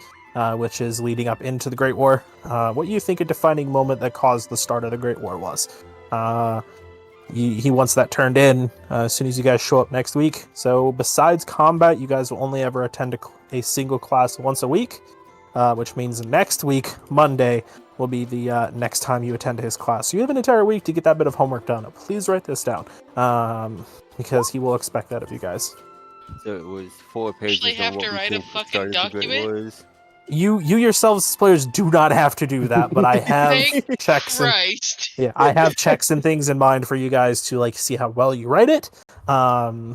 which is leading up into the Great War. What you think a defining moment that caused the start of the Great War was. He wants that turned in as soon as you guys show up next week. So besides combat, you guys will only ever attend a single class once a week, which means next week, Monday, will be the next time you attend his class. So you have an entire week to get that bit of homework done. Please write this down, because he will expect that of you guys. So it was 4 pages Actually have on what to we write a think the fucking start of the Great document? War is. You yourselves as players do not have to do that, but I have Thank checks and Christ. yeah, I have checks and things in mind for you guys to like see how well you write it. I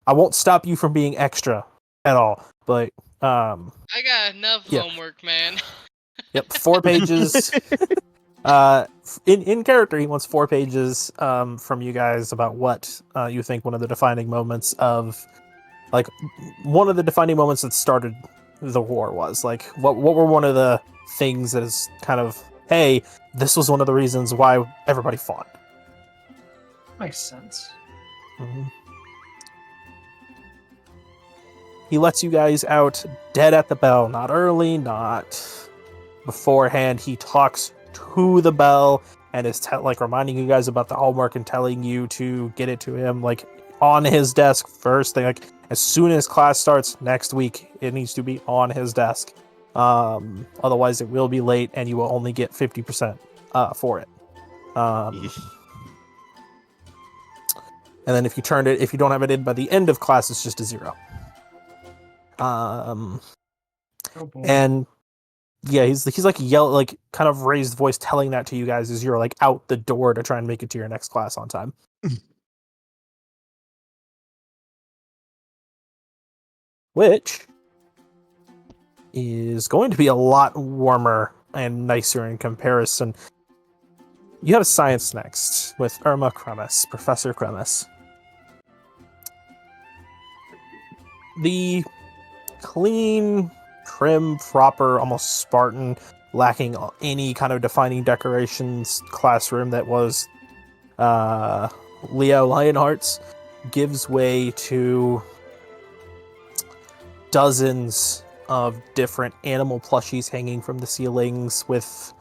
won't stop you from being extra at all, but I got enough Yeah. homework, man. yep, 4 pages. In character, he wants 4 pages from you guys about what you think one of the defining moments of, like, one of the defining moments that started the war was. Like, what were one of the things that is kind of, hey, this was one of the reasons why everybody fought. Makes sense. Mm-hmm. He lets you guys out dead at the bell, not early, not beforehand. He talks to the bell and is like reminding you guys about the homework and telling you to get it to him like on his desk first thing. Like as soon as class starts next week, it needs to be on his desk. Otherwise, it will be late and you will only get 50% for it. Yeesh. And then if you don't have it in by the end of class, it's just a 0. Oh boy. And yeah, he's like like kind of raised voice telling that to you guys as you're like out the door to try and make it to your next class on time. Which is going to be a lot warmer and nicer in comparison. You have science next with Irma Kremis, Professor Kremis. The clean, trim, proper, almost Spartan, lacking any kind of defining decorations classroom that was Leo Lionheart's gives way to dozens of different animal plushies hanging from the ceilings with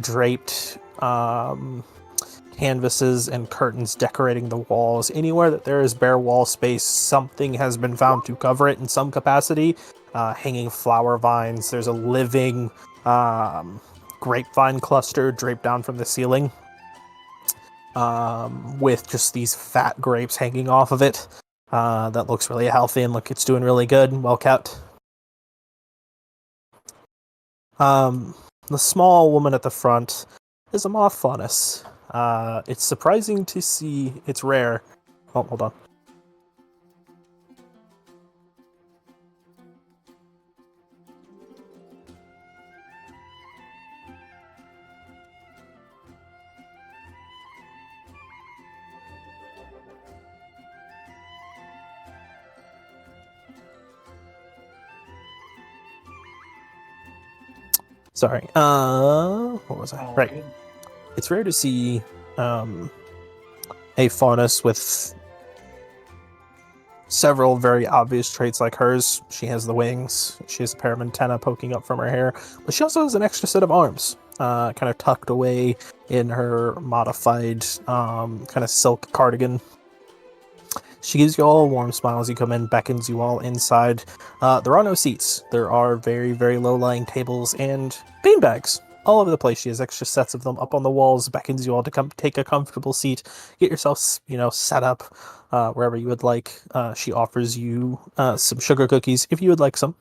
draped canvases and curtains decorating the walls. Anywhere that there is bare wall space, something has been found to cover it in some capacity. Hanging flower vines. There's a living grapevine cluster draped down from the ceiling with just these fat grapes hanging off of it. That looks really healthy and it's doing really good and well kept. The small woman at the front is a moth faunus. It's surprising to see. It's rare. Oh, hold on. Sorry. What was I? Right. It's rare to see a faunus with several very obvious traits like hers. She has the wings, she has a pair of antennae poking up from her hair, but she also has an extra set of arms, kind of tucked away in her modified kind of silk cardigan. She gives you all a warm smile as you come in, beckons you all inside. There are no seats. There are very, very low-lying tables and beanbags all over the place. She has extra sets of them up on the walls, beckons you all to come take a comfortable seat, get yourself, set up wherever you would like. She offers you some sugar cookies if you would like some.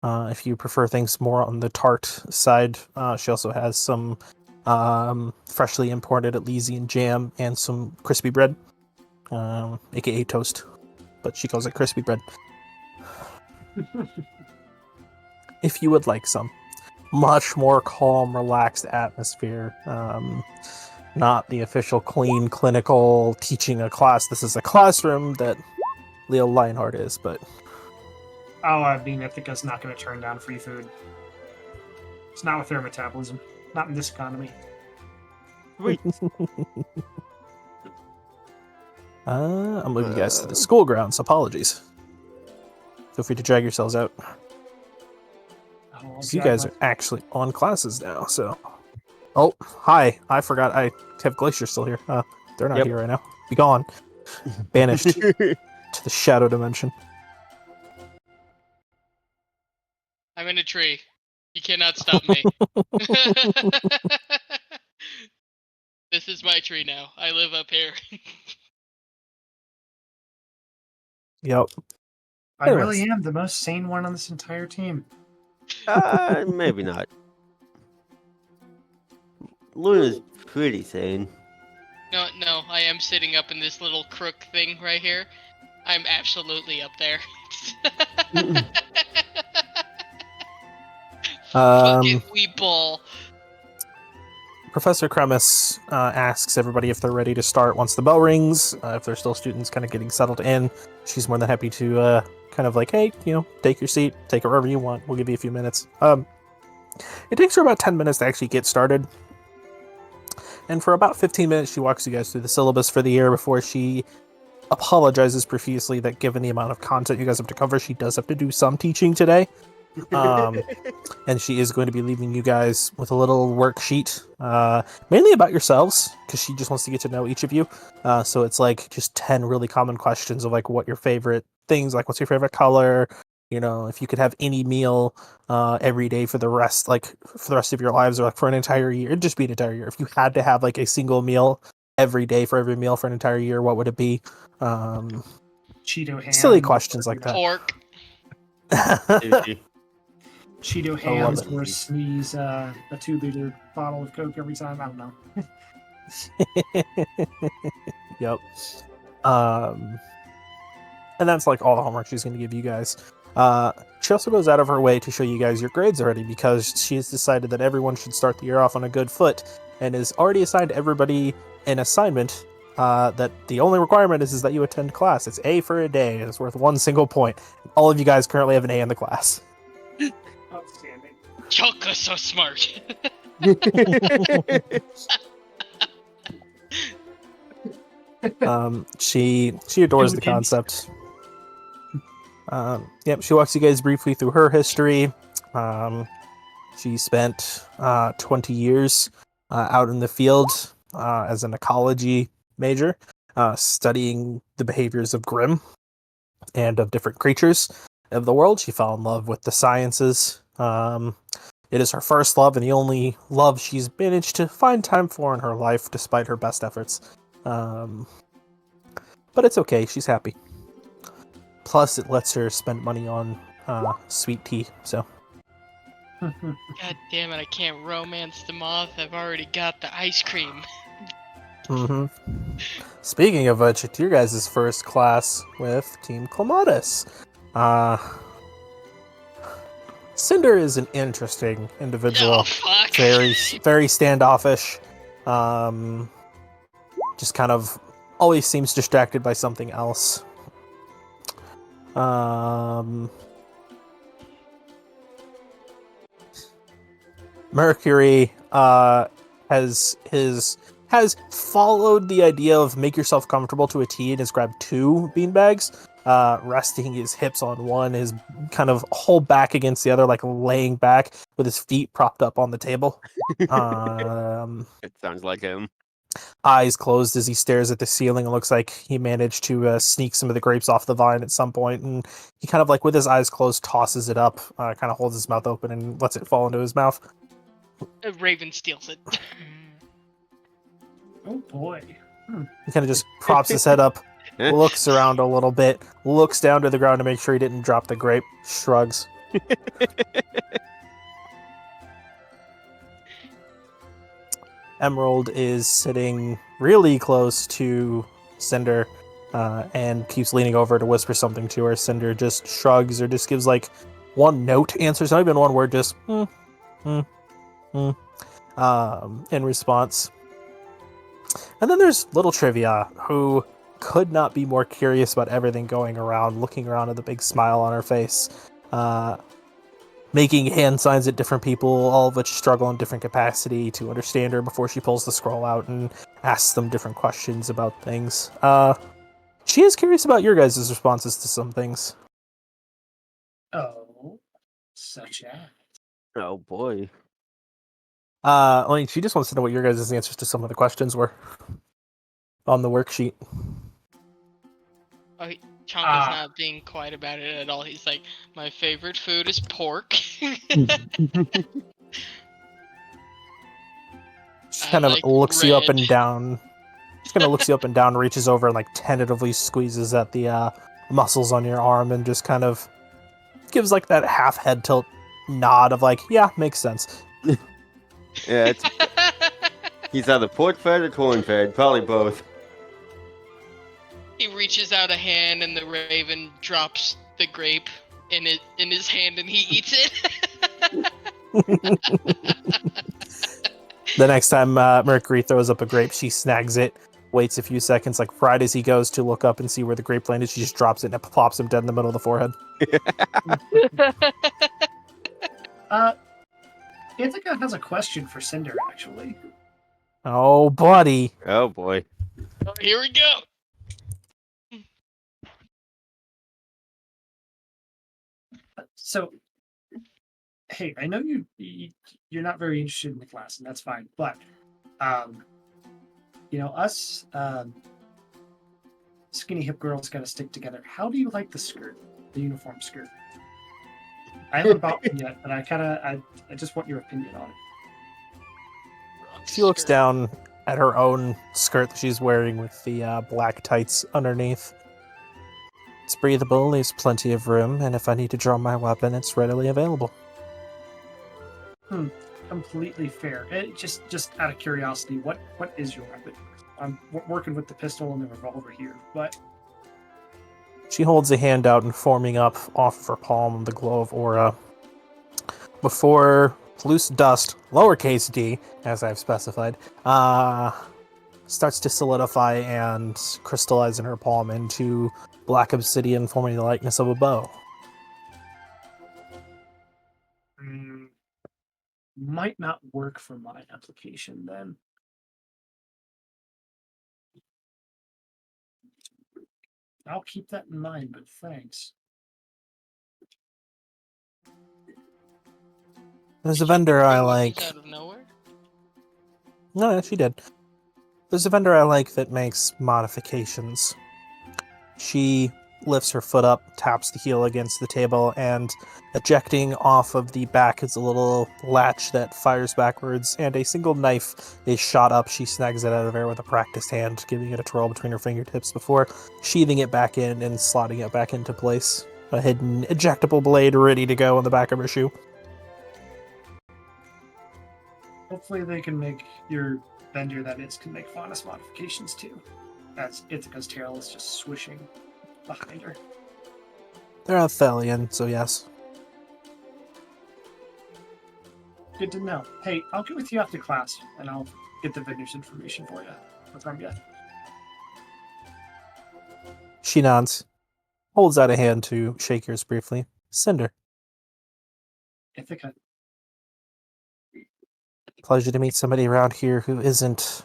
If you prefer things more on the tart side, she also has some freshly imported Elysian jam and some crispy bread, aka toast, but she calls it crispy bread. If you would like some. Much more calm, relaxed atmosphere. Not the official clean, clinical teaching a class. This is a classroom that Leo Lionheart is, but... Oh, I mean, Ithaca's not going to turn down free food. It's not with their metabolism. Not in this economy. Sweet. I'm moving you guys to the school grounds. Apologies. Feel free to drag yourselves out. Oh, You guys are actually on classes now, so... Oh, hi. I forgot I have Glacier still here. They're not here right now. Be gone. Banished to the shadow dimension. I'm in a tree. You cannot stop me. This is my tree now. I live up here. Yep. I really am the most sane one on this entire team. Maybe not. Luna's pretty sane. No, I am sitting up in this little crook thing right here. I'm absolutely up there. Fucking weeball. Professor Kremis asks everybody if they're ready to start once the bell rings. If they're still students kind of getting settled in, she's more than happy to kind of like, hey, take your seat, take it wherever you want. We'll give you a few minutes. It takes her about 10 minutes to actually get started. And for about 15 minutes, she walks you guys through the syllabus for the year before she apologizes profusely that given the amount of content you guys have to cover, she does have to do some teaching today. And she is going to be leaving you guys with a little worksheet, mainly about yourselves, because she just wants to get to know each of you. So it's like just 10 really common questions of like what your favorite things, like what's your favorite color, if you could have any meal every day for the rest of your lives, or like for an entire year. It'd just be an entire year. If you had to have like a single meal every day for every meal for an entire year, what would it be? Cheeto ham. Silly questions like that. Pork. Cheeto hams or sneeze a 2-liter bottle of Coke every time. I don't know. Yep. And that's like all the homework she's going to give you guys. She also goes out of her way to show you guys your grades already, because she has decided that everyone should start the year off on a good foot, and has already assigned everybody an assignment that the only requirement is that you attend class. It's A for a day, and it's worth 1 single point. All of you guys currently have an A in the class. Outstanding. Choco's so smart. She adores the concept. She walks you guys briefly through her history. She spent 20 years out in the field as an ecology major, studying the behaviors of Grimm and of different creatures of the world. She fell in love with the sciences. It is her first love and the only love she's managed to find time for in her life, despite her best efforts. But it's okay, she's happy. Plus, it lets her spend money on sweet tea, so. God damn it, I can't romance the moth. I've already got the ice cream. Speaking of which, it's your guys' first class with Team Clematis. Cinder is an interesting individual. Oh, fuck. Very standoffish. Just kind of always seems distracted by something else. Mercury has followed the idea of make yourself comfortable to a T and has grabbed 2 beanbags, resting his hips on one, his kind of whole back against the other, like laying back with his feet propped up on the table. It sounds like him. Eyes closed as he stares at the ceiling. It looks like he managed to sneak some of the grapes off the vine at some point, and he kind of like with his eyes closed tosses it up, kind of holds his mouth open and lets it fall into his mouth. Raven steals it. Oh boy. He kind of just props his head up, looks around a little bit, looks down to the ground to make sure he didn't drop the grape, shrugs. Emerald is sitting really close to Cinder and keeps leaning over to whisper something to her. Cinder just shrugs or just gives like one note answers, not even one word, just in response. And then there's little Trivia, who could not be more curious about everything going around, looking around at the big smile on her face, making hand signs at different people, all of which struggle in different capacity to understand her before she pulls the scroll out and asks them different questions about things. She is curious about your guys' responses to some things. Oh, such as. Oh boy. She just wants to know what your guys' answers to some of the questions were on the worksheet. Oh, Chonka's not being quiet about it at all. He's like, my favorite food is pork. She kind of like looks you up red. and down. She kind of looks you up and down, reaches over and like tentatively squeezes at the muscles on your arm and just kind of gives like that half head tilt nod of like, yeah, makes sense. Yeah, he's either pork fed or corn fed, probably both. He reaches out a hand and the raven drops the grape in his hand and he eats it. The next time Mercury throws up a grape, she snags it, waits a few seconds, like right as he goes to look up and see where the grape landed, she just drops it and it plops him dead in the middle of the forehead. Ithaca has a question for Cinder, actually. Oh, buddy. Oh boy. Oh, here we go. So, hey, I know you're not very interested in the class, and that's fine. But, us skinny hip girls got to stick together. How do you like the skirt, the uniform skirt? I haven't bought one yet, but I just want your opinion on it. She looks down at her own skirt that she's wearing with the black tights underneath. It's breathable, leaves plenty of room, and if I need to draw my weapon, it's readily available. Completely fair. Just out of curiosity, what is your weapon? I'm working with the pistol and the revolver here, but She holds a hand out and forming up off of her palm the glow of aura. Before loose dust, lowercase d, as I've specified, starts to solidify and crystallize in her palm into black obsidian, forming the likeness of a bow. might not work for my application then. I'll keep that in mind, but thanks. There's a vendor I like. Out of nowhere? No, yeah, she did. There's a vendor I like that makes modifications. She lifts her foot up, taps the heel against the table, and ejecting off of the back is a little latch that fires backwards, and a single knife is shot up. She snags it out of air with a practiced hand, giving it a twirl between her fingertips before sheathing it back in and slotting it back into place. A hidden ejectable blade ready to go on the back of her shoe. Hopefully they can make your vendor that is can make Faunus modifications too. As Ithaca's tail is just swishing behind her. They're a Thelian, so yes. Good to know. Hey, I'll get with you after class, and I'll get the vendor's information for you. From you. She nods, holds out a hand to shake yours briefly. Cinder. Ithaca. Pleasure to meet somebody around here who isn't...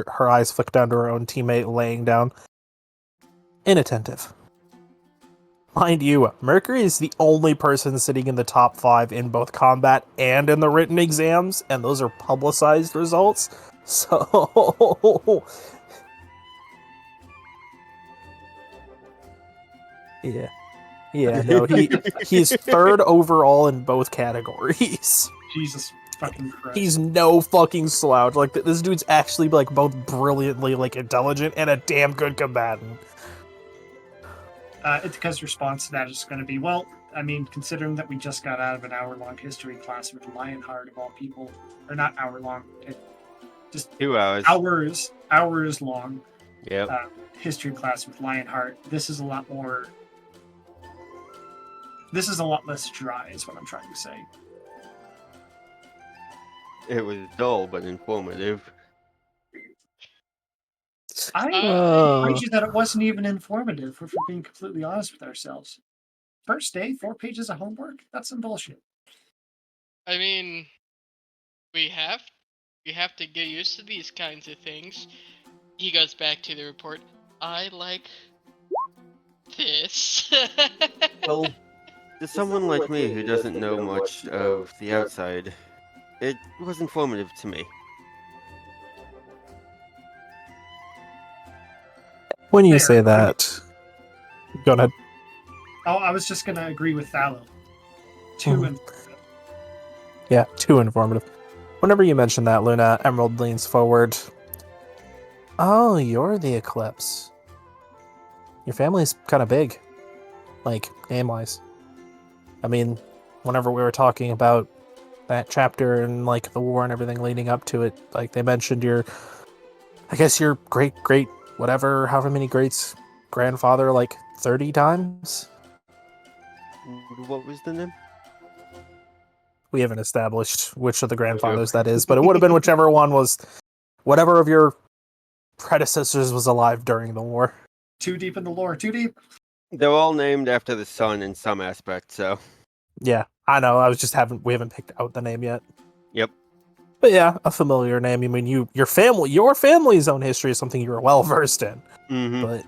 Her eyes flick down to her own teammate laying down. Inattentive. Mind you, Mercury is the only person sitting in the top 5 in both combat and in the written exams, and those are publicized results. So... Yeah, no, he's third overall in both categories. Jesus. fucking Christ. He's no fucking slouch. Like, this dude's actually, like, both brilliantly, like, intelligent and a damn good combatant. It's because response to that is going to be, well, I mean, considering that we just got out of an hour-long history class with Lionheart of all people, or not hour-long, just 2 hours. hours long Yep. history class with Lionheart. This is a lot more. This is a lot less dry, is what I'm trying to say. It was dull but informative. I told you that it wasn't even informative, if we're being completely honest with ourselves. First day, 4 pages of homework? That's some bullshit. I mean, we have to get used to these kinds of things. He goes back to the report. I like this. Well, to someone like me who doesn't know much of the outside, it was informative to me. When you Fair. say that... Go ahead. Oh, I was just going to agree with Thallow. Too Mhm. informative. Yeah, too informative. Whenever you mention that, Luna, Emerald leans forward. Oh, you're the Eclipse. Your family's kind of big. Like, name-wise. I mean, whenever we were talking about that chapter and, like, the war and everything leading up to it, like, they mentioned your... I guess your great, whatever, however many greats, grandfather, like, 30 times? What was the name? We haven't established which of the grandfathers that is, but it would have been whichever one was... Whatever of your predecessors was alive during the war. Too deep in the lore. Too deep. They're all named after the sun in some aspect, so... Yeah, I know. We haven't picked out the name yet. Yep. But yeah, a familiar name. I mean, your family's own history is something you were well versed in. Mm-hmm. But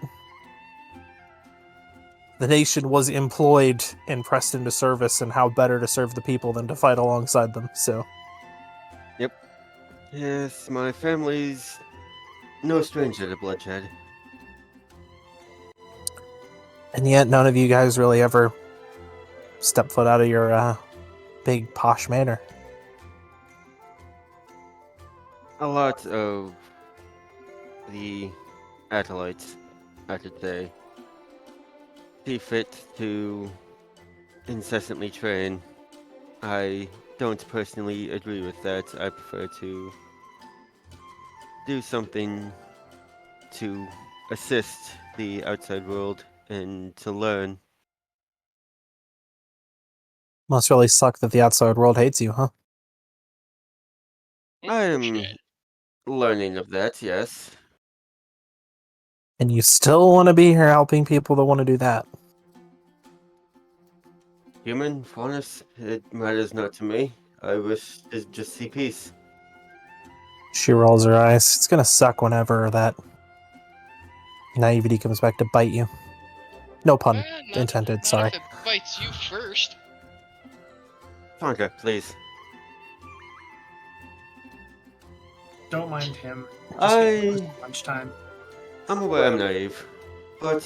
the nation was employed and pressed into service, and how better to serve the people than to fight alongside them. So Yes, my family's no stranger to bloodshed. and yet none of you guys really ever step foot out of your big posh manor. A lot of the acolytes, I could say, see fit to incessantly train. I don't personally agree with that. I prefer to do something to assist the outside world and to learn. Must really suck that the outside world hates you, huh? I am Shit. learning of that, yes. And you still want to be here helping people that want to do that. Human, faunus, it matters not to me. I wish to just see peace. She rolls her eyes. It's gonna suck whenever that naivety comes back to bite you. No pun intended, Not sorry. if it bites you first. Tonka, please. Don't mind him. Lunchtime. I'm aware I'm naive, but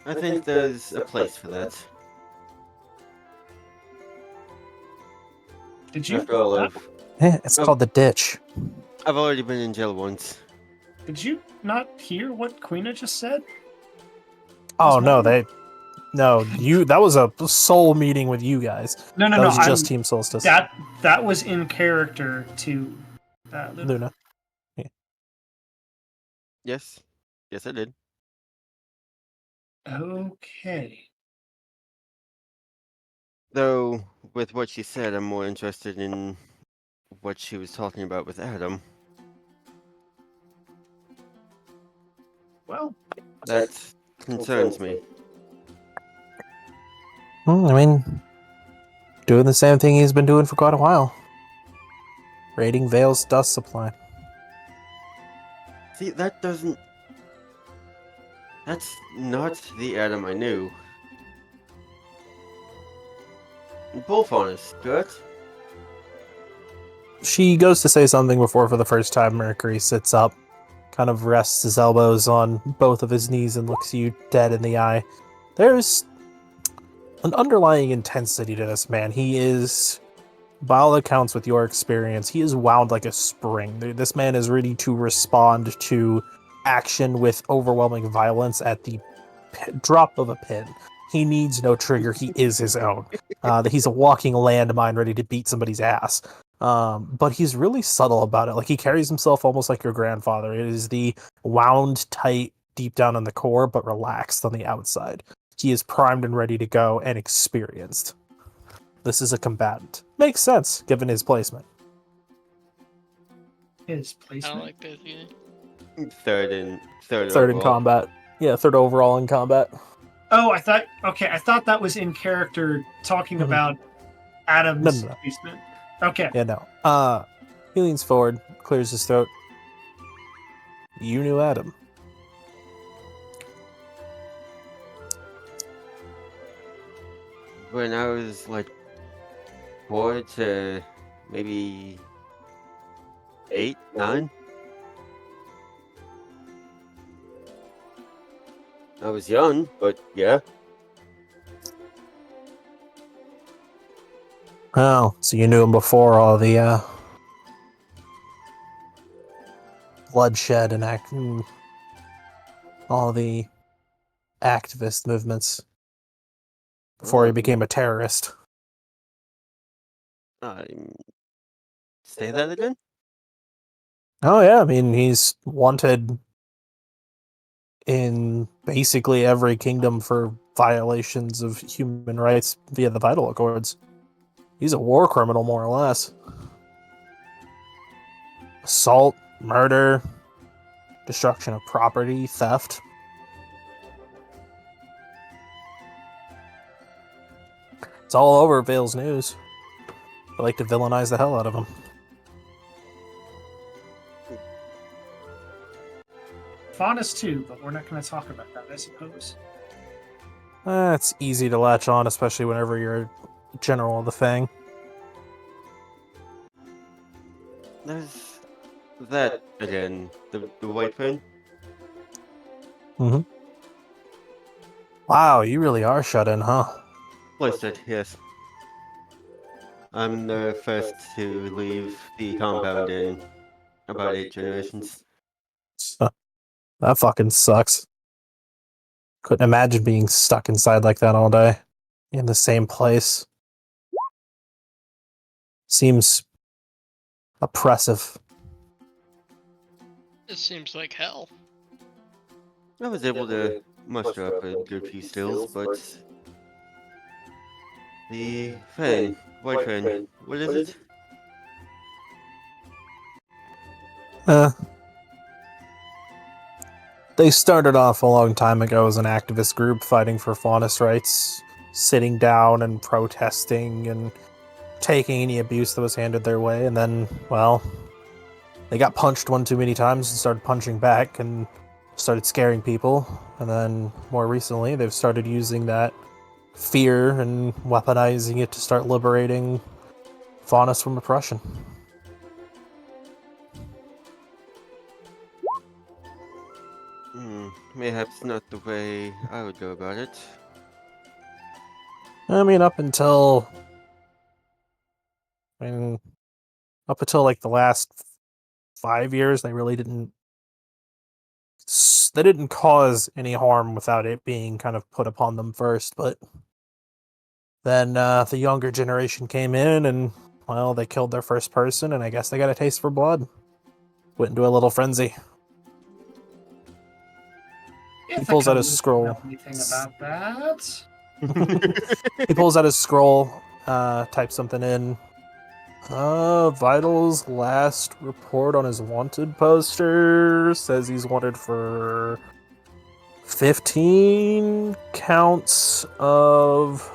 I think there's a place for that. Did you? After all, It's called the ditch. I've already been in jail once. Did you not hear what Queena just said? Oh no, morning? that was a soul meeting with you guys. No. That was just Team Solstice. That was in character to Luna. Yes. Yes, I did. Okay. Though, with what she said, I'm more interested in what she was talking about with Adam. Well, That concerns me. I mean, doing the same thing he's been doing for quite a while. Raiding Vale's dust supply. See, that's not the Adam I knew. Bullfaunus, correct? She goes to say something before, for the first time, Mercury sits up, kind of rests his elbows on both of his knees and looks you dead in the eye. There's an underlying intensity to this man. He is, by all accounts, with your experience, he is wound like a spring. This man is ready to respond to action with overwhelming violence at the drop of a pin. He needs no trigger. He is his own. He's a walking landmine ready to beat somebody's ass. But he's really subtle about it. Like, he carries himself almost like your grandfather. It is the wound tight deep down in the core, but relaxed on the outside. He is primed and ready to go and experienced. This is a combatant. Makes sense, given his placement. His I placement. don't like this either. Third in Third in combat. Yeah, third overall in combat. Oh, I thought that was in character talking Mhm. about Adam's No. placement. Okay. Yeah, no. He leans forward, clears his throat. You knew Adam. When I was like 4 to maybe 8, 9. I was young, but yeah. Oh, so you knew him before all the bloodshed and all the activist movements before he became a terrorist. Say that again? Oh yeah, I mean, he's wanted in basically every kingdom for violations of human rights via the Vital Accords. He's a war criminal, more or less. Assault, murder, destruction of property, theft. It's all over Vale's news. I like to villainize the hell out of him. Faunus too, but we're not going to talk about that, I suppose. It's easy to latch on, especially whenever you're a general of the Fang. There's that again. The white pin. Mm-hmm. Wow, you really are shut in, huh? Listed, yes. I'm the first to leave the compound in about 8 generations. That fucking sucks. Couldn't imagine being stuck inside like that all day. In the same place. Seems oppressive. This seems like hell. I was able to muster up a good few stills, but the Fang, white Fang, what is it? They started off a long time ago as an activist group fighting for faunus rights, sitting down and protesting and taking any abuse that was handed their way, and then, well, they got punched one too many times and started punching back and started scaring people, and then more recently they've started using that fear and weaponizing it to start liberating faunus from oppression. Mayhaps not the way I would go about it. I mean, up until like the last 5 years, they really didn't cause any harm without it being kind of put upon them first. But then the younger generation came in, and well, they killed their first person, and I guess they got a taste for blood. Went into a little frenzy. He pulls out his scroll. Anything about that? He pulls out his scroll, types something in. Vital's last report on his wanted poster says he's wanted for 15 counts of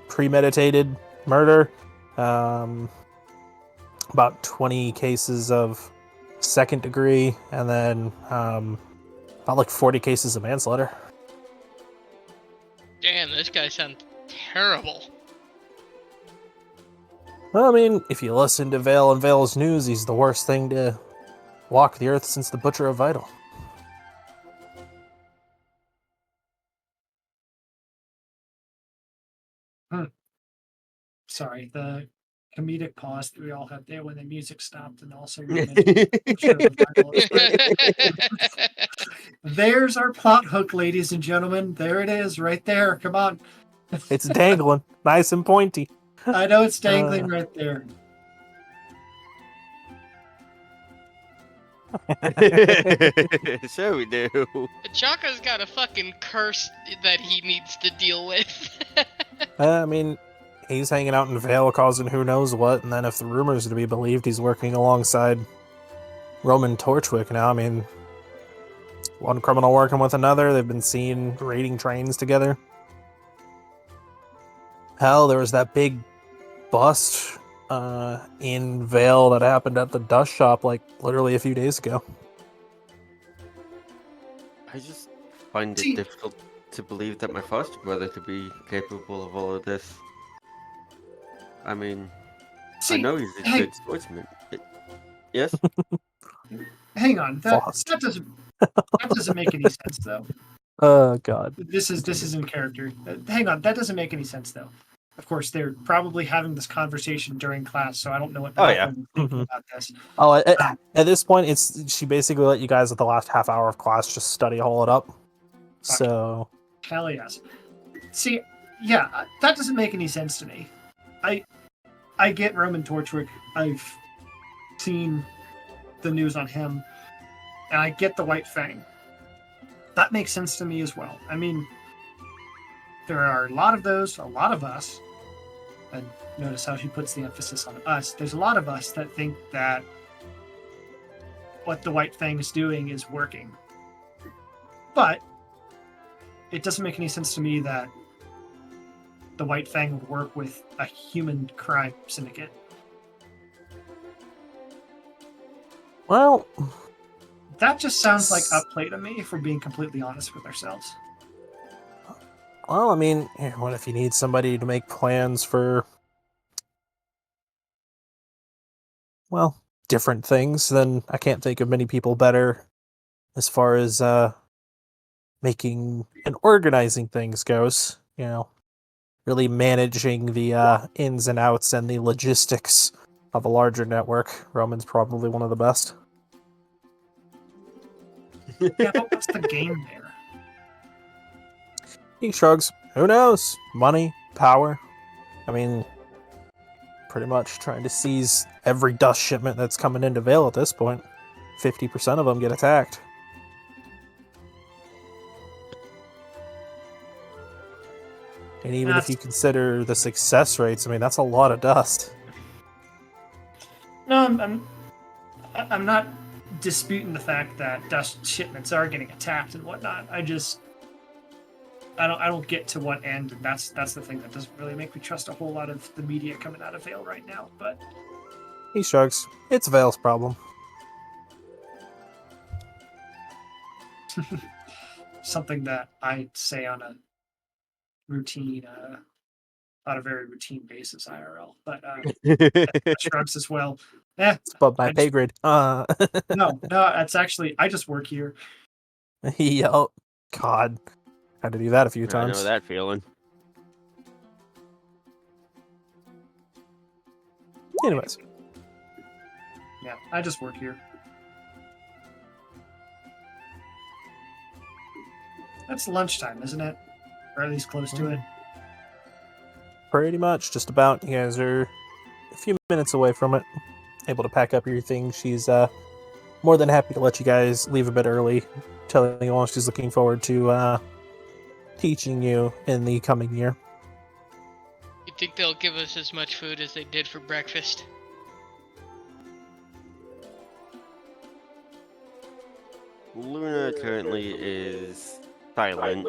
premeditated murder. About 20 cases of second degree, and then about like 40 cases of manslaughter. Damn, this guy sounds terrible. Well, I mean, if you listen to Vale and Vale's news, he's the worst thing to walk the earth since the Butcher of Vital. sorry, the comedic pause that we all had there when the music stopped, and also we mentioned the picture of the final expression. There's our plot hook, ladies and gentlemen. There it is, right there. Come on. It's dangling, nice and pointy. I know it's dangling right there. So we do. Chaka's got a fucking curse that he needs to deal with. I mean, he's hanging out in Vale causing who knows what, and then if the rumors are to be believed, he's working alongside Roman Torchwick now. I mean, one criminal working with another. They've been seen raiding trains together. Hell, there was that big bust in Vale that happened at the dust shop like literally a few days ago. I just find it See- difficult to believe that my foster brother could be capable of all of this. I mean, I See, know he's a hey, good sportsman. Yes? hang on. That Foster. doesn't make any sense though. Oh god. This is in character. Hang on, that doesn't make any sense though. Of course, they're probably having this conversation during class, so I don't know what Oh, they're yeah. thinking Mhm. about this. Oh, at this point, she basically let you guys at the last half hour of class just study all it up. So Hell yes. See, yeah, that doesn't make any sense to me. I get Roman Torchwick. I've seen the news on him, and I get the White Fang. That makes sense to me as well. I mean, there are a lot of those, a lot of us, and notice how she puts the emphasis on us. There's a lot of us that think that what the White Fang is doing is working. But it doesn't make any sense to me that the White Fang would work with a human crime syndicate. well, That just sounds like upplay to me, if we're being completely honest with ourselves. I mean, what if you need somebody to make plans for, well, different things? Then I can't think of many people better as far as making and organizing things goes. You know, really managing the ins and outs and the logistics of a larger network. Roman's probably one of the best. Yeah, but what's the game there? He shrugs. Who knows? Money, power. I mean, pretty much trying to seize every dust shipment that's coming into Vale at this point. 50% of them get attacked. And even if you consider the success rates, I mean, that's a lot of dust. No, I'm not disputing the fact that dust shipments are getting attacked and whatnot. I don't get to what end, and that's the thing that doesn't really make me trust a whole lot of the media coming out of Vale right now. But He shrugs. It's Vale's problem. something that I say on a routine, on a very routine basis IRL. But shrugs as well. It's above my I pay just- grade. No, that's actually I just work here. Yep. God. Had to do that a few I times. know that feeling. Anyways. Yeah, I just work here. That's lunchtime, isn't it? Or at least close to it. Pretty much, just about. You guys are a few minutes away from it. Able to pack up your things. She's more than happy to let you guys leave a bit early, telling you all she's looking forward to teaching you in the coming year. You think they'll give us as much food as they did for breakfast? Luna currently is silent,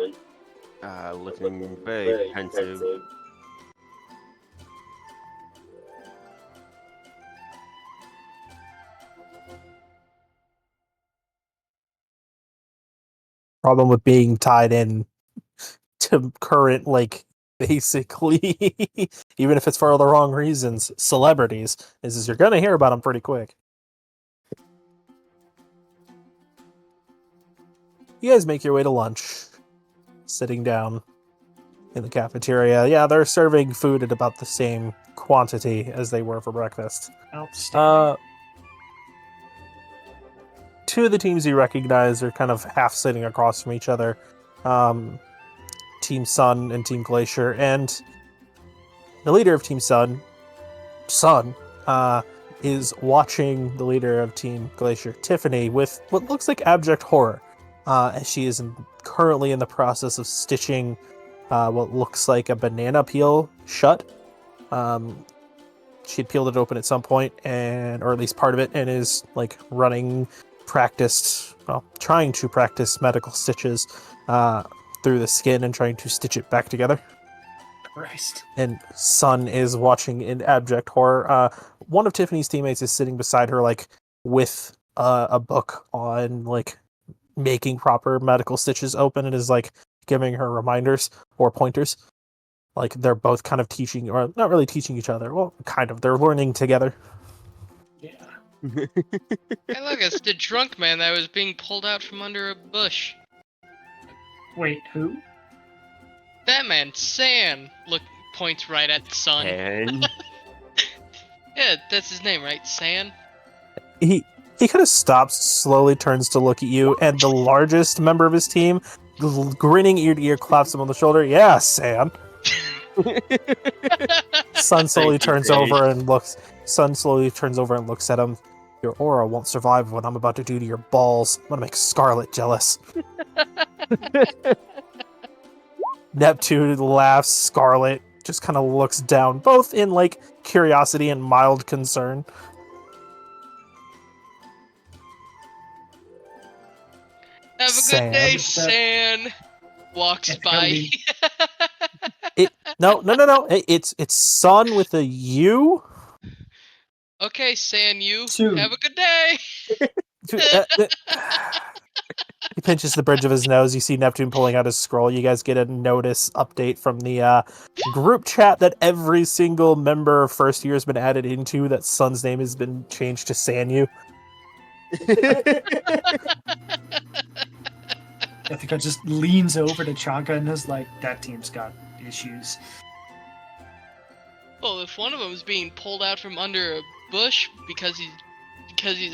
looking very pensive. Problem with being tied in to current, like, basically, even if it's for all the wrong reasons, celebrities, is you're gonna hear about them pretty quick. You guys make your way to lunch, sitting down in the cafeteria. Yeah, they're serving food at about the same quantity as they were for breakfast. Outstanding. Two of the teams you recognize are kind of half sitting across from each other. Team Sun and Team Glacier, and the leader of Team Sun, is watching the leader of Team Glacier, Tiffany, with what looks like abject horror, as she is currently in the process of stitching what looks like a banana peel shut. She had peeled it open at some point, or at least part of it, and is like trying to practice medical stitches through the skin and trying to stitch it back together. Christ. And Sun is watching in abject horror. One of Tiffany's teammates is sitting beside her, like with a book on like making proper medical stitches open, and is like giving her reminders or pointers. Like they're both kind of teaching, or not really teaching each other. Well, kind of. They're learning together. Yeah. Hey, look, it's the drunk man that was being pulled out from under a bush. Wait, who? That man, San, points right at the sun. And Yeah, that's his name, right? San? He kind of stops, slowly turns to look at you, and the largest member of his team, grinning ear to ear, claps him on the shoulder. Yeah, Sam. Sun slowly turns over and looks at him. Your aura won't survive what I'm about to do to your balls. I'm gonna make Scarlet jealous. Neptune laughs. Scarlet just kind of looks down, both in like curiosity and mild concern. Have a San. good day, San. Walks It's by. gonna be- No. It's Sun with a U. Okay, San, you Two. have a good day. He pinches the bridge of his nose. You see Neptune pulling out his scroll. You guys get a notice update from the group chat that every single member of first year has been added into, that Sun's name has been changed to Sanyu. Ithaca just leans over to Chanka and is like, that team's got issues. Well, if one of them is being pulled out from under a bush because he's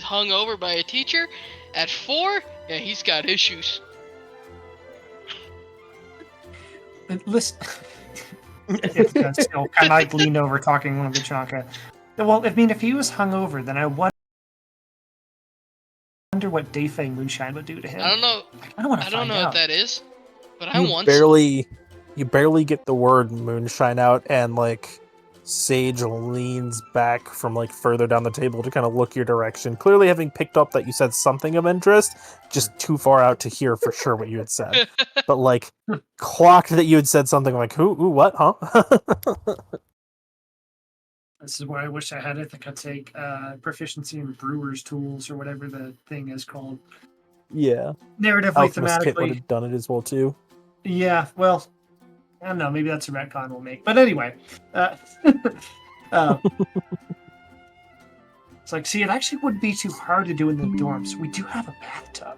hung over by a teacher at 4, yeah, he's got issues. And listen, Ithaca still kind of like leaned over talking one of the Chanka. Well, I mean, if he was hung over, then I wonder what Dayfang Moonshine would do to him. I don't know. I don't want to I don't find know out. what that is, but I You want. barely get the word moonshine out, and like Sage leans back from like further down the table to kind of look your direction, clearly having picked up that you said something of interest, just too far out to hear for sure what you had said. But like clocked that you had said something like who, what, huh? This is where I wish I had Ithaca take proficiency in brewer's tools or whatever the thing is called. Yeah. Narratively, Alchemist Kit would thematically. have done it as well too. Yeah, well, I don't know. Maybe that's a retcon we'll make. But anyway, it's like, see, it actually wouldn't be too hard to do in the dorms. We do have a bathtub.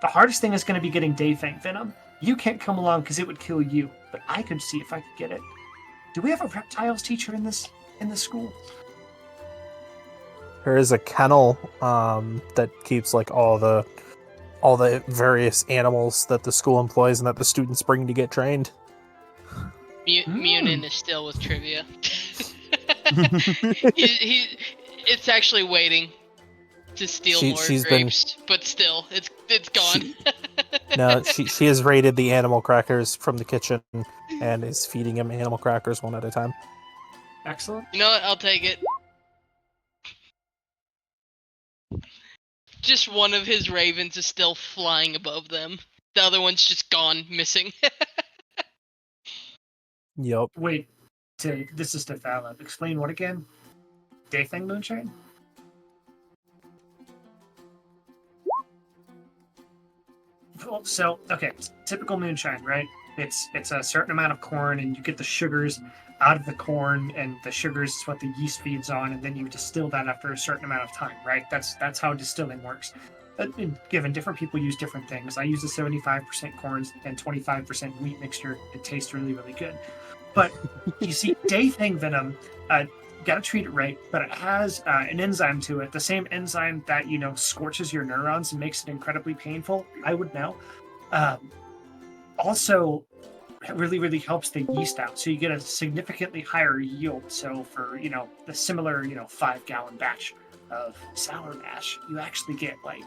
The hardest thing is going to be getting Dayfang Venom. You can't come along because it would kill you, but I could see if I could get it. Do we have a reptiles teacher in this school? There is a kennel that keeps like all the various animals that the school employs and that the students bring to get trained. Munin is still with trivia. It's actually waiting to steal more grapes, but still, it's gone. She has raided the animal crackers from the kitchen and is feeding him animal crackers one at a time. Excellent. You know what? I'll take it. Just one of his ravens is still flying above them. The other one's just gone, missing. Yup. Wait, this is to Fala. Explain what again? Dayfang Moonshine? So, okay, typical moonshine, right? It's a certain amount of corn, and you get the sugars out of the corn, and the sugars is what the yeast feeds on, and then you distill that after a certain amount of time, right? That's how distilling works. Given different people use different things. I use a 75% corn and 25% wheat mixture. It tastes really, really good. But you see, day thing venom, gotta treat it right, but it has an enzyme to it, the same enzyme that scorches your neurons and makes it incredibly painful. I would know. Also, it really, really helps the yeast out, so you get a significantly higher yield. So for the similar 5-gallon batch of sour mash, you actually get like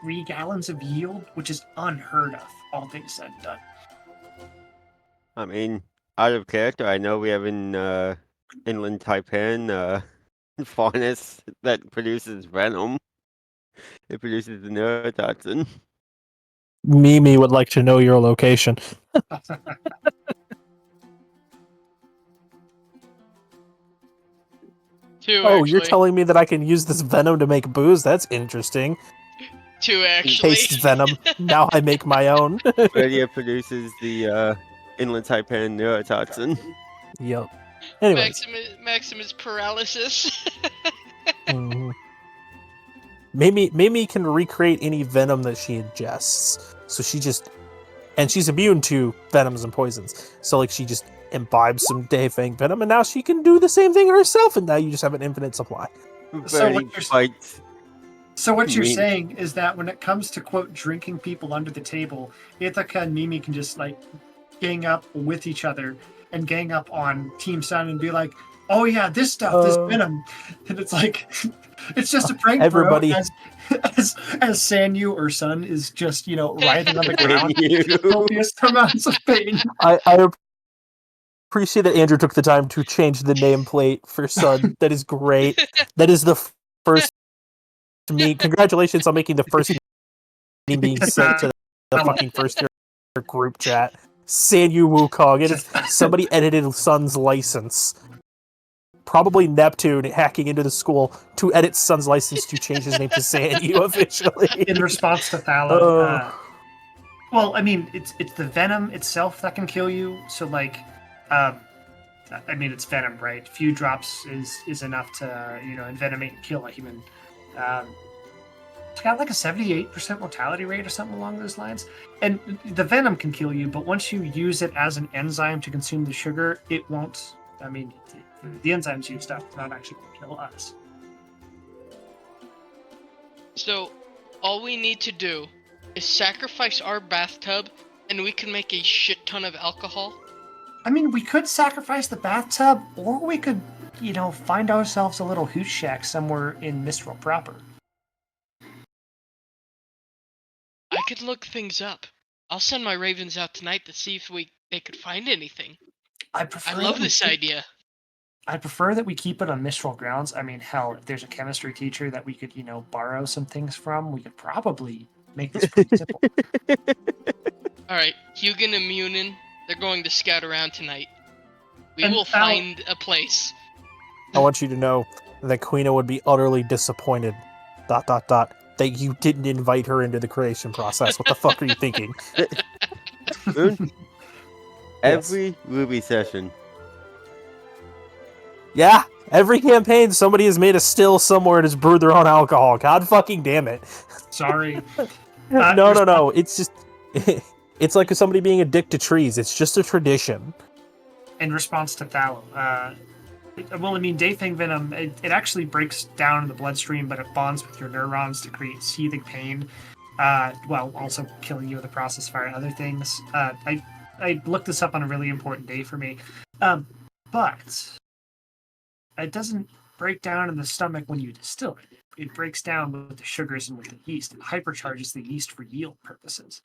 3 gallons of yield, which is unheard of, all things said and done. I mean, out of character, I know we have an inland taipan faunus that produces venom. It produces the neurotoxin. Mimi would like to know your location. Two, Oh, you're actually. telling me that I can use this venom to make booze? That's interesting. Two, actually. Taste venom. Now I make my own. Radio produces the inland taipan neurotoxin. Yep. Anyways. Maximus paralysis. Mhm. Mimi can recreate any venom that she ingests. So she's immune to venoms and poisons. So like she just imbibes some Dayfang venom, and now she can do the same thing herself, and now you just have an infinite supply. Bernie bites. So what you're Mean. saying is that when it comes to quote drinking people under the table, Ithaca and Mimi can just like gang up with each other and gang up on Team Sun and be like, "Oh yeah, this stuff, this venom," and it's like it's just a prank, everybody. bro. As Sanyu or Sun is just writhing on the ground, You. copious amounts of pain. I appreciate that Andrew took the time to change the nameplate for Sun. That is great. That is the first to me. Congratulations on making the first meme being sent to the fucking first year group chat. Sanyu Wukong. It is somebody edited Sun's license. Probably Neptune hacking into the school to edit Sun's license to change his name to Sanyu officially. In response to Thallo. Well, I mean, it's the venom itself that can kill you. So like, I mean, it's venom, right? A few drops is enough to envenomate and kill a human. It's got like a 78% mortality rate or something along those lines. And the venom can kill you, but once you use it as an enzyme to consume the sugar, it won't. I mean, the enzymes used up, not actually going to kill us. So, all we need to do is sacrifice our bathtub, and we can make a shit ton of alcohol. I mean, we could sacrifice the bathtub, or we could, find ourselves a little hooch shack somewhere in Mistral proper. I could look things up. I'll send my ravens out tonight to see if they could find anything. I love this idea. I prefer that we keep it on Mistral grounds. I mean, hell, if there's a chemistry teacher that we could, borrow some things from, we could probably make this pretty simple. Alright, Hugin and Munin, they're going to scout around tonight. We And will find a place. I want you to know that Queena would be utterly disappointed. ... That you didn't invite her into the creation process. What the fuck are you thinking? Moon? Every Ruby session. Yeah, every campaign somebody has made a still somewhere and has brewed their own alcohol. God fucking damn it. Sorry. No. It's just... It's like somebody being a dick to trees. It's just a tradition. In response to Thallo, well, I mean, Dayfang venom, it actually breaks down in the bloodstream, but it bonds with your neurons to create seething pain, while also killing you in the process via other things. I looked this up on a really important day for me. But it doesn't break down in the stomach when you distill it. It breaks down with the sugars and with the yeast. It hypercharges the yeast for yield purposes.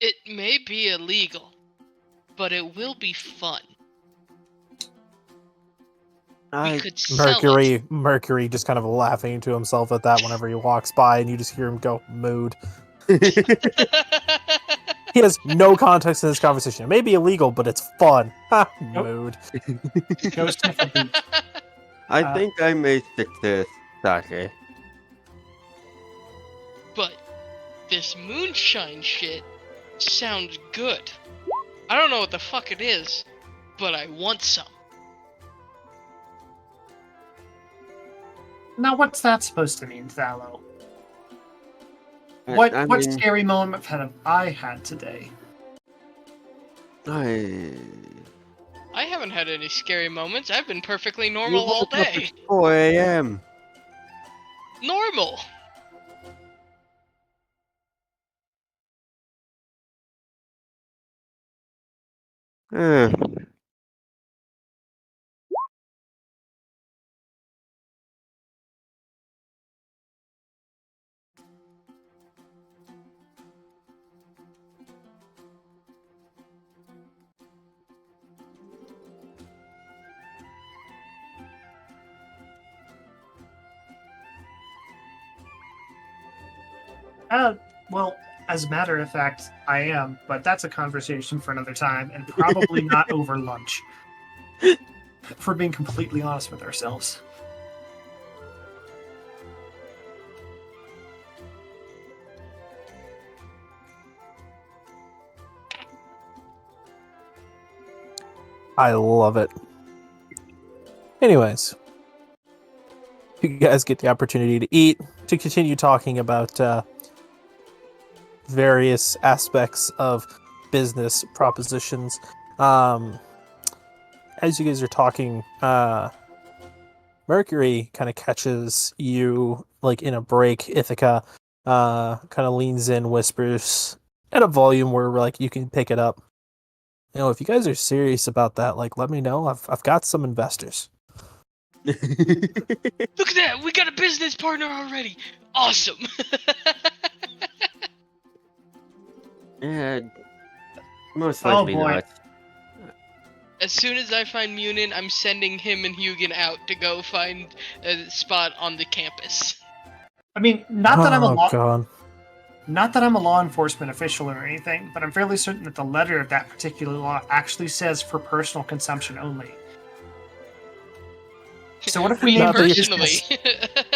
It may be illegal, but it will be fun. We could sell it. Mercury just kind of laughing to himself at that whenever he walks by, and you just hear him go, mood. He has no context in this conversation. It may be illegal, but it's fun. Ha, mood. Go sniff a boot. I think I may stick to sake. But this moonshine shit sounds good. I don't know what the fuck it is, but I want some. Now, what's that supposed to mean, Thallo? I What mean, scary moment have I had today? I... I haven't had any scary moments. I've been perfectly You normal all woke up day. at 4 a.m. Normal. Eh. Well, as a matter of fact, I am, but that's a conversation for another time, and probably not over lunch. If we're being completely honest with ourselves. I love it. Anyways, you guys get the opportunity to eat, to continue talking about various aspects of business propositions. As you guys are talking, Mercury kind of catches you like in a break. Ithaca kind of leans in, whispers at a volume where like you can pick it up. You know, if you guys are serious about that, like let me know. I've got some investors. Look at that! We got a business partner already! Awesome! And most Oh, likely boy. not. As soon as I find Munin, I'm sending him and Hugin out to go find a spot on the campus. I mean, not that I'm a God. not that I'm a law enforcement official or anything, but I'm fairly certain that the letter of that particular law actually says for personal consumption only. So what if we Me name Not that you- personally.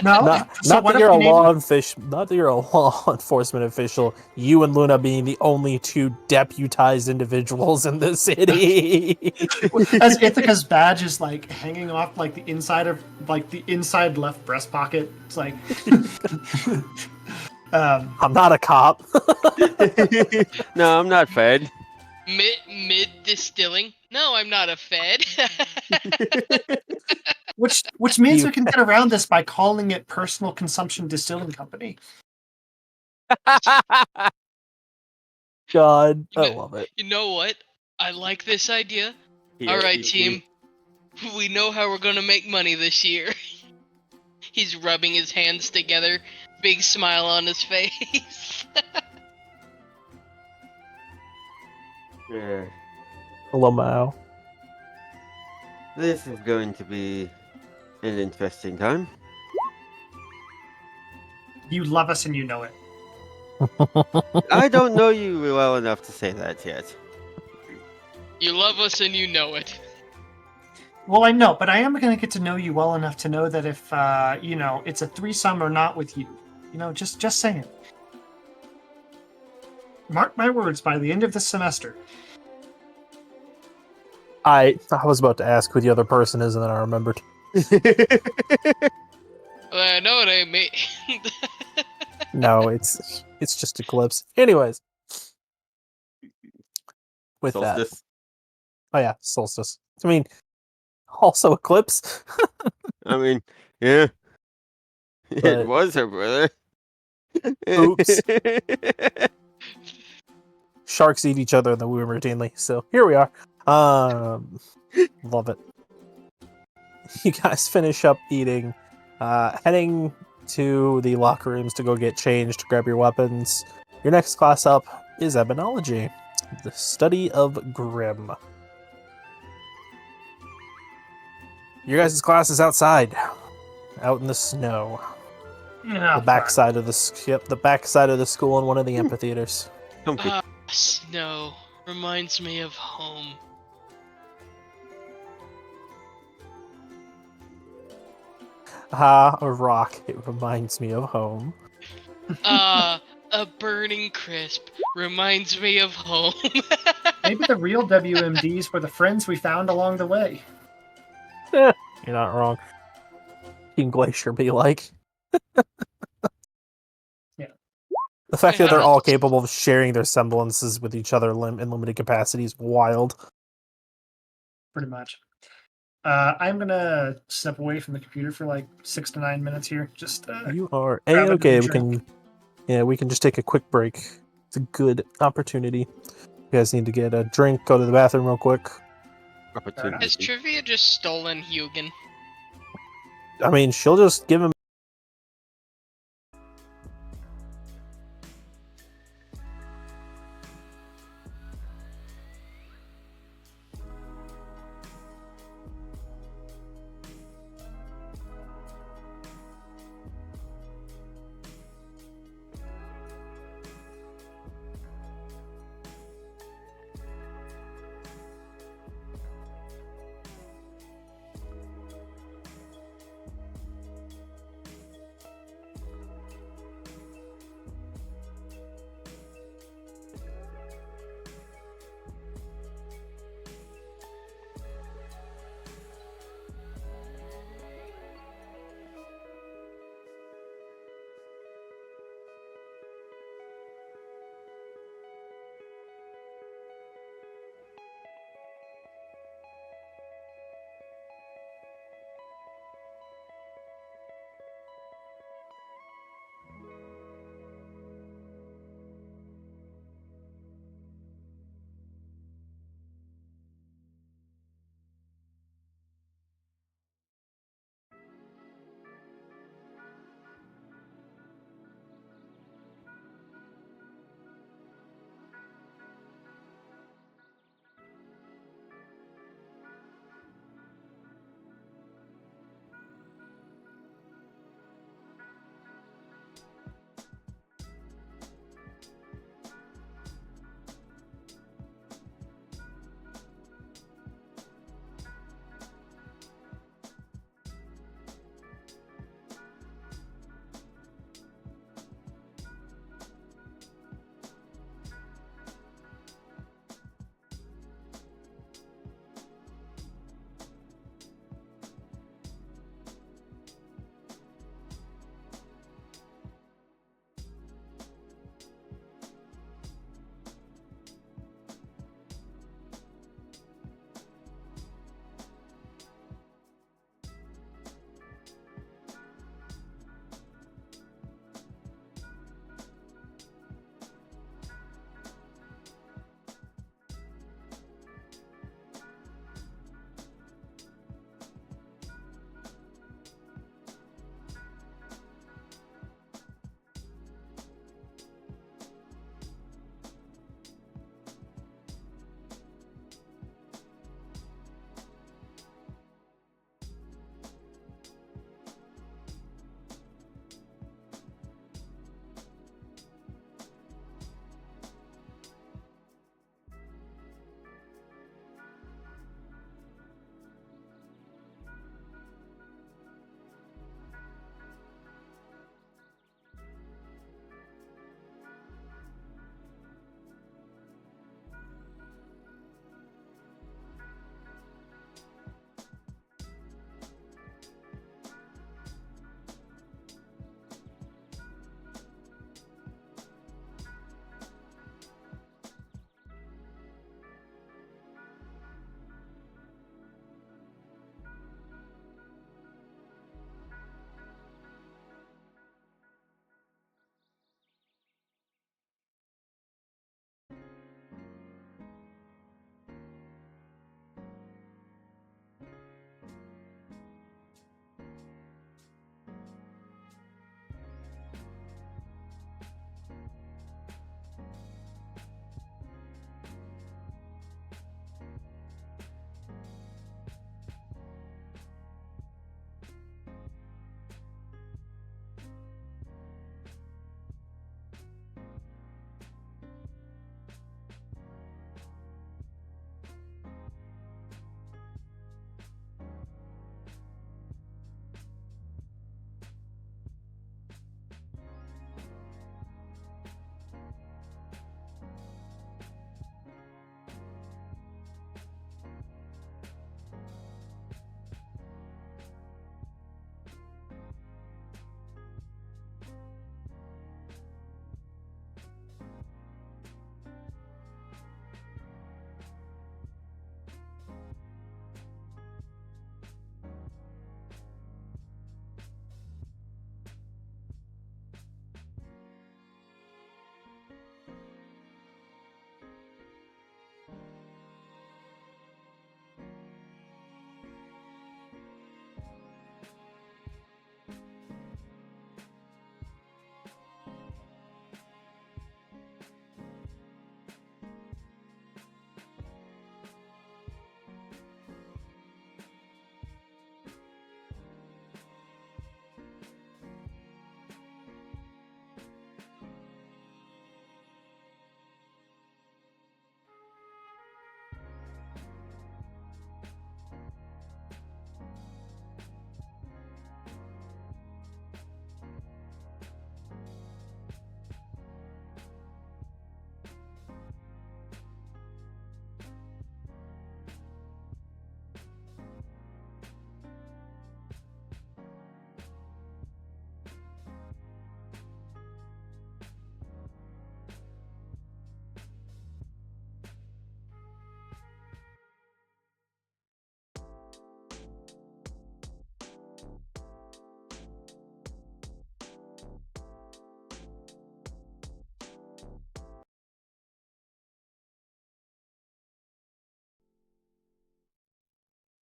No, Not what that if you're we a name not that you're a law enforcement official. You and Luna being the only two deputized individuals in the city. as Ithaca's badge is like hanging off like the inside of like the inside left breast pocket. It's like I'm not a cop. No, I'm not fed. Mid distilling? No, I'm not a Fed. which means You- we can get around this by calling it Personal Consumption Distilling Company. God, I You know- love it. You know what? I like this idea. Alright, team. We know how we're gonna make money this year. He's rubbing his hands together, big smile on his face. Yeah. Lamau. This is going to be an interesting time. You love us and you know it. I don't know you well enough to say that yet. You love us and you know it. Well, I know, but I am going to get to know you well enough to know that if it's a threesome or not with you. Just saying. Mark my words. By the end of this semester, I was about to ask who the other person is, and then I remembered. Well, I know it ain't me. No, it's just Eclipse. Anyways, with that, Solstice. oh yeah, Solstice. I mean, also Eclipse. I mean, yeah. It But- was her brother. Oops. Sharks eat each other in the womb routinely, so here we are. Love it. You guys finish up eating, heading to the locker rooms to go get changed, grab your weapons. Your next class up is Ebonology, the study of Grim. Your guys' class is outside, out in the snow. The backside of the backside of the school in one of the amphitheaters. Comfy. Snow reminds me of home. A rock. It reminds me of home. A burning crisp reminds me of home. maybe the real WMDs were the friends we found along the way. You're not wrong. Team Glacier be like. The fact Wait, that how they're all does- capable of sharing their semblances with each other in limited capacity is wild. Pretty much. I'm gonna step away from the computer for like 6 to 9 minutes here. Just You are grab okay. a We drink. we can just take a quick break. It's a good opportunity. You guys need to get a drink, go to the bathroom real quick. Opportunity. Has Trivia just stolen Hugin? I mean, she'll just give him.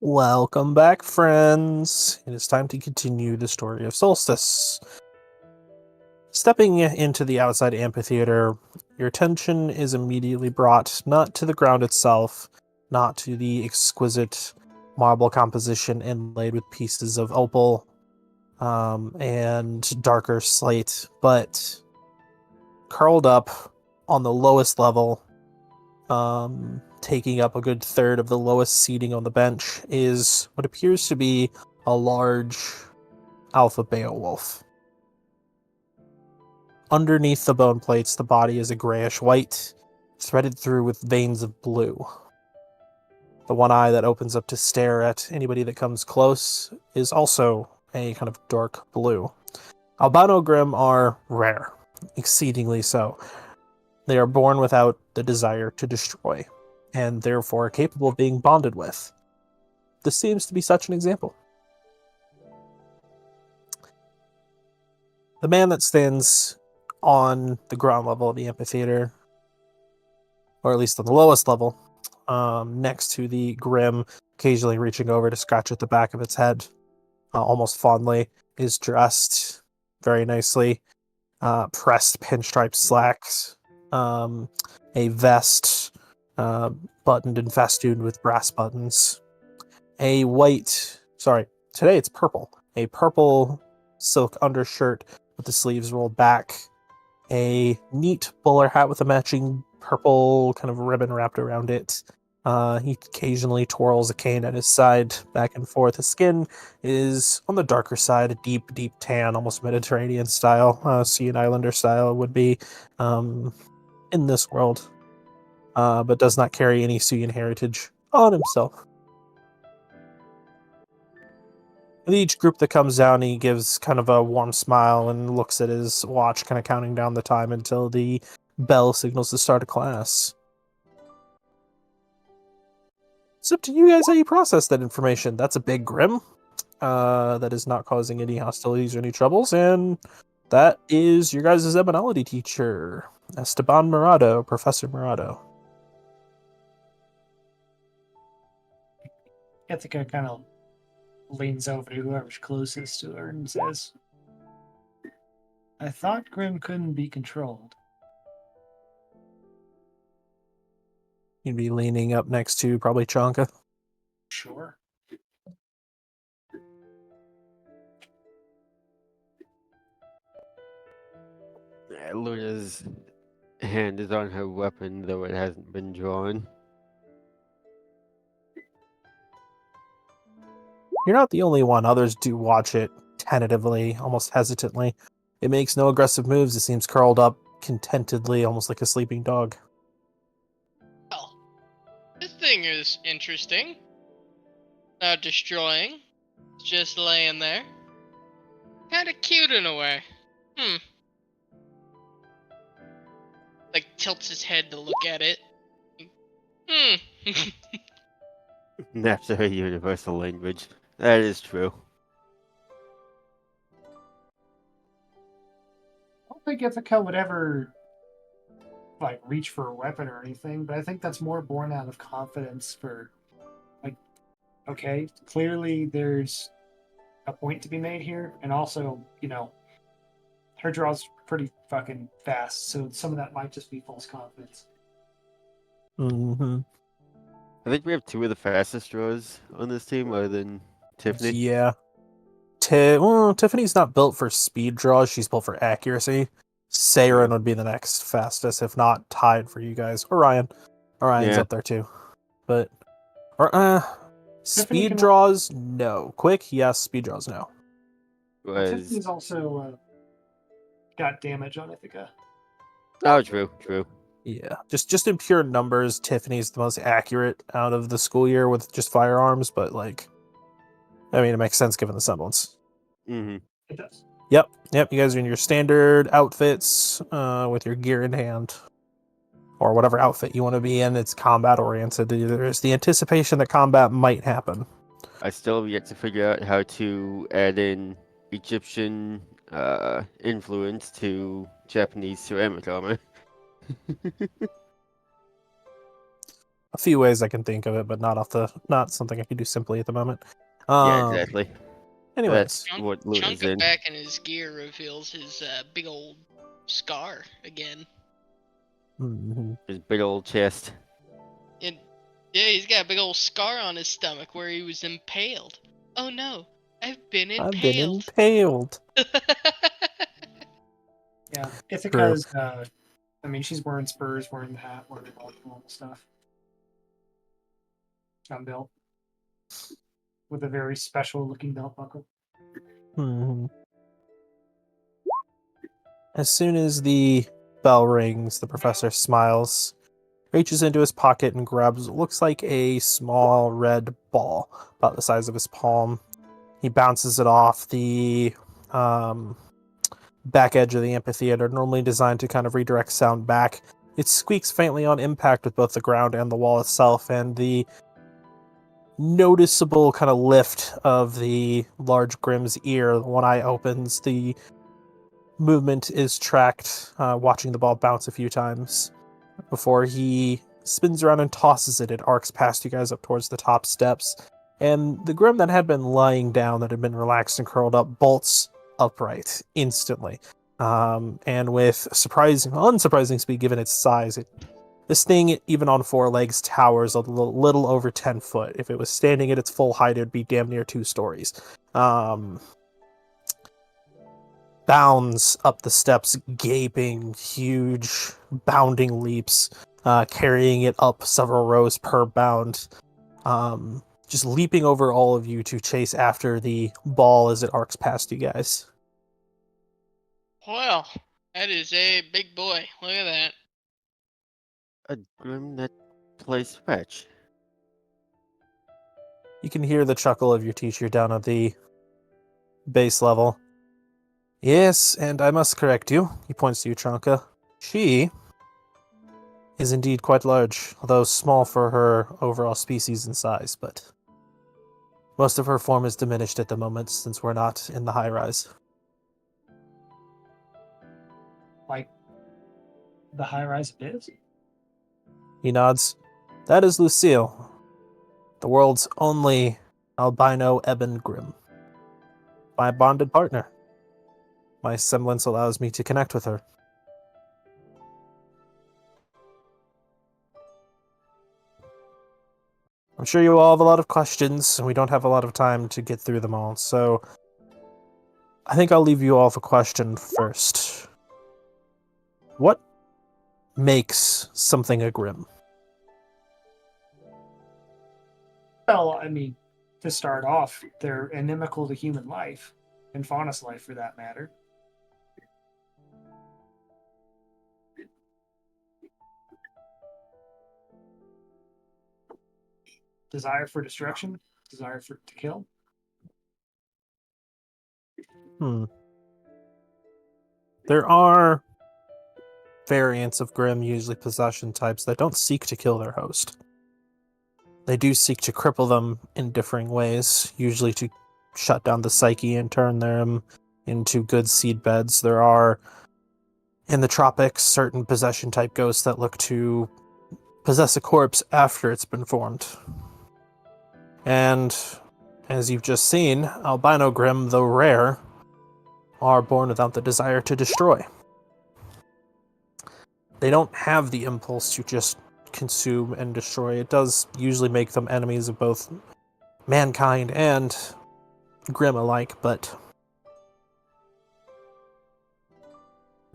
Welcome back, friends. It is time to continue the story of Solstice. Stepping into the outside amphitheater, your attention is immediately brought not to the ground itself, not to the exquisite marble composition inlaid with pieces of opal and darker slate, but curled up on the lowest level, taking up a good third of the lowest seating on the bench, is what appears to be a large alpha Beowulf. Underneath the bone plates, the body is a grayish white, threaded through with veins of blue. The one eye that opens up to stare at anybody that comes close is also a kind of dark blue. Albino Grimm are rare, exceedingly so. They are born without the desire to destroy, and therefore capable of being bonded with. This seems to be such an example. The man that stands on the ground level of the amphitheater, or at least on the lowest level, next to the Grim, occasionally reaching over to scratch at the back of its head, almost fondly, is dressed very nicely. Pressed pinstripe slacks, a vest, buttoned and festooned with brass buttons, today it's purple, a purple silk undershirt with the sleeves rolled back, a neat bowler hat with a matching purple kind of ribbon wrapped around it. He occasionally twirls a cane at his side, back and forth. His skin is on the darker side, a deep, deep tan, almost Mediterranean style, Sea and Islander style would be in this world, but does not carry any Suyan heritage on himself. With each group that comes down, he gives kind of a warm smile and looks at his watch, kind of counting down the time until the bell signals the start of class. It's up to you guys how you process that information. That's a big Grim. That is not causing any hostilities or any troubles, and that is your guys' eminology teacher, Esteban Morado, Professor Morado. Ithaca kind of leans over to whoever's closest to her and says, I thought Grim couldn't be controlled. You'd be leaning up next to probably Chonka. Sure. Luna's hand is on her weapon, though it hasn't been drawn. You're not the only one. Others do watch it tentatively, almost hesitantly. It makes no aggressive moves. It seems curled up contentedly, almost like a sleeping dog. Well, this thing is interesting. Not destroying. It's just laying there. Kinda cute in a way. Like, tilts his head to look at it. That's a universal language. That is true. I don't think Ithaca would ever like reach for a weapon or anything, but I think that's more born out of confidence for like, okay, clearly there's a point to be made here, and also, her draw's pretty fucking fast, so some of that might just be false confidence. Mm-hmm. I think we have two of the fastest draws on this team, other than Tiffany. Yeah. Tiffany's not built for speed draws. She's built for accuracy. Saren would be the next fastest, if not tied for you guys. Orion. Orion's up there too. But speed draws, no. Quick, yes. Speed draws, no. Tiffany's also got damage on Ithaca. Oh, true. Yeah, just in pure numbers, Tiffany's the most accurate out of the school year with just firearms, but it makes sense given the semblance. Mm-hmm. It does. Yep. You guys are in your standard outfits with your gear in hand, or whatever outfit you want to be in. It's combat oriented. There's the anticipation that combat might happen. I still have yet to figure out how to add in Egyptian influence to Japanese ceramic armor. a few ways I can think of it, but not something I can do simply at the moment. Yeah, exactly. Anyways, That's what Luna's Chunka in. back in his gear reveals his big old scar again. mhm. His big old chest. And yeah, he's got a big old scar on his stomach where he was impaled. Oh no, I've been I've been impaled. impaled. Yeah, True. Ithaca's, I mean, she's wearing spurs, wearing the hat, wearing all the normal stuff. On belt. With a very special looking belt buckle. Mhm. As soon as the bell rings, the professor smiles, reaches into his pocket and grabs what looks like a small red ball about the size of his palm. He bounces it off the back edge of the amphitheater, normally designed to kind of redirect sound back. It squeaks faintly on impact with both the ground and the wall itself, and the noticeable kind of lift of the large Grimm's ear. One eye opens, the movement is tracked, watching the ball bounce a few times before he spins around and tosses it. It arcs past you guys up towards the top steps, and the Grim that had been lying down, that had been relaxed and curled up, bolts upright instantly. And with unsurprising speed given its size, this thing, even on four legs, towers a little over 10 foot. If it was standing at its full height, it would be damn near 2 stories. Bounds up the steps, gaping, huge, bounding leaps, carrying it up several rows per bound, just leaping over all of you to chase after the ball as it arcs past you guys. Well, that is a big boy. Look at that. A Grim that plays fetch. You can hear the chuckle of your teacher down at the base level. Yes, and I must correct you. He points to you, Chanka. She is indeed quite large, although small for her overall species and size, but most of her form is diminished at the moment since we're not in the high rise. Like the high rise is? He nods. That is Lucille, the world's only albino ebon Grim. My bonded partner. My semblance allows me to connect with her. I'm sure you all have a lot of questions, and we don't have a lot of time to get through them all, so I think I'll leave you all with a question first. What makes something a Grim? Well, I mean, to start off, they're inimical to human life, and faunus life for that matter. Desire for destruction, desire to kill. There are variants of Grim, usually possession types, that don't seek to kill their host. They do seek to cripple them in differing ways, usually to shut down the psyche and turn them into good seed beds. There are, in the tropics, certain possession type ghosts that look to possess a corpse after it's been formed. And as you've just seen, albino Grim, though rare, are born without the desire to destroy. They don't have the impulse to just consume and destroy. It does usually make them enemies of both mankind and Grim alike, but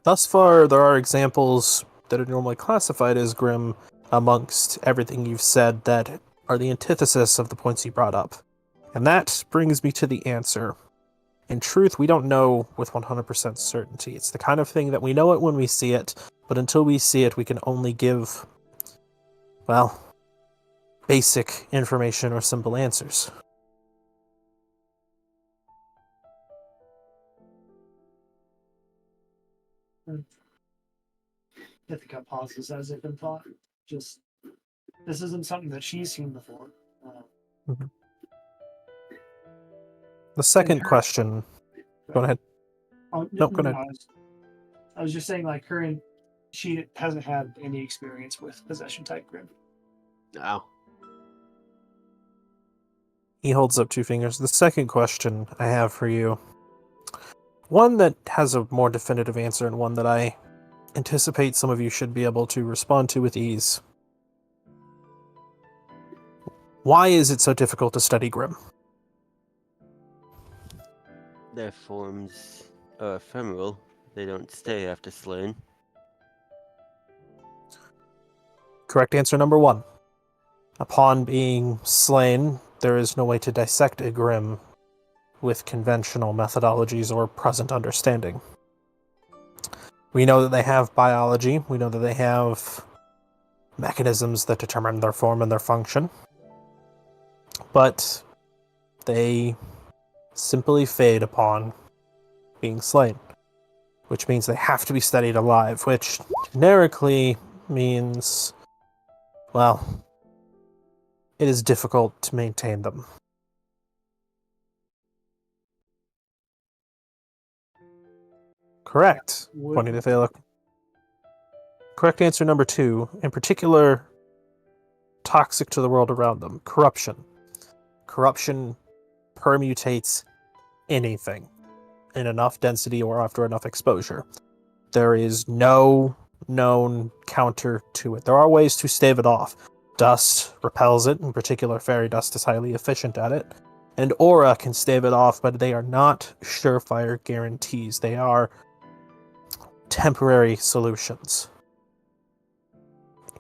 thus far there are examples that are normally classified as Grim amongst everything you've said that are the antithesis of the points you brought up. And that brings me to the answer. In truth, we don't know with 100% certainty. It's the kind of thing that we know it when we see it, but until we see it, we can only give, well, basic information or simple answers. Ithaca pauses as if in thought. Just, this isn't something that she's seen before. The second question... Go ahead. Oh, No, go ahead. I was just saying, like, she hasn't had any experience with possession type Grim. Ow. He holds up 2 fingers. The second question I have for you, one that has a more definitive answer and one that I anticipate some of you should be able to respond to with ease. Why is it so difficult to study Grimm? Their forms are ephemeral. They don't stay after slain. Correct answer number 1. Upon being slain, there is no way to dissect a Grimm with conventional methodologies or present understanding. We know that they have biology. We know that they have mechanisms that determine their form and their function. But they simply fade upon being slain, which means they have to be studied alive, which generically means, well, it is difficult to maintain them. Correct. Pointing to Thala. Correct answer number 2, in particular, toxic to the world around them. Corruption. Corruption permutates anything in enough density or after enough exposure. There is no known counter to it. There are ways to stave it off. Dust repels it, in particular fairy dust is highly efficient at it, and aura can stave it off, but they are not surefire guarantees. They are temporary solutions.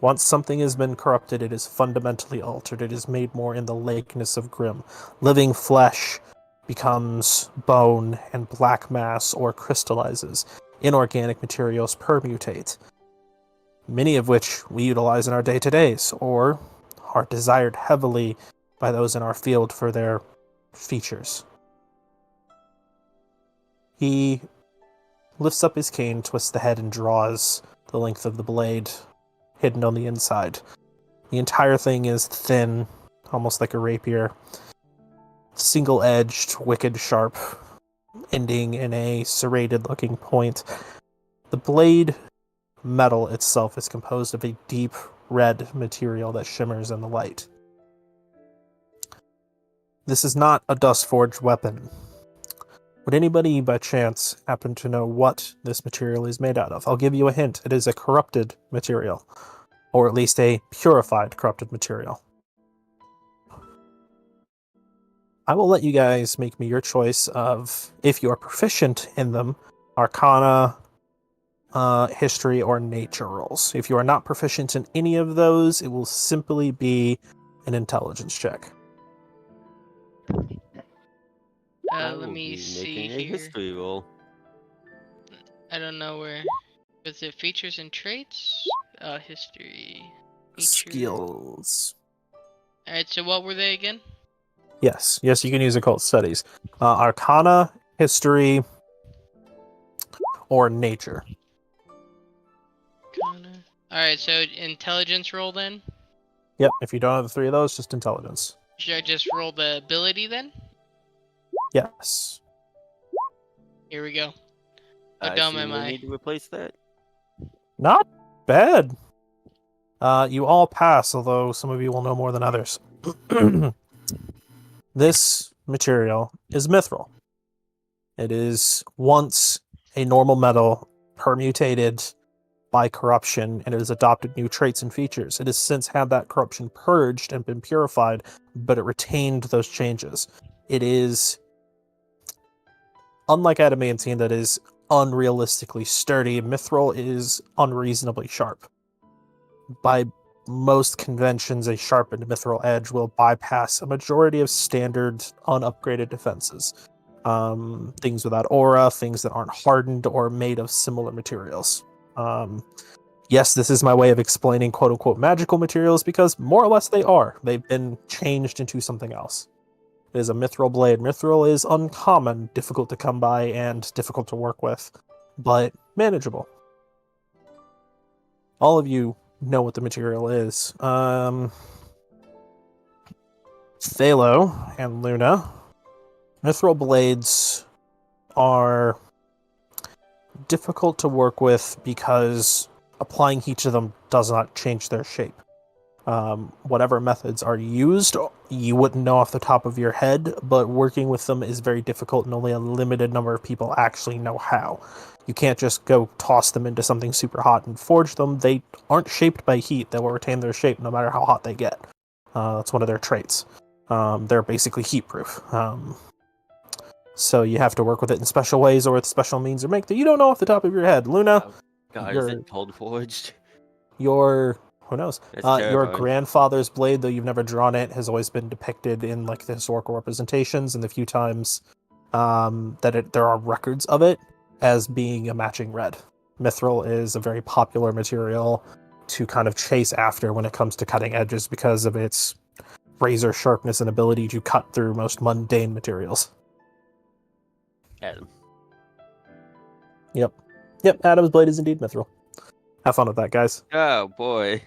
Once something has been corrupted, it is fundamentally altered. It is made more in the likeness of Grimm. Living flesh becomes bone and black mass or crystallizes. Inorganic materials permutate, many of which we utilize in our day-to-days or are desired heavily by those in our field for their features. He lifts up his cane, twists the head, and draws the length of the blade hidden on the inside. The entire thing is thin, almost like a rapier, single-edged, wicked sharp, ending in a serrated-looking point. The blade metal itself is composed of a deep red material that shimmers in the light. This is not a dust-forged weapon. Would anybody by chance happen to know what this material is made out of? I'll give you a hint. It is a corrupted material, or at least a purified corrupted material. I will let you guys make me your choice of, if you are proficient in them, Arcana, history, or nature rolls. If you are not proficient in any of those, it will simply be an intelligence check. I Let will me be see making a here. history roll. I don't know where. Was it features and traits? History. Nature. Skills. Alright, so what were they again? Yes, you can use occult studies. Arcana, history, or nature. Alright, so intelligence roll then? Yep, if you don't have the 3 of those, just intelligence. Should I just roll the ability then? Yes. Here we go. How I dumb assume am we I? need to replace that. Not bad. You all pass, although some of you will know more than others. This material is mithril. It is once a normal metal permutated by corruption, and it has adopted new traits and features. It has since had that corruption purged and been purified, but it retained those changes. It is, unlike adamantine that is unrealistically sturdy, mithril is unreasonably sharp. By most conventions, a sharpened mithril edge will bypass a majority of standard unupgraded defenses. Things without aura, things that aren't hardened or made of similar materials. Yes, this is my way of explaining quote-unquote magical materials, because more or less they are. They've been changed into something else. It is a mithril blade. Mithril is uncommon, difficult to come by, and difficult to work with, but manageable. All of you know what the material is. Thalo and Luna. Mithril blades are difficult to work with because applying heat to them does not change their shape. Whatever methods are used, you wouldn't know off the top of your head, but working with them is very difficult and only a limited number of people actually know how. You can't just go toss them into something super hot and forge them. They aren't shaped by heat. They will retain their shape no matter how hot they get. That's one of their traits. They're basically heat proof. So you have to work with it in special ways or with special means or make that you don't know off the top of your head. Luna, Oh, God, is it cold forged? your who knows? That's Your terrifying. grandfather's blade, though you've never drawn it, has always been depicted in like the historical representations, and the few times there are records of it as being a matching red. Mithril is a very popular material to kind of chase after when it comes to cutting edges because of its razor sharpness and ability to cut through most mundane materials. Adam. Yep, Adam's blade is indeed mithril. Have fun with that, guys. Oh, boy.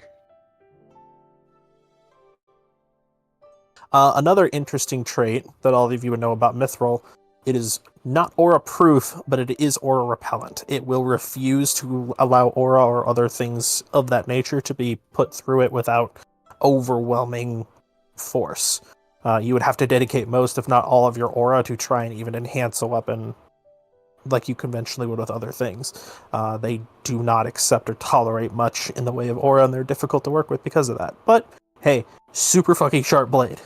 Another interesting trait that all of you would know about mithril, it is not aura proof, but it is aura repellent. It will refuse to allow aura or other things of that nature to be put through it without overwhelming force. You would have to dedicate most, if not all, of your aura to try and even enhance a weapon like you conventionally would with other things. They do not accept or tolerate much in the way of aura, and they're difficult to work with because of that. But hey, super fucking sharp blade.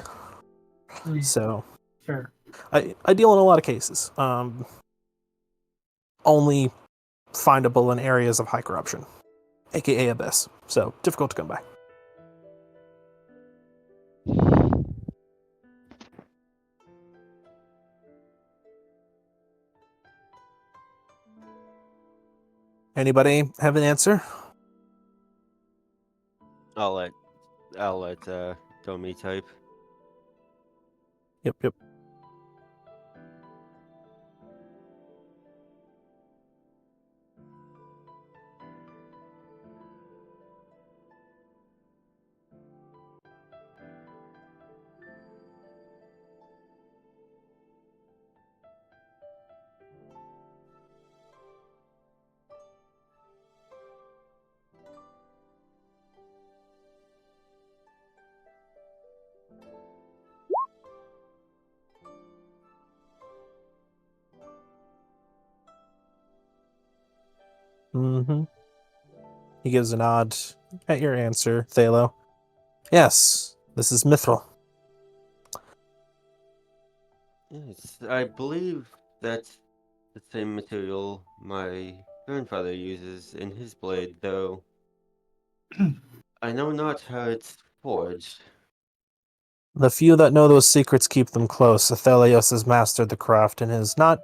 So Fair. ideal in a lot of cases. Only findable in areas of high corruption, aka Abyss. So difficult to come by. Anybody have an answer? I'll let Domi type. Yep. Mm-hmm. He gives a nod at your answer, Thalo. Yes, this is mithril. Yes, I believe that's the same material my grandfather uses in his blade, though I know not how it's forged. The few that know those secrets keep them close. Athelios has mastered the craft and has not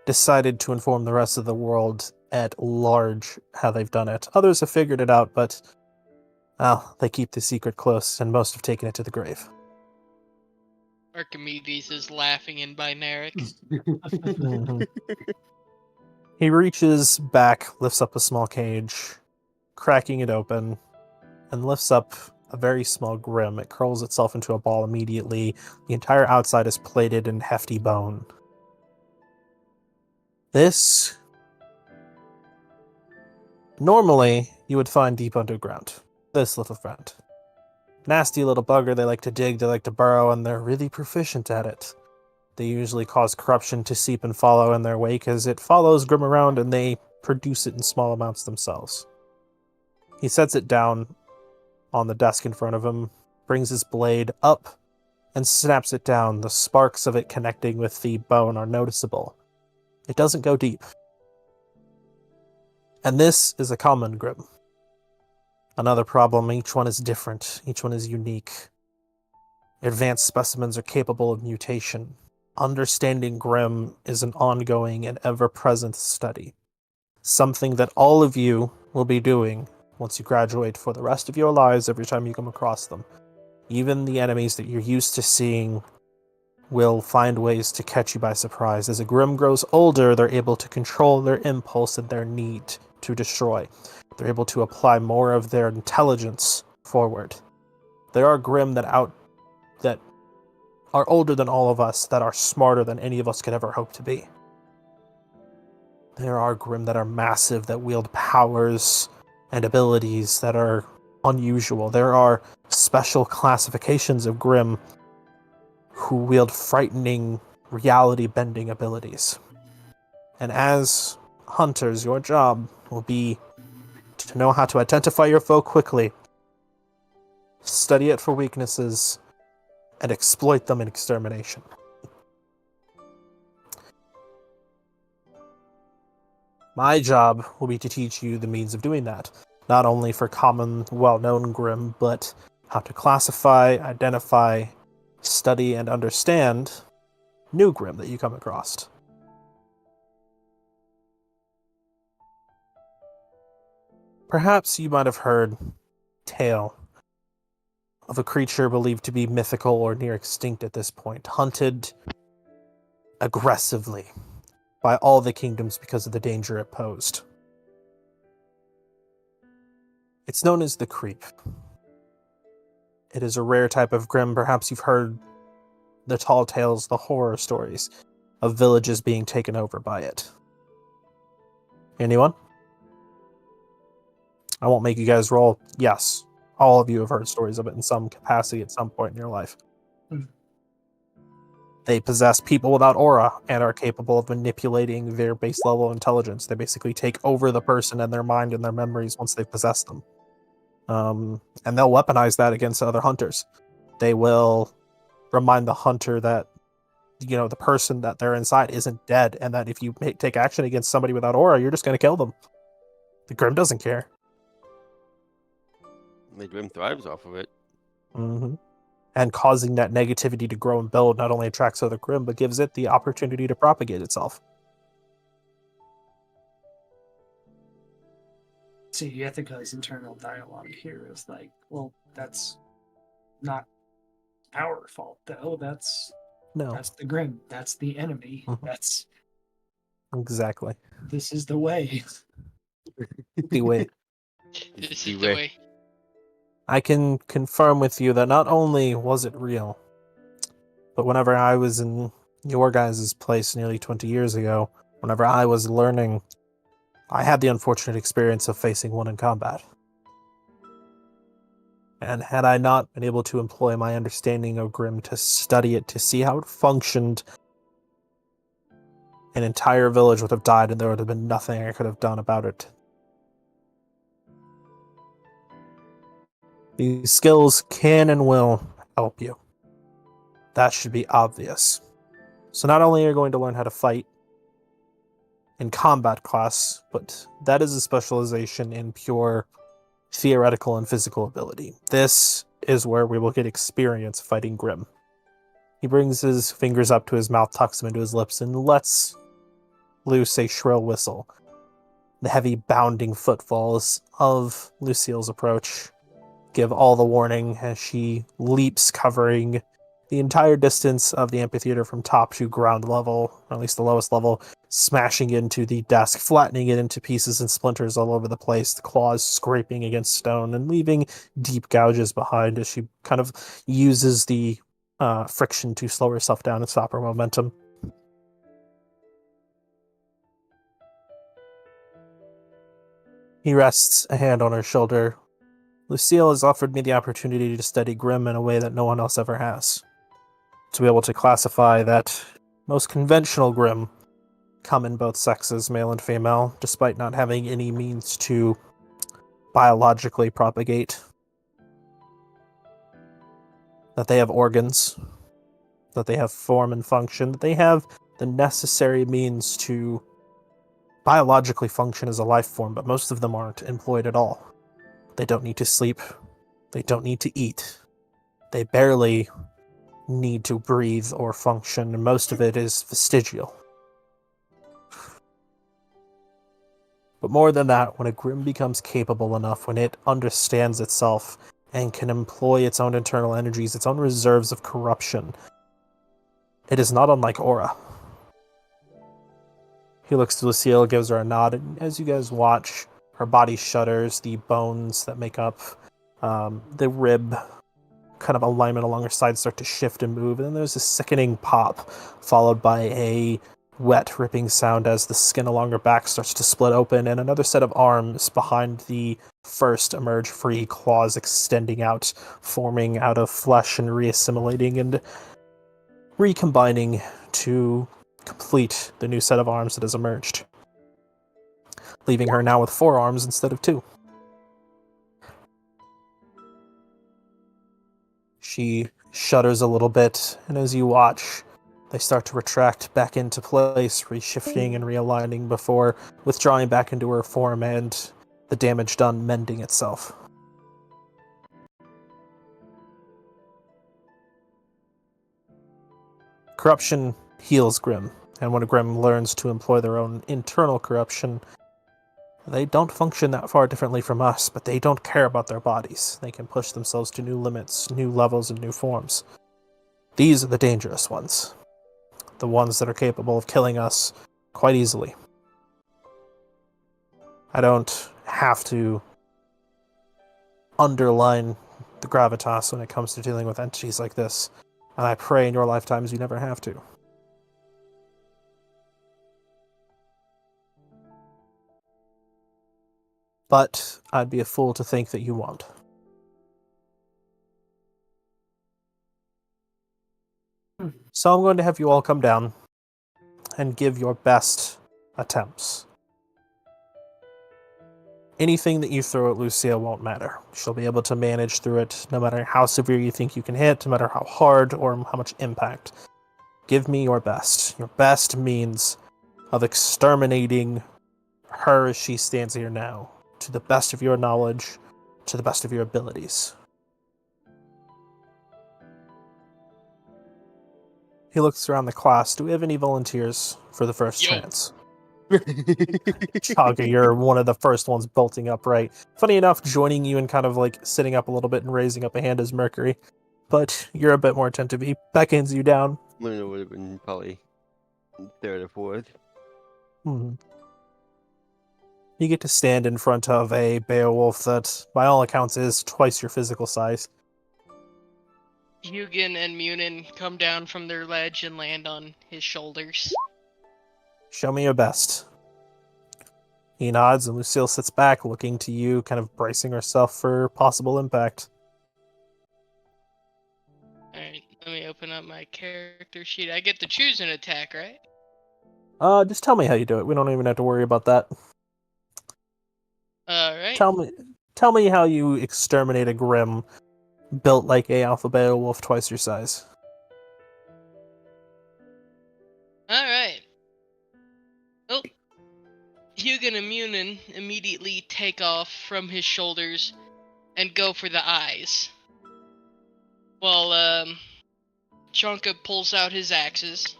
decided to inform the rest of the world at large how they've done it. Others have figured it out, but well, they keep the secret close, and most have taken it to the grave. Archimedes is laughing in binaric. Mhm. He reaches back, lifts up a small cage, cracking it open, and lifts up a very small grim. It curls itself into a ball immediately. The entire outside is plated in hefty bone. This, normally, you would find deep underground. This little friend. Nasty little bugger, they like to dig, they like to burrow, and they're really proficient at it. They usually cause corruption to seep and follow in their wake as it follows Grim around and they produce it in small amounts themselves. He sets it down on the desk in front of him, brings his blade up, and snaps it down. The sparks of it connecting with the bone are noticeable. It doesn't go deep. And this is a common Grim. Another problem, each one is different, each one is unique. Advanced specimens are capable of mutation. Understanding Grim is an ongoing and ever-present study. Something that all of you will be doing once you graduate for the rest of your lives every time you come across them. Even the enemies that you're used to seeing will find ways to catch you by surprise. As a Grim grows older, they're able to control their impulse and their need to destroy. They're able to apply more of their intelligence forward. There are Grim that are older than all of us, that are smarter than any of us could ever hope to be. There are Grim that are massive, that wield powers and abilities that are unusual. There are special classifications of Grimm who wield frightening reality-bending abilities. And as hunters, your job will be to know how to identify your foe quickly, study it for weaknesses, and exploit them in extermination. My job will be to teach you the means of doing that, not only for common, well-known Grimm, but how to classify, identify, study, and understand new Grimm that you come across. Perhaps you might have heard tale of a creature believed to be mythical or near extinct at this point, hunted aggressively by all the kingdoms because of the danger it posed. It's known as the Creep. It is a rare type of Grimm. Perhaps you've heard the tall tales, the horror stories of villages being taken over by it. Anyone? I won't make you guys roll. Yes, all of you have heard stories of it in some capacity at some point in your life. They possess people without aura and are capable of manipulating their base level intelligence. They basically take over the person and their mind and their memories once they've possessed them. And they'll weaponize that against other hunters. They will remind the hunter that, you know, the person that they're inside isn't dead, and that if you take action against somebody without aura, you're just going to kill them. The Grimm doesn't care. The Grim thrives off of it. Mm-hmm. And causing that negativity to grow and build not only attracts other Grimm, but gives it the opportunity to propagate itself. See, Ethica's internal dialogue here is like, well, that's not our fault, though. That's the Grimm. That's the enemy. Mhm. That's Exactly. This is the way. The way. This The is the way. way. I can confirm with you that not only was it real, but whenever I was in your guys' place nearly 20 years ago, whenever I was learning, I had the unfortunate experience of facing one in combat. And had I not been able to employ my understanding of Grimm to study it, to see how it functioned, an entire village would have died and there would have been nothing I could have done about it. These skills can and will help you. That should be obvious. So not only are you going to learn how to fight in combat class, but that is a specialization in pure theoretical and physical ability. This is where we will get experience fighting Grimm. He brings his fingers up to his mouth, tucks them into his lips, and lets loose a shrill whistle. The heavy bounding footfalls of Lucille's approach give all the warning as she leaps, covering the entire distance of the amphitheater from top to ground level, or at least the lowest level, smashing into the desk, flattening it into pieces and splinters all over the place, the claws scraping against stone and leaving deep gouges behind as she kind of uses the friction to slow herself down and stop her momentum. He rests a hand on her shoulder. Lucille has offered me the opportunity to study Grimm in a way that no one else ever has. To be able to classify that most conventional Grimm come in both sexes, male and female, despite not having any means to biologically propagate. That they have organs, that they have form and function, that they have the necessary means to biologically function as a life form, but most of them aren't employed at all. They don't need to sleep. They don't need to eat. They barely need to breathe or function, and most of it is vestigial. But more than that, when a Grimm becomes capable enough, when it understands itself and can employ its own internal energies, its own reserves of corruption, it is not unlike Aura. He looks to Lucille, gives her a nod, and as you guys watch, her body shudders, the bones that make up the rib kind of alignment along her side start to shift and move, and then there's a sickening pop, followed by a wet, ripping sound as the skin along her back starts to split open, and another set of arms behind the first emerge free, claws extending out, forming out of flesh and reassimilating and recombining to complete the new set of arms that has emerged, leaving her now with 4 arms instead of 2. She shudders a little bit, and as you watch, they start to retract back into place, reshifting and realigning before withdrawing back into her form and the damage done mending itself. Corruption heals Grimm, and when a Grimm learns to employ their own internal corruption, they don't function that far differently from us, but they don't care about their bodies. They can push themselves to new limits, new levels, and new forms. These are the dangerous ones. The ones that are capable of killing us quite easily. I don't have to underline the gravitas when it comes to dealing with entities like this, and I pray in your lifetimes you never have to. But I'd be a fool to think that you won't. So I'm going to have you all come down and give your best attempts. Anything that you throw at Lucia won't matter. She'll be able to manage through it, no matter how severe you think you can hit, no matter how hard or how much impact. Give me your best. Your best means of exterminating her as she stands here now, to the best of your knowledge, to the best of your abilities. He looks around the class. Do we have any volunteers for the first chance? Chaga, you're one of the first ones bolting upright. Funny enough, joining you and kind of like sitting up a little bit and raising up a hand is Mercury. But you're a bit more attentive. He beckons you down. Luna would have been probably third or fourth. You get to stand in front of a Beowulf that, by all accounts, is twice your physical size. Hugin and Munin come down from their ledge and land on his shoulders. Show me your best. He nods, and Lucille sits back, looking to you, kind of bracing herself for possible impact. Alright, let me open up my character sheet. I get to choose an attack, right? Just tell me how you do it. We don't even have to worry about that. Alright. Tell me how you exterminate a Grimm built like a Alpha Beowulf twice your size. Alright. Oh. Hugin and Munin immediately take off from his shoulders and go for the eyes. While, Chonka pulls out his axes.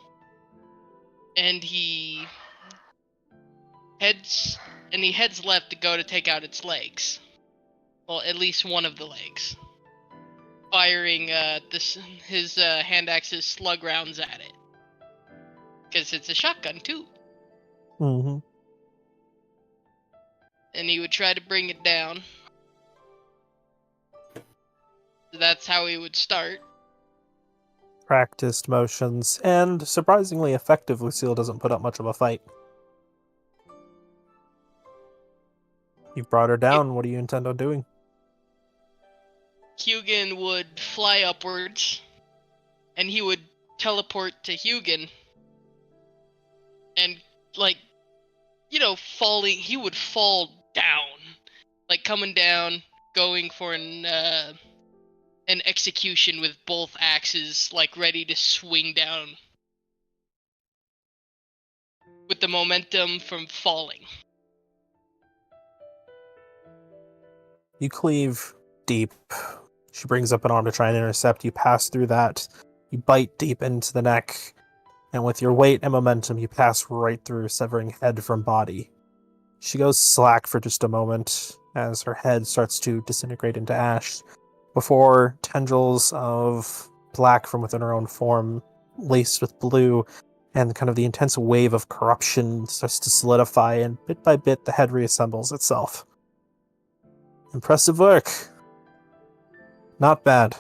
And he heads left to go to take out its legs. Well, at least one of the legs. Firing his hand axe's slug rounds at it. Because it's a shotgun too. Mm-hmm. And he would try to bring it down. So that's how he would start. Practiced motions, and surprisingly effective. Lucille doesn't put up much of a fight. You brought her down. What do you intend on doing? Hugin would fly upwards. And he would teleport to Hugin. And, like, falling, he would fall down. Like, coming down, going for an execution with both axes, like, ready to swing down. With the momentum from falling. You cleave deep. She brings up an arm to try and intercept. You pass through that. You bite deep into the neck. And with your weight and momentum, you pass right through, severing head from body. She goes slack for just a moment as her head starts to disintegrate into ash before tendrils of black from within her own form, laced with blue, and kind of the intense wave of corruption starts to solidify, and bit by bit the head reassembles itself. Impressive work. Not bad.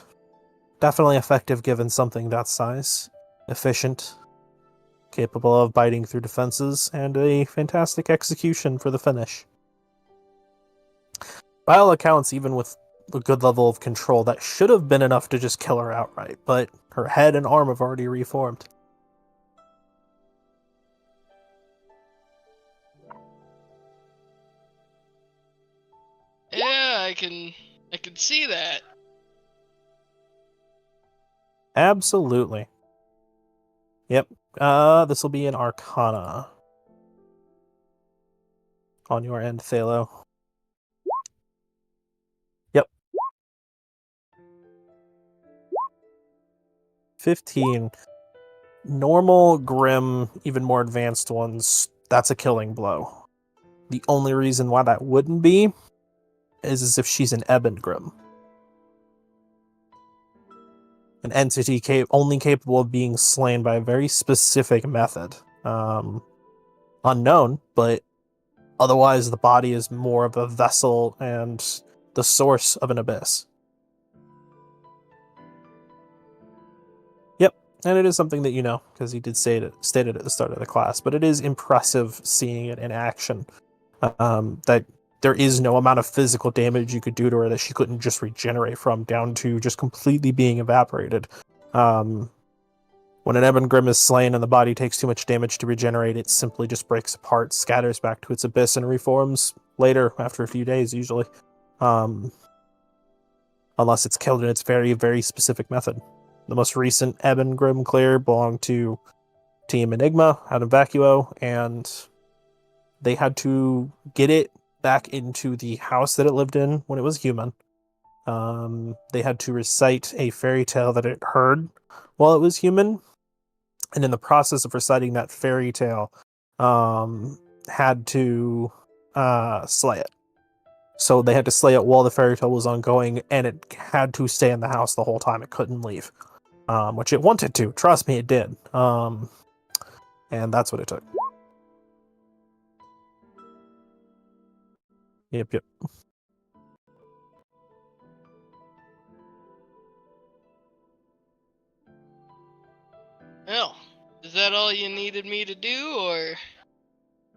Definitely effective given something that size. Efficient. capable of biting through defenses, and a fantastic execution for the finish. By all accounts, even with a good level of control, that should have been enough to just kill her outright, but her head and arm have already reformed. Yeah, I can see that. Absolutely. Yep. This will be an Arcana on your end, Thalo. Yep. 15. Normal, Grim, even more advanced ones, that's a killing blow. The only reason why that wouldn't be is as if she's an Ebon Grim. An entity only capable of being slain by a very specific method. Unknown, but otherwise the body is more of a vessel and the source of an abyss. Yep, and it is something that you know, because he did state it at the start of the class, but it is impressive seeing it in action. That there is no amount of physical damage you could do to her that she couldn't just regenerate from, down to just completely being evaporated. When an Ebon Grim is slain and the body takes too much damage to regenerate, it simply just breaks apart, scatters back to its abyss, and reforms later, after a few days, usually. Unless it's killed in its very, very specific method. The most recent Ebon Grim clear belonged to Team Enigma out of Vacuo, and they had to get it back into the house that it lived in when it was human. They had to recite a fairy tale that it heard while it was human, and in the process of reciting that fairy tale, had to slay it. So they had to slay it while the fairy tale was ongoing, and it had to stay in the house the whole time. It couldn't leave, which it wanted to. Trust me, it did. And that's what it took. Yep. Well, is that all you needed me to do, or?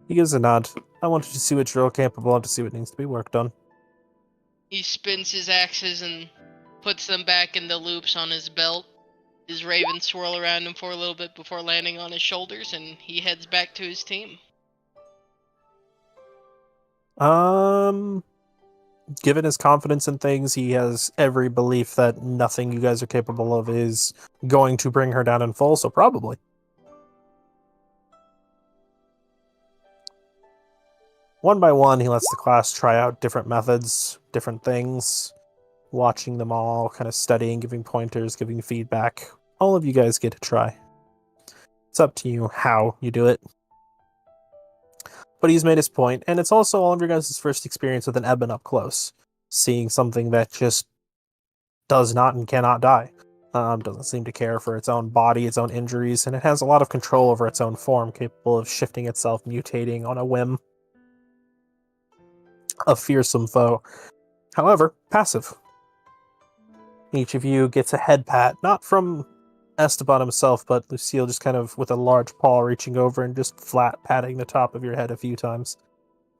He gives a nod. I wanted to see what you're all capable of, to see what needs to be worked on. He spins his axes and puts them back in the loops on his belt. His ravens swirl around him for a little bit before landing on his shoulders, and he heads back to his team. Given his confidence in things, he has every belief that nothing you guys are capable of is going to bring her down in full, so probably. One by one, he lets the class try out different methods, different things, watching them all, kind of studying, giving pointers, giving feedback. All of you guys get to try. It's up to you how you do it. But he's made his point, and it's also all of your guys' first experience with an Ebon up close. Seeing something that just does not and cannot die. Doesn't seem to care for its own body, its own injuries, and it has a lot of control over its own form, capable of shifting itself, mutating on a whim. A fearsome foe. However, passive. Each of you gets a head pat, not from Esteban himself, but Lucille just kind of with a large paw reaching over and just flat patting the top of your head a few times.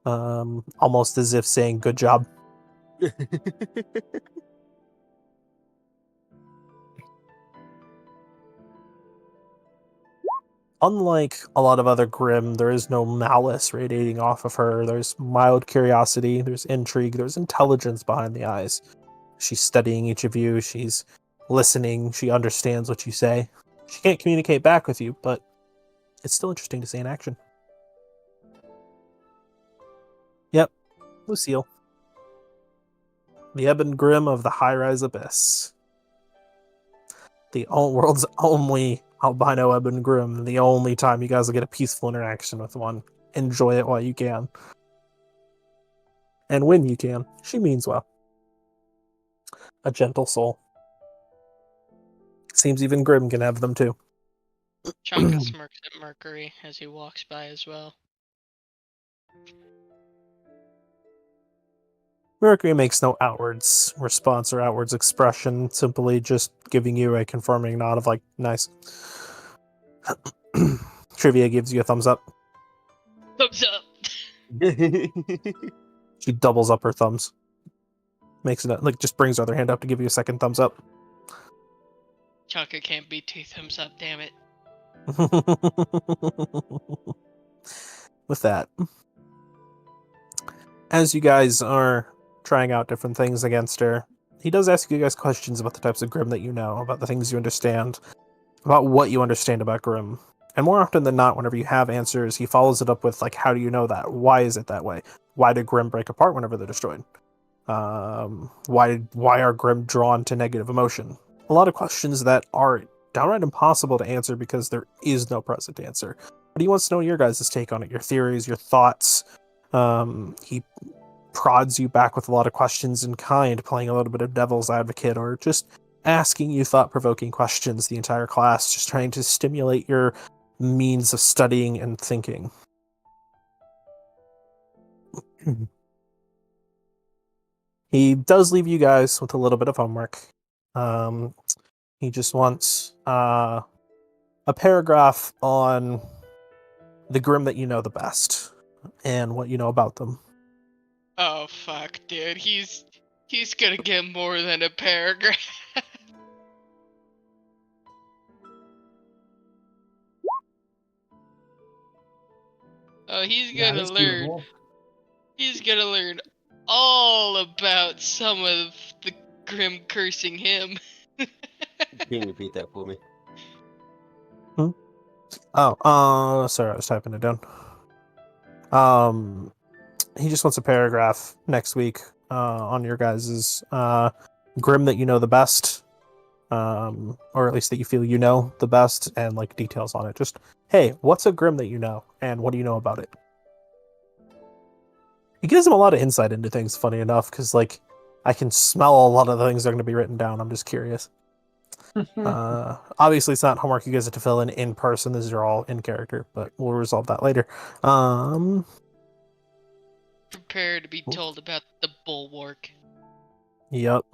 Almost as if saying, good job. Unlike a lot of other Grimm, there is no malice radiating off of her. There's mild curiosity, there's intrigue, there's intelligence behind the eyes. She's studying each of you, she's listening, she understands what you say. She can't communicate back with you, but it's still interesting to see in action. Yep, Lucille. The Ebon Grimm of the High-Rise Abyss. The world's only albino Ebon Grimm, the only time you guys will get a peaceful interaction with one. Enjoy it while you can. And when you can, she means well. A gentle soul. Seems even Grimm can have them too. Chanka smirks at Mercury as he walks by as well. Mercury makes no outwards response or outwards expression, simply just giving you a confirming nod of like, nice. Trivia gives you a thumbs up. Thumbs up. She doubles up her thumbs. Makes it like just brings her other hand up to give you a second thumbs up. Chaka can't be 2 thumbs up, damn it. With that, as you guys are trying out different things against her, he does ask you guys questions about the types of Grim that you know, about the things you understand, about what you understand about Grim. And more often than not, whenever you have answers, he follows it up with, like, how do you know that? Why is it that way? Why do Grim break apart whenever they're destroyed? Why are Grim drawn to negative emotion? A lot of questions that are downright impossible to answer because there is no present answer. But he wants to know your guys' take on it, your theories, your thoughts. He prods you back with a lot of questions in kind, playing a little bit of devil's advocate, or just asking you thought-provoking questions the entire class, just trying to stimulate your means of studying and thinking. He does leave you guys with a little bit of homework. He just wants a paragraph on the Grim that you know the best and what you know about them. Oh fuck, dude. He's gonna get more than a paragraph. Oh, he's Yeah, gonna that's learn. doable. He's gonna learn all about some of the Grim cursing him. Can you repeat that for me? Sorry, I was typing it down. He just wants a paragraph next week on your guys's Grim that you know the best, or at least that you feel you know the best, and like details on it. Just, hey, what's a Grim that you know, and what do you know about it? It gives him a lot of insight into things, funny enough, because like I can smell a lot of the things that are going to be written down. I'm just curious. Obviously, it's not homework you guys have to fill in person. These are all in character, but we'll resolve that later. Prepare to be told about the bulwark. Yep.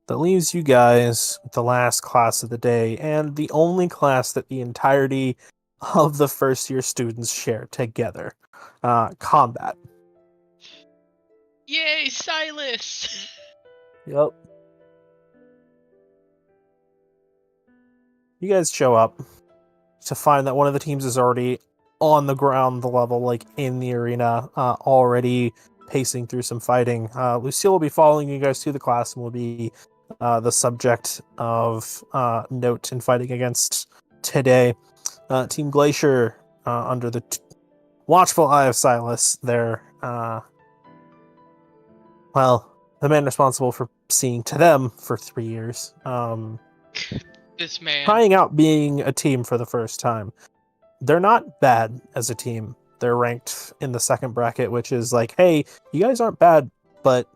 That leaves you guys with the last class of the day, and the only class that the entirety of the first year students share together. Combat. Yay, Silas! Yep. You guys show up to find that one of the teams is already on the ground level, like in the arena, already pacing through some fighting. Lucille will be following you guys to the class and will be the subject of note in fighting against today. Team Glacier, under the watchful eye of Silas, they're, the man responsible for seeing to them for 3 years. This man. Trying out being a team for the first time. They're not bad as a team. They're ranked in the second bracket, which is like, hey, you guys aren't bad, but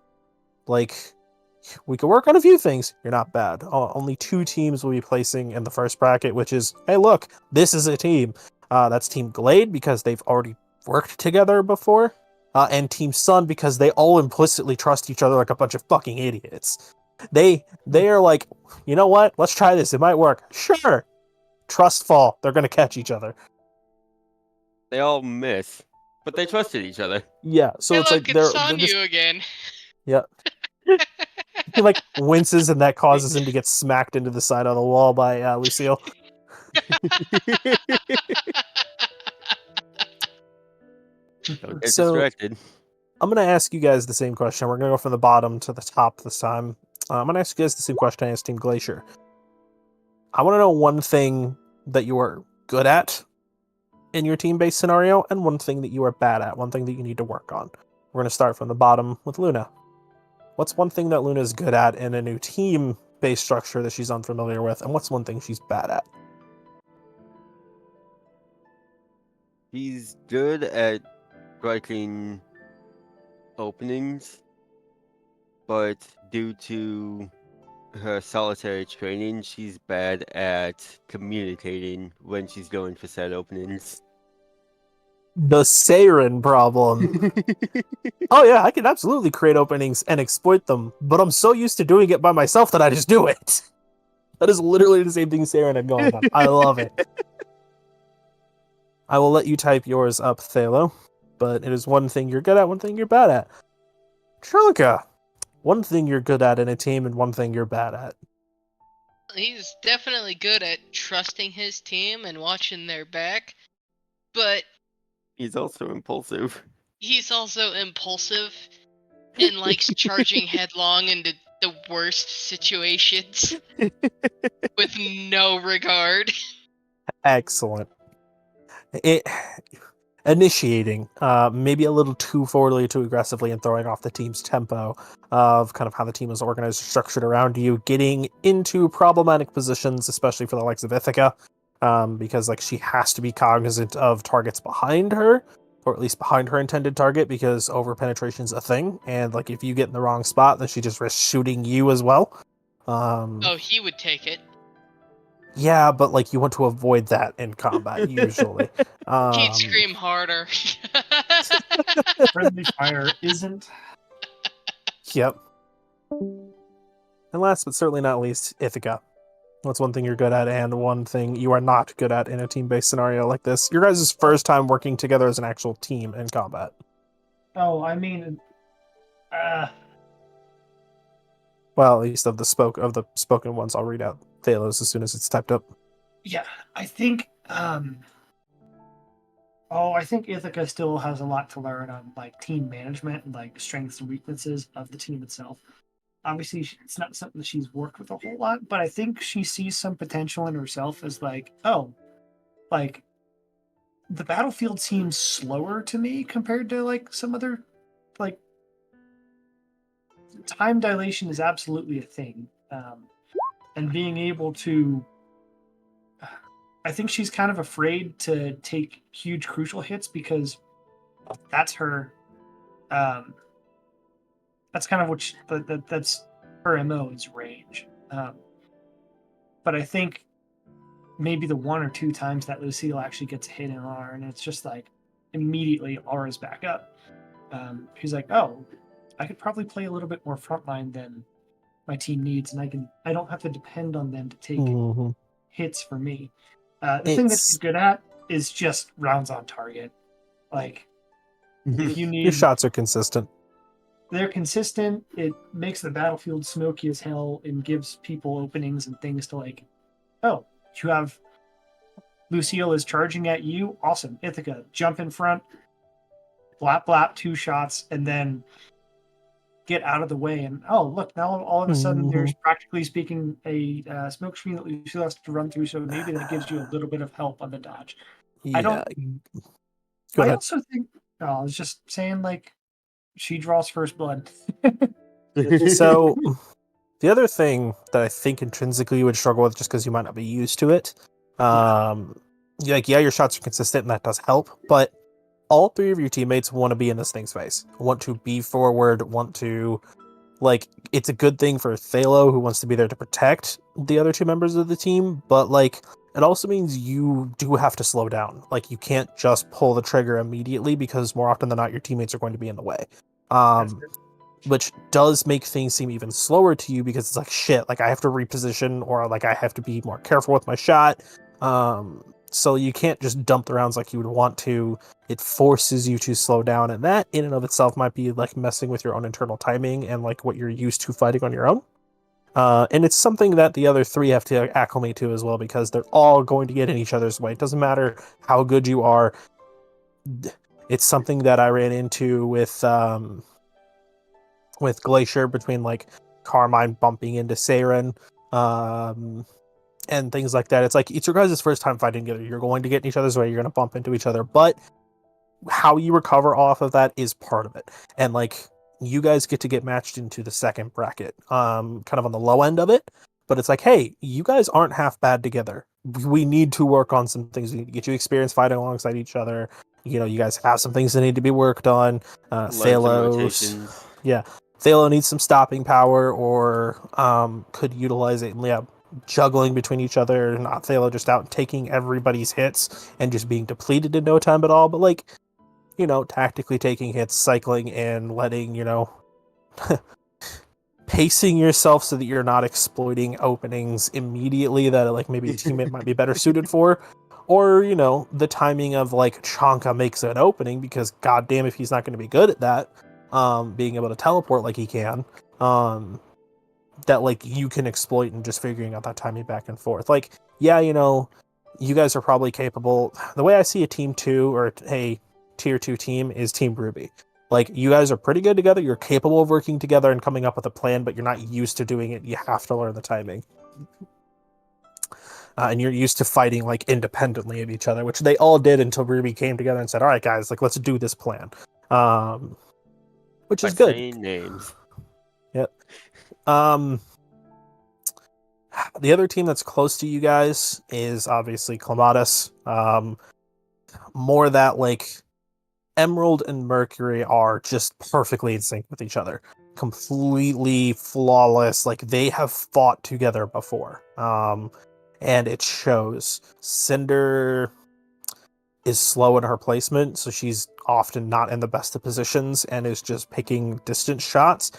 like we could work on a few things. You're not bad. Only 2 teams will be placing in the first bracket, which is, hey, look, this is a team. That's Team Glade because they've already worked together before, and Team Sun because they all implicitly trust each other like a bunch of fucking idiots. They are like, you know what? Let's try this. It might work. Sure. Trust fall. They're gonna catch each other. They all miss, but they trusted each other. Yeah. So Hey, it's look, like it's they're on just, you again. yeah. He like winces, and that causes him to get smacked into the side of the wall by Lucille. Don't get So distracted. I'm gonna ask you guys the same question. We're gonna go from the bottom to the top this time. I'm gonna ask you guys the same question I asked Team Glacier. I want to know one thing that you are good at in your team-based scenario, and one thing that you are bad at. One thing that you need to work on. We're gonna start from the bottom with Luna. What's one thing that Luna is good at in a new team-based structure that she's unfamiliar with, and what's one thing she's bad at? He's good at striking openings, but due to her solitary training, she's bad at communicating when she's going for said openings. The Siren problem. Oh yeah, I can absolutely create openings and exploit them, but I'm so used to doing it by myself that I just do it. That is literally the same thing Siren had going on. I love it. I will let you type yours up, Thalo, but it is one thing you're good at, one thing you're bad at. Trilka, one thing you're good at in a team and one thing you're bad at. He's definitely good at trusting his team and watching their back, but He's also impulsive. he's also impulsive and likes charging headlong into the worst situations with no regard. Excellent. It initiating, maybe a little too forwardly, too aggressively, and throwing off the team's tempo of kind of how the team is organized, structured around you, getting into problematic positions, especially for the likes of Ithaca, because like she has to be cognizant of targets behind her, or at least behind her intended target, because over penetration's a thing, and like if you get in the wrong spot, then she just risks shooting you as well. Oh, he would take it. Yeah, but like you want to avoid that in combat usually. He'd scream harder. Friendly fire isn't. Yep. And last but certainly not least, Ithaca. What's one thing you're good at and one thing you are not good at in a team-based scenario like this? Your guys' first time working together as an actual team in combat. Oh, I mean, Well, at least of the spoken ones, I'll read out Thalos as soon as it's typed up. yeah, I think. I think Ithaca still has a lot to learn on like team management and like strengths and weaknesses of the team itself. Obviously, it's not something that she's worked with a whole lot, but I think she sees some potential in herself as like, oh, like the battlefield seems slower to me compared to like some other like time dilation is absolutely a thing, and being able to. I think she's kind of afraid to take huge crucial hits because that's her. That's kind of what that's her MO is range. But I think maybe the one or two times that Lucille actually gets hit in R, and it's just like immediately Aura's back up. He's like, oh, I could probably play a little bit more frontline than my team needs, and I don't have to depend on them to take hits for me. The thing that she's good at is just rounds on target. Like if you need Your shots are consistent. They're consistent. It makes the battlefield smoky as hell and gives people openings and things to like, oh, you have Lucille is charging at you. Awesome. Ithaca, jump in front, blap, blap, 2 shots, and then get out of the way. And oh, look, now all of a sudden there's practically speaking a smoke screen that Lucille has to run through. So maybe that gives you a little bit of help on the dodge. Yeah. I also think, I was just saying, like, she draws first blood. So, the other thing that I think intrinsically you would struggle with, just because you might not be used to it, your shots are consistent and that does help, but all 3 of your teammates want to be in this thing's face, want to be forward, want to, like, it's a good thing for Thalo, who wants to be there to protect the other 2 members of the team, but, like, it also means you do have to slow down. Like, you can't just pull the trigger immediately, because more often than not, your teammates are going to be in the way. Which does make things seem even slower to you, because it's like, shit, like I have to reposition, or like I have to be more careful with my shot. So you can't just dump the rounds like you would want to. It forces you to slow down, and that in and of itself might be like messing with your own internal timing and like what you're used to fighting on your own. And it's something that the other 3 have to acclimate to as well, because they're all going to get in each other's way. It doesn't matter how good you are. It's something that I ran into with Glacier, between like Carmine bumping into Saren, and things like that. It's like, it's your guys' first time fighting together. You're going to get in each other's way. You're going to bump into each other, but how you recover off of that is part of it. And like, you guys get to get matched into the second bracket, kind of on the low end of it. But it's like, hey, you guys aren't half bad together. We need to work on some things. We need to get you experience fighting alongside each other. You know, you guys have some things that need to be worked on. Thalo needs some stopping power, or could utilize it. Yeah, juggling between each other. Not Thalo just out taking everybody's hits and just being depleted in no time at all. But like, you know, tactically taking hits, cycling, and letting, you know, pacing yourself so that you're not exploiting openings immediately that like maybe a teammate might be better suited for, or the timing of like Chonka makes an opening because goddamn if he's not going to be good at that, being able to teleport like he can, that like you can exploit and just figuring out that timing back and forth. Like, yeah, you guys are probably capable. The way I see a team 2 or a tier 2 team is Team Ruby. Like, you guys are pretty good together. You're capable of working together and coming up with a plan, but you're not used to doing it. You have to learn the timing. And you're used to fighting like independently of each other, which they all did until Ruby came together and said, "All right, guys, like let's do this plan," which is By good. saying names. Yep. The other team that's close to you guys is obviously Clematis. More that like Emerald and Mercury are just perfectly in sync with each other. Completely flawless. Like they have fought together before. And it shows. Cinder is slow in her placement, so she's often not in the best of positions and is just picking distant shots.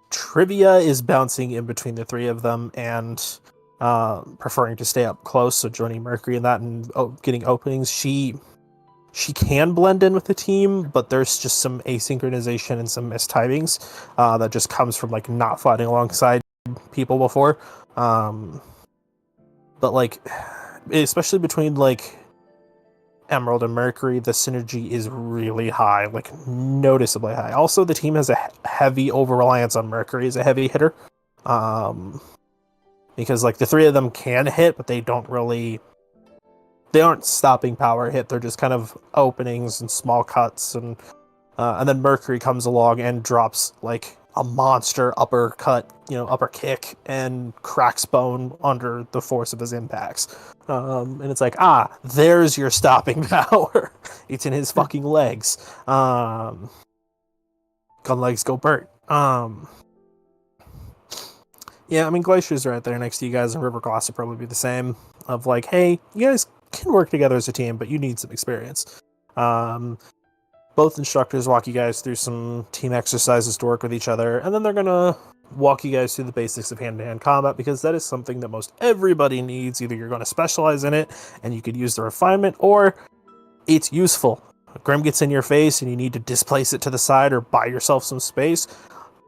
Trivia is bouncing in between the three of them and preferring to stay up close, so joining Mercury in that and getting openings. She can blend in with the team, but there's just some asynchronization and some mistimings that just comes from like not fighting alongside people before. But like, especially between like Emerald and Mercury, the synergy is really high, like noticeably high. Also, the team has a heavy over-reliance on Mercury as a heavy hitter. Because like the three of them can hit, but they aren't stopping power hit. They're just kind of openings and small cuts, and then Mercury comes along and drops like a monster uppercut, upper kick, and cracks bone under the force of his impacts. And it's like, there's your stopping power. It's in his fucking legs. Gun legs go Bert. Yeah, I mean, Glacier's right there next to you guys, and River Glass would probably be the same. Of like, hey, you guys can work together as a team, but you need some experience. Both instructors walk you guys through some team exercises to work with each other, and then they're going to walk you guys through the basics of hand-to-hand combat, because that is something that most everybody needs. Either you're going to specialize in it, and you could use the refinement, or it's useful. Grim gets in your face, and you need to displace it to the side or buy yourself some space.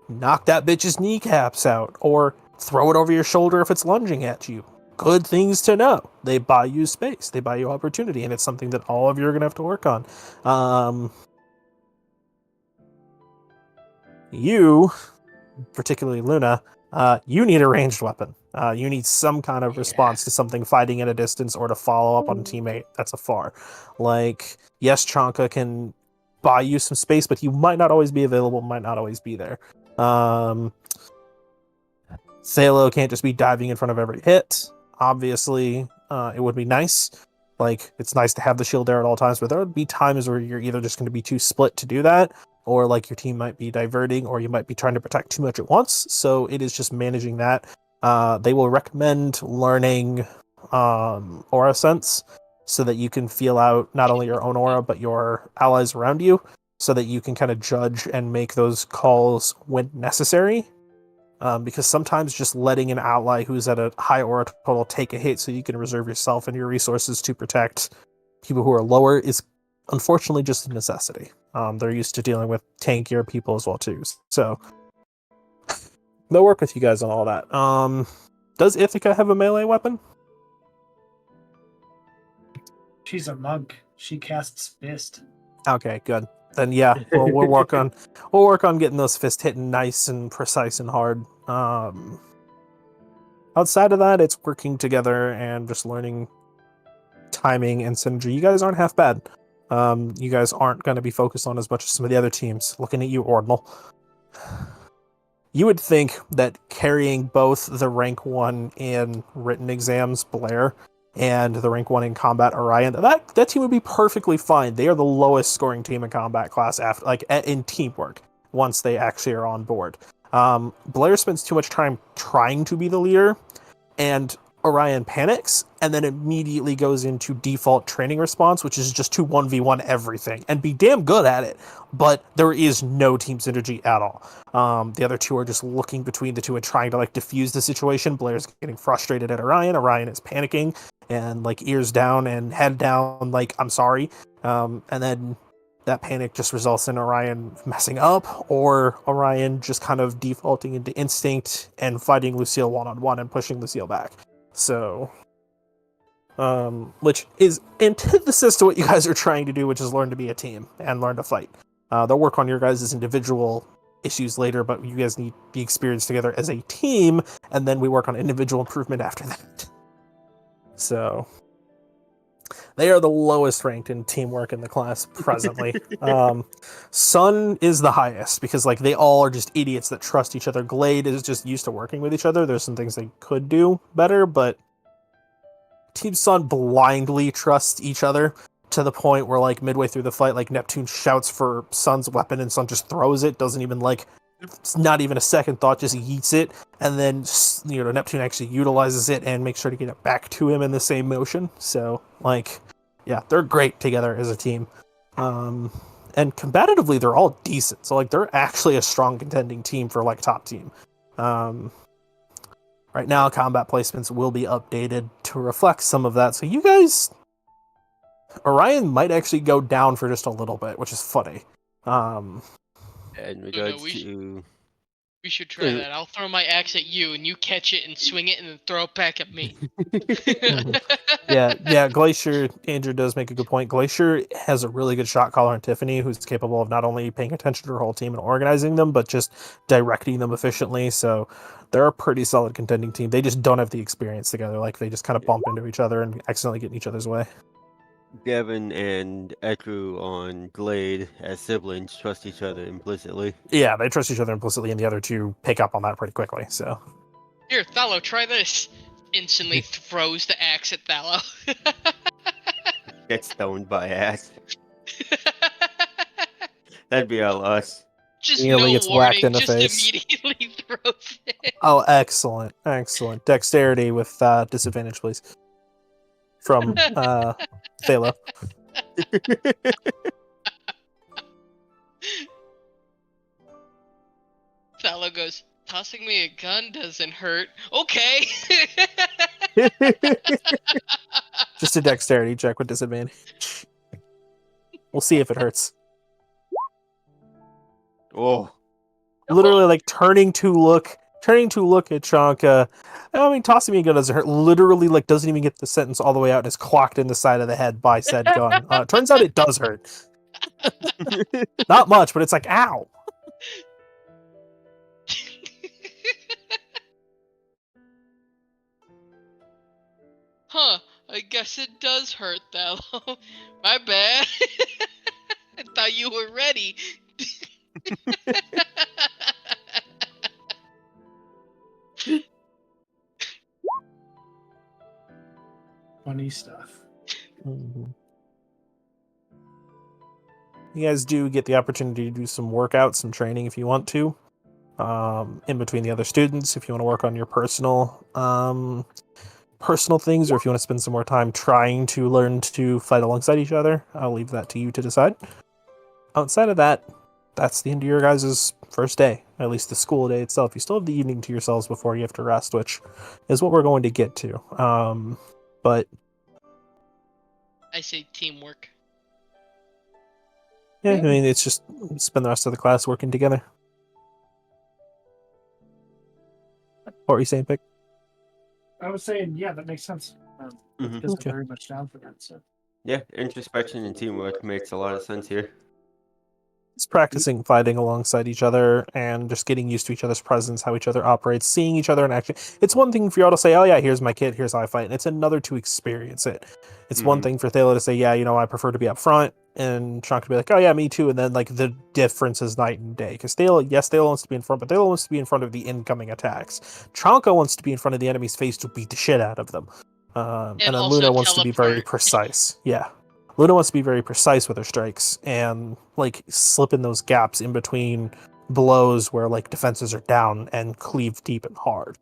Knock that bitch's kneecaps out, or throw it over your shoulder if it's lunging at you. Good things to know. They buy you space. They buy you opportunity, and it's something that all of you are going to have to work on. You, particularly Luna, you need a ranged weapon. You need some kind of response to something fighting at a distance or to follow up on a teammate that's afar. Like, yes, Chonka can buy you some space, but he might not always be available, might not always be there. Thalo can't just be diving in front of every hit. Obviously, it would be nice. Like, it's nice to have the shield there at all times, but there would be times where you're either just going to be too split to do that, or like your team might be diverting, or you might be trying to protect too much at once. So it is just managing that. They will recommend learning aura sense so that you can feel out not only your own aura, but your allies around you, so that you can kind of judge and make those calls when necessary. Because sometimes just letting an ally who's at a high aura total take a hit so you can reserve yourself and your resources to protect people who are lower is unfortunately just a necessity. They're used to dealing with tankier people as well too. So they'll work with you guys on all that. Does Ithaca have a melee weapon? She's a monk. She casts fist. Okay, good. Then yeah, we'll work on getting those fists hitting nice and precise and hard. Outside of that, it's working together and just learning timing and synergy. You guys aren't half bad. You guys aren't going to be focused on as much as some of the other teams. Looking at you, Ordinal. You would think that carrying both the rank 1 in written exams, Blair, and the rank 1 in combat, Orion, that team would be perfectly fine. They are the lowest scoring team in combat class after, like, in teamwork once they actually are on board. Blair spends too much time trying to be the leader, and Orion panics and then immediately goes into default training response, which is just to 1v1 everything and be damn good at it. But there is no team synergy at all. The other two are just looking between the two and trying to like diffuse the situation. Blair's getting frustrated at Orion. Orion is panicking and like ears down and head down, like, I'm sorry. And then that panic just results in Orion messing up, or Orion just kind of defaulting into instinct and fighting Lucille one-on-one and pushing Lucille back. So, which is antithesis to what you guys are trying to do, which is learn to be a team and learn to fight. They'll work on your guys' individual issues later, but you guys need the experience together as a team, and then we work on individual improvement after that. So, they are the lowest ranked in teamwork in the class presently. Sun is the highest because like they all are just idiots that trust each other. Glade is just used to working with each other. There's some things they could do better, but Team Sun blindly trusts each other to the point where like midway through the fight, like Neptune shouts for Sun's weapon and Sun just throws it, doesn't even like, it's not even a second thought, just yeets it, and then Neptune actually utilizes it and makes sure to get it back to him in the same motion. So like, yeah, they're great together as a team. And combatively, they're all decent. So like, they're actually a strong contending team for like top team. Right now, combat placements will be updated to reflect some of that. So you guys, Orion might actually go down for just a little bit, which is funny. In regards to... We should try that. I'll throw my axe at you, and you catch it and swing it, and then throw it back at me. Yeah. Glacier, Andrew does make a good point. Glacier has a really good shot caller in Tiffany, who's capable of not only paying attention to her whole team and organizing them, but just directing them efficiently. So they're a pretty solid contending team. They just don't have the experience together. Like, they just kind of bump into each other and accidentally get in each other's way. Gavin and Ekru on Glade as siblings trust each other implicitly. Yeah, they trust each other implicitly, and the other two pick up on that pretty quickly. So here, Thallo, try this. Instantly throws the axe at Thallo. Gets stoned by axe. That'd be all us. Just nearly no gets whacked in warning, the just face. immediately throws it. Oh, excellent. Dexterity with disadvantage, please. From Thalo. Thallo goes, tossing me a gun doesn't hurt. Okay. Just a dexterity check with disadvantage. We'll see if it hurts. Oh. Literally, like, turning to look at Chanka. I mean, tossing me a gun doesn't hurt. Literally, like, doesn't even get the sentence all the way out and is clocked in the side of the head by said gun. Turns out it does hurt. Not much, but it's like, ow. Huh, I guess it does hurt, Thallo. My bad. I thought you were ready. Funny stuff. Mm-hmm. You guys do get the opportunity to do some workouts, some training if you want to. In between the other students, if you want to work on your personal things, or if you want to spend some more time trying to learn to fight alongside each other, I'll leave that to you to decide. Outside of that, that's the end of your guys' first day, at least the school day itself. You still have the evening to yourselves before you have to rest, which is what we're going to get to. But I say teamwork. yeah, I mean, it's just spend the rest of the class working together. What were you saying, Pick? I was saying, yeah, that makes sense. Because I'm very much down for that. So Yeah, introspection and teamwork makes a lot of sense here. It's practicing fighting alongside each other and just getting used to each other's presence, how each other operates, seeing each other in action. It's one thing for y'all to say, oh yeah, here's my kit, here's how I fight. And it's another to experience it. It's one thing for Thalo to say, yeah, I prefer to be up front, and Chunk to be like, oh yeah, me too. And then like the difference is night and day. Because Thalo wants to be in front, but Thalo wants to be in front of the incoming attacks. Chonka wants to be in front of the enemy's face to beat the shit out of them. And then Luna wants to be very precise. Yeah. Luna wants to be very precise with her strikes and like slip in those gaps in between blows where like defenses are down and cleave deep and hard.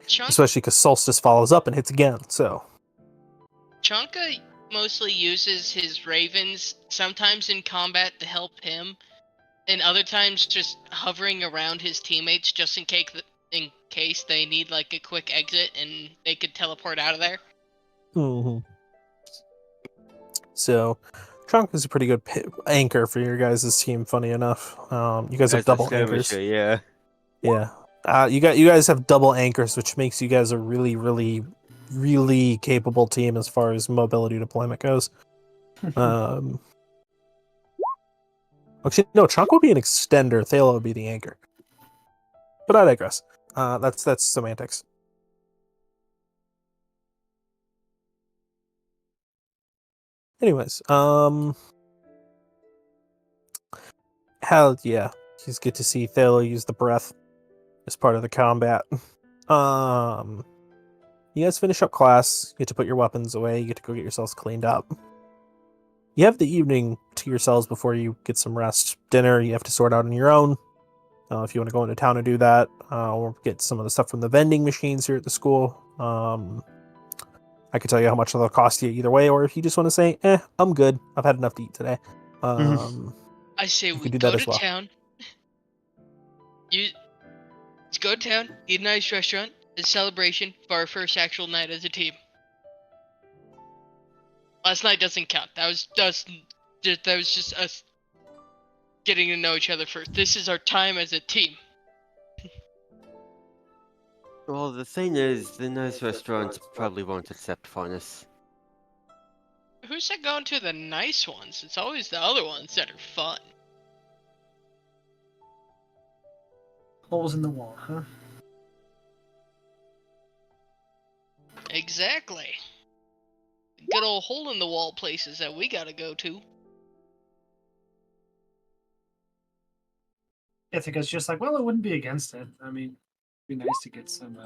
Chunk especially because Solstice follows up and hits again. So Chonka mostly uses his ravens sometimes in combat to help him, and other times just hovering around his teammates just in case they need like a quick exit and they could teleport out of there. mhm. So Trunk is a pretty good anchor for your guys' team. Funny enough, you guys have As a double anchors. skirmisher, yeah. Yeah, you guys have double anchors, which makes you guys a really, really, really capable team as far as mobility deployment goes. Actually, no, Chunk will be an extender. Thalo will be the anchor. But I digress. That's semantics. Anyways, hell yeah, it's good to see Thalo use the breath as part of the combat. You guys finish up class, you get to put your weapons away, you get to go get yourselves cleaned up. You have the evening to yourselves before you get some rest. Dinner you have to sort out on your own. If you want to go into town and do that, or get some of the stuff from the vending machines here at the school. I could tell you how much it'll cost you either way, or if you just want to say, I'm good. I've had enough to eat today. I say we could do go that to as well. town. Let's go to town, eat a nice restaurant, a celebration for our first actual night as a team. Last night doesn't count. That was just us getting to know each other first. This is our time as a team. Well, the thing is, the nice restaurants probably won't accept funness. Who said going to the nice ones? It's always the other ones that are fun. Holes in the wall, huh? Exactly. Good old hole in the wall places that we gotta go to. Ithaca's just like, well, it wouldn't be against it. I mean, it'd be nice to get some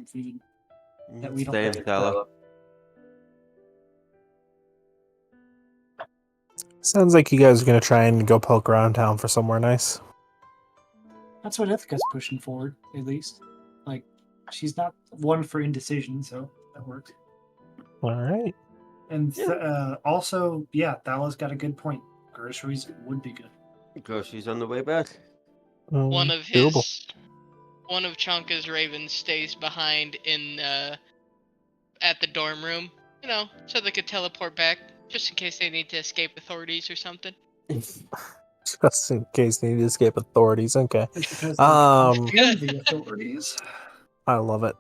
food that we don't Same, get. Thalo. Sounds like you guys are gonna try and go poke around town for somewhere nice. That's what Ithaca's pushing forward, at least. Like, she's not one for indecision, so that works. All right. And also, yeah, Thala's got a good point. Groceries would be good. Groceries on the way back. One of Doable. Chonka's ravens stays behind in at the dorm room, so they could teleport back, just in case they need to escape authorities or something. Just in case they need to escape authorities. Okay. Because the authorities. I love it.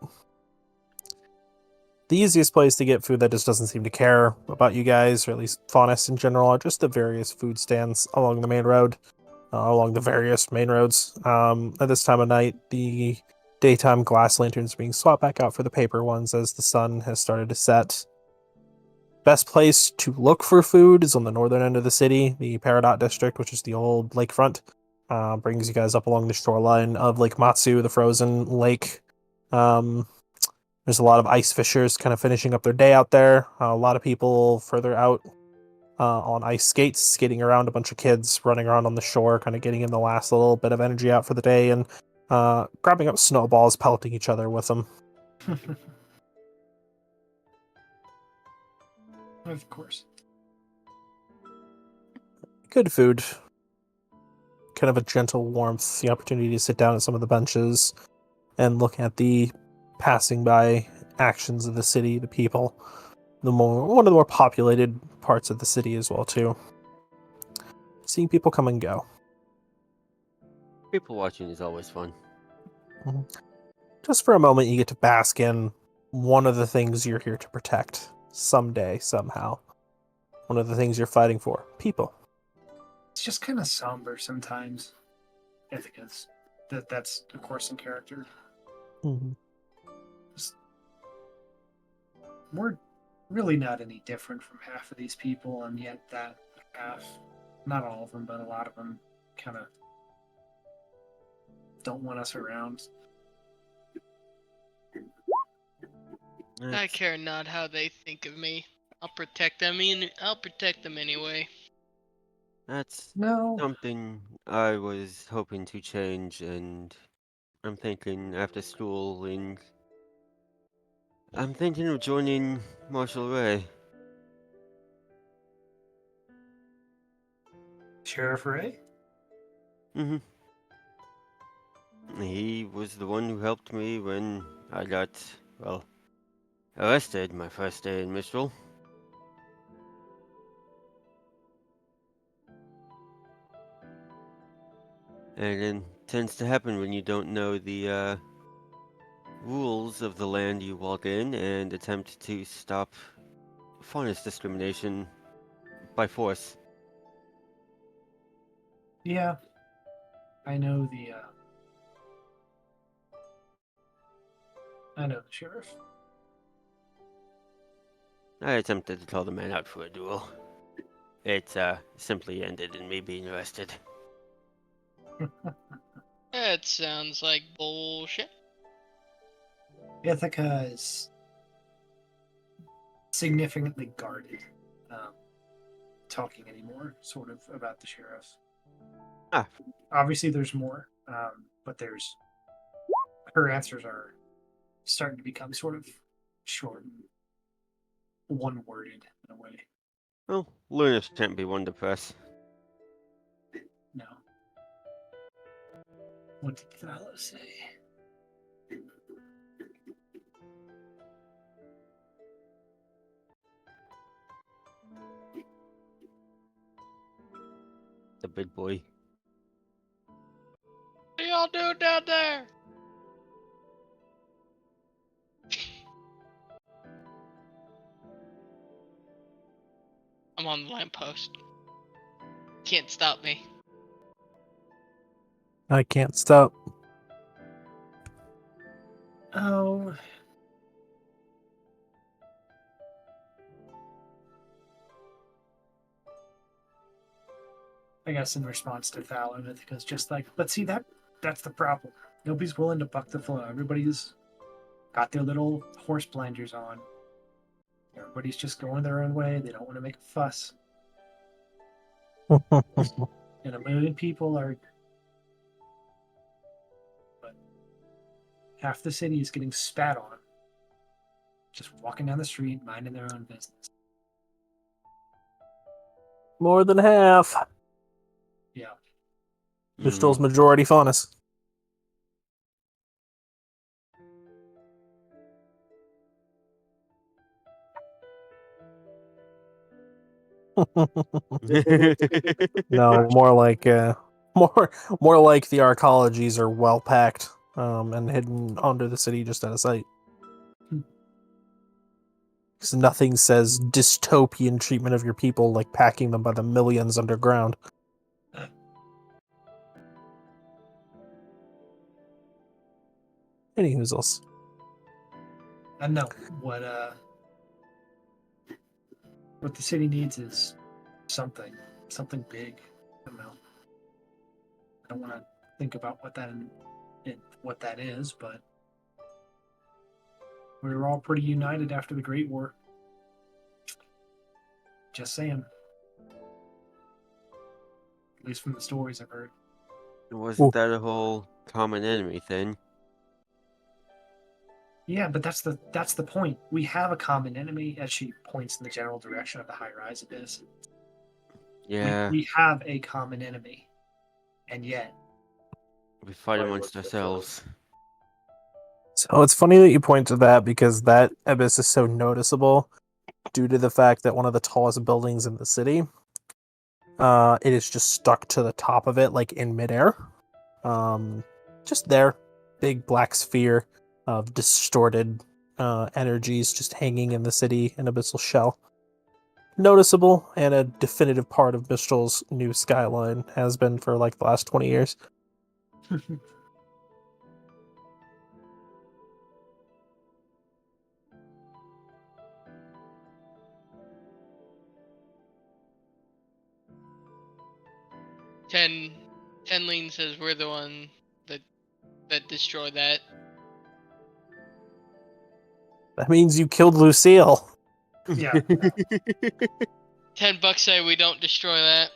The easiest place to get food that just doesn't seem to care about you guys, or at least Faunus in general, are just the various food stands along the main road, along the various main roads. At this time of night, the daytime glass lanterns are being swapped back out for the paper ones as the sun has started to set. Best place to look for food is on the northern end of the city, the Peridot district, which is the old lakefront. Brings you guys up along the shoreline of Lake Matsu, the frozen lake. There's a lot of ice fishers kind of finishing up their day out there. A lot of people further out on ice skates, skating around, a bunch of kids running around on the shore, kind of getting in the last little bit of energy out for the day, and grabbing up snowballs, pelting each other with them. Of course. Good food. Kind of a gentle warmth, the opportunity to sit down at some of the benches and look at the passing by actions of the city, the people. One of the more populated parts of the city as well, too. Seeing people come and go. People watching is always fun. Just for a moment, you get to bask in one of the things you're here to protect. Someday, somehow. One of the things you're fighting for. People. It's just kind of somber sometimes. Ithaca's. That's, of course, in character. Mm-hmm. We're really not any different from half of these people, and yet that half, not all of them, but a lot of them, kind of don't want us around. I care not how they think of me. I'll protect them. I'll protect them anyway. That's No. something I was hoping to change, and I'm thinking after school, and I'm thinking of joining Marshall Ray. Sheriff Ray? Mm-hmm. He was the one who helped me when I got, well, arrested my first day in Mistral. And it tends to happen when you don't know the rules of the land you walk in and attempt to stop fairness discrimination by force. Yeah. I know the sheriff. I attempted to call the man out for a duel. It simply ended in me being arrested. That sounds like bullshit. Ithaca is significantly guarded. Talking anymore, sort of, about the sheriff. Ah. Obviously, there's more, but her answers are starting to become sort of short and one-worded in a way. Well, Lunas can't be one to press. No. What did Thalos say? The big boy. What are y'all doing down there? I'm on the lamppost. Can't stop me. I can't stop. Oh. I guess in response to Thalo, Ithaca's just like, but see, that's the problem. Nobody's willing to buck the flow. Everybody's got their little horse blinders on. Everybody's just going their own way. They don't want to make a fuss. And a million people are. But half the city is getting spat on. Just walking down the street, minding their own business. More than half. Yeah. Mistral's majority faunus. No, more like more like the arcologies are well packed and hidden under the city just out of sight. Because nothing says dystopian treatment of your people like packing them by the millions underground. Any hoozles. I know what the city needs is something big. I don't know. I don't want to think about what that is, but we were all pretty united after the Great War. Just saying. At least from the stories I've heard. Wasn't that a whole common enemy thing? Yeah, but that's the point. We have a common enemy, as she points in the general direction of the high-rise abyss. Yeah. We have a common enemy, and yet We fight amongst ourselves. So it's funny that you point to that because that abyss is so noticeable due to the fact that one of the tallest buildings in the city, it is just stuck to the top of it, like in midair. Just there, big black sphere of distorted energies just hanging in the city, an abyssal shell. Noticeable and a definitive part of Mistral's new skyline has been for like the last 20 years. Tenling says we're the one that destroyed that. That means you killed Lucille. yeah. $10 say we don't destroy that.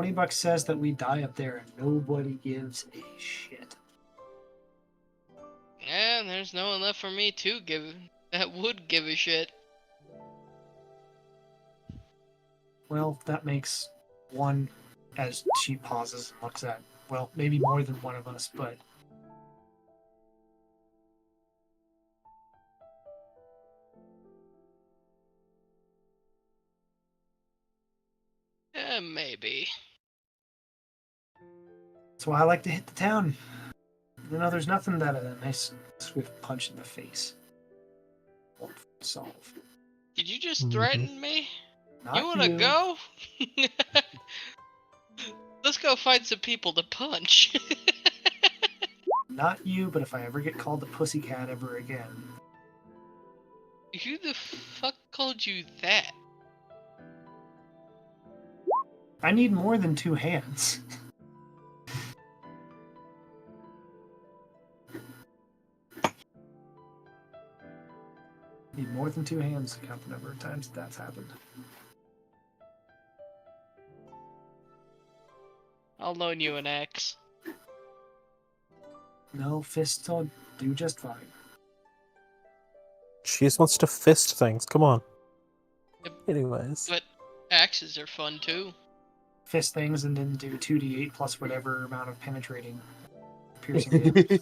$20 says that we die up there and nobody gives a shit. Yeah, there's no one left for me to give that would give a shit. Well, that makes one, as she pauses and looks at, well, maybe more than one of us, but Maybe. that's why I like to hit the town. There's nothing that a nice swift punch in the face won't solve. Did you just threaten me? Not You wanna you. go? Let's go find some people to punch. Not you, but if I ever get called a pussycat ever again. Who the fuck called you that? I need more than 2 hands. Need more than 2 hands to count the number of times that's happened. I'll loan you an axe. No, fists will do just fine. She just wants to fist things. Come on. Yep. Anyways. But axes are fun too. Fist things and then do 2d8 plus whatever amount of penetrating piercing damage.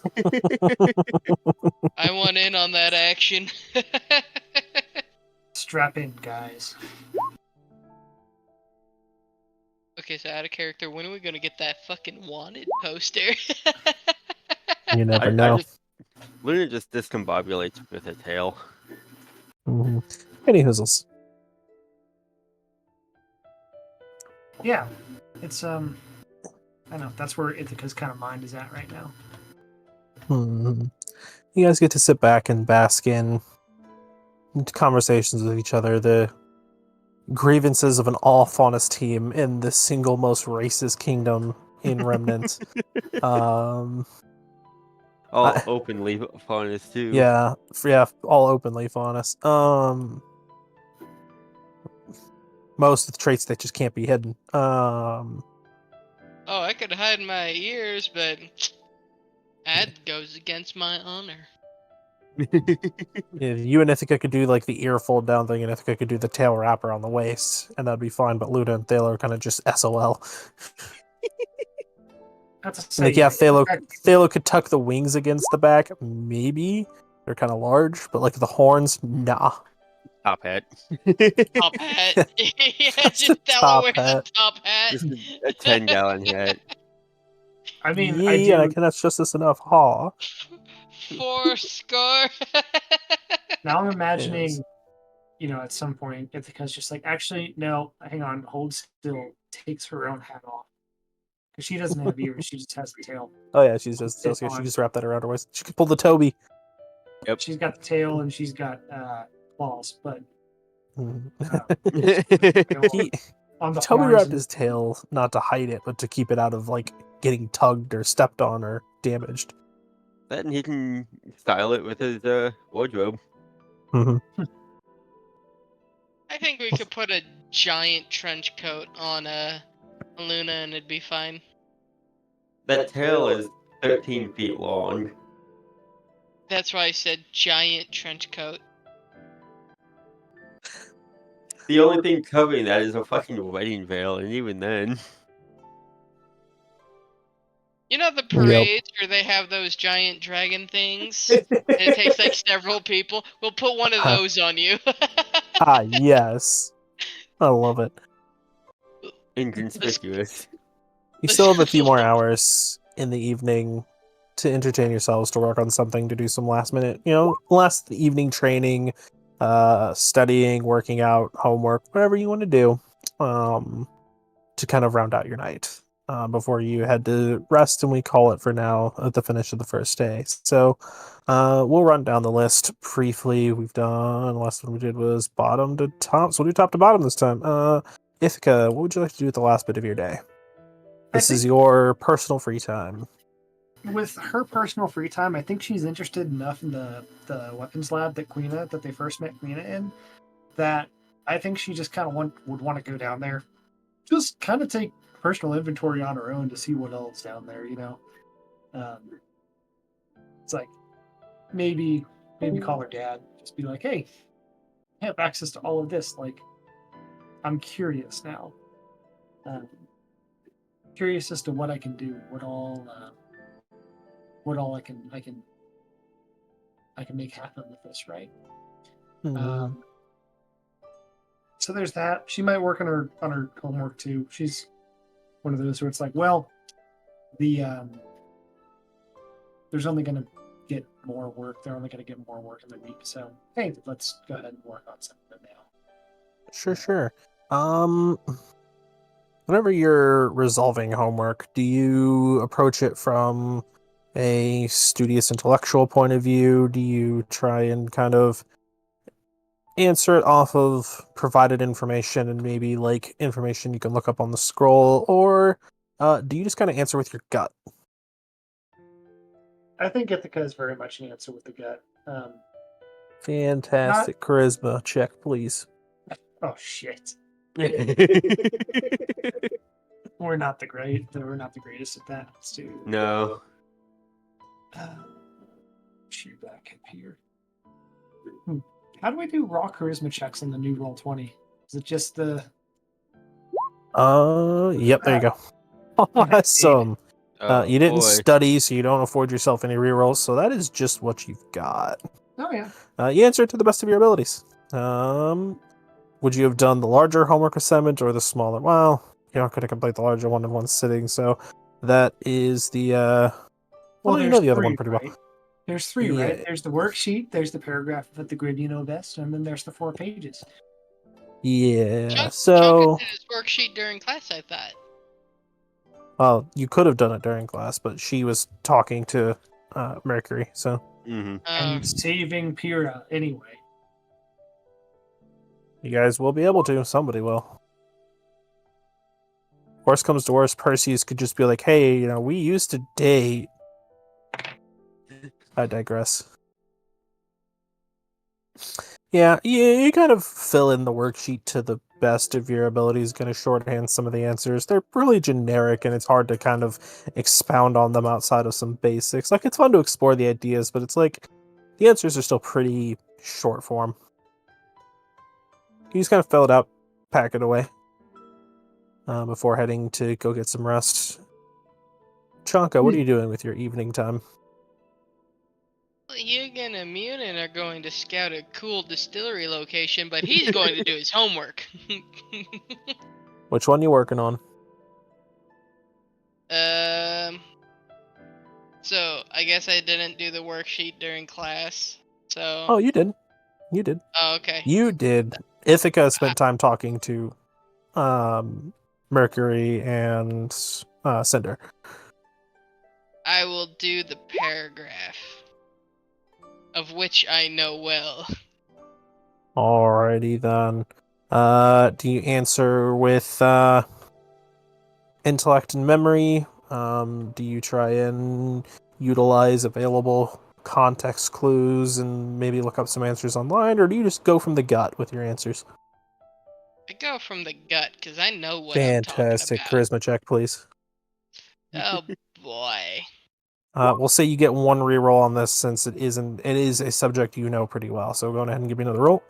I want in on that action. Strap in, guys. Okay, so out of character, when are we gonna get that fucking wanted poster? You never I know. Luna just discombobulates with her tail. Any hoozles. Yeah, it's I know that's where Ithaca's kind of mind is at right now. You guys get to sit back and bask in conversations with each other. The grievances of an all-faunus team in the single most racist kingdom in Remnant. Openly faunus too. Yeah, all openly faunus. Most of the traits that just can't be hidden. Oh, I could hide my ears, but that goes against my honor. Yeah, you and Ithaca could do like the ear fold down thing, and Ithaca could do the tail wrapper on the waist, and that'd be fine. But Luna and Thalo are kind of just SOL. That's a say. Like, yeah, Thalo could tuck the wings against the back, maybe. They're kind of large, but like the horns, nah. Top hat. Top hat. Yeah, Just just a Stella top wears hat. a top hat. Just a 10-gallon hat. I mean, Yeah, I can that's just this enough. Ha. 4 score. Now I'm imagining, Yes. At some point, Ithaca's just like, actually, no, hang on, hold still, takes her own hat off. Because she doesn't have ears, she just has the tail. Oh yeah, she's just It's she on. just wrapped that around her waist. She could pull the Toby. Yep. She's got the tail and she's got claws, but He, on the Toby horns wrapped and- his tail not to hide it, but to keep it out of like getting tugged or stepped on or damaged. Then he can style it with his wardrobe. Mhm. I think we could put a giant trench coat on Luna and it'd be fine. That tail is 13 feet long. That's why I said giant trench coat. The only thing covering that is a fucking wedding veil, and even then. You know the parades where they have those giant dragon things? And it takes like several people? We'll put one of those on you. Ah, yes. I love it. Inconspicuous. You still have a few more hours in the evening to entertain yourselves, to work on something, to do some last minute, last evening training, studying, working out, homework, whatever you want to do, to kind of round out your night before you head to rest, and we call it for now at the finish of the first day. So we'll run down the list briefly. We've done, the last one we did was bottom to top, so we'll do top to bottom this time. Ithaca, what would you like to do with the last bit of your day? This is your personal free time. With her personal free time, I think she's interested enough in the weapons lab that they first met Quina in, that I think she just kind of would want to go down there, just kind of take personal inventory on her own to see what else down there. It's like maybe call her dad. Just be like, hey, I have access to all of this. Like, I'm curious now. Curious as to what I can do. What all I can make happen with this, right? Mhm. So there's that. She might work on her homework too. She's one of those where it's like, well, the there's only going to get more work. They're only going to get more work in the week. So hey, let's go ahead and work on some of it now. Sure. Whenever you're resolving homework, do you approach it from a studious intellectual point of view? Do you try and kind of answer it off of provided information and maybe like information you can look up on the scroll, or do you just kind of answer with your gut? I think Ithaca is very much an answer with the gut. Fantastic charisma check, please. Oh shit. We're not the greatest at that. Let's do No. shoot back up here. How do I do raw charisma checks on the new Roll20? Is it just the Yep, there you go. Awesome. Oh, You didn't boy. study, so you don't afford yourself any rerolls, so that is just what you've got. Oh yeah. You answer it to the best of your abilities. Would you have done the larger homework assignment or the smaller? Well, you're not going to complete the larger one in one sitting, so that is the well, you know the other one pretty right? well. There's three, right? Yeah. There's the worksheet, there's the paragraph with the grid you know best, and then there's the 4 pages. Yeah. Chunk So, did his worksheet during class, I thought. well, you could have done it during class, but she was talking to Mercury, so Mm-hmm. And saving Pyrrha anyway. you guys will be able to. Somebody will. Worst comes to worst, Perseus could just be like, hey, we used to date. I digress. Yeah, you kind of fill in the worksheet to the best of your abilities, going to shorthand some of the answers. They're really generic, and it's hard to kind of expound on them outside of some basics. Like, it's fun to explore the ideas, but it's like, the answers are still pretty short form. You just kind of fill it out, pack it away, before heading to go get some rest. Chanka, what are you doing with your evening time? Yugen and Munin are going to scout a cool distillery location, but he's going to do his homework. Which one you working on? So I guess I didn't do the worksheet during class. So. Oh, you did. You did. Oh, okay. You did. Ithaca spent time talking to Mercury and Cinder. I will do the paragraph, of which I know well. Alrighty then. Do you answer with intellect and memory? Do you try and utilize available context clues and maybe look up some answers online, or do you just go from the gut with your answers? I go from the gut because I know what I'm Fantastic. talking Charisma check, please. about. Oh boy. We'll say you get one reroll on this since it is a subject you know pretty well. So go ahead and give me another roll.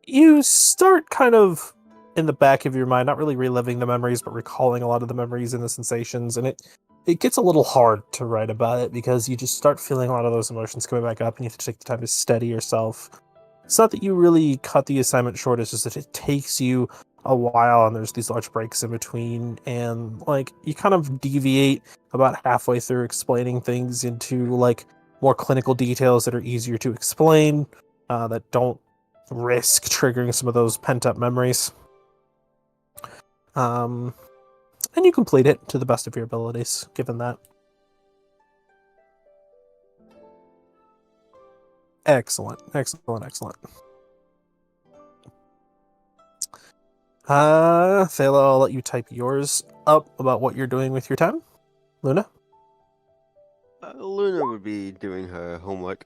You start kind of in the back of your mind, not really reliving the memories, but recalling a lot of the memories and the sensations, and it gets a little hard to write about it because you just start feeling a lot of those emotions coming back up, and you have to take the time to steady yourself. It's not that you really cut the assignment short, it's just that it takes you a while, and there's these large breaks in between, and like you kind of deviate about halfway through explaining things into like more clinical details that are easier to explain, that don't risk triggering some of those pent-up memories. And you complete it to the best of your abilities, given that. Excellent. Thela, I'll let you type yours up about what you're doing with your time. Luna? Luna would be doing her homework.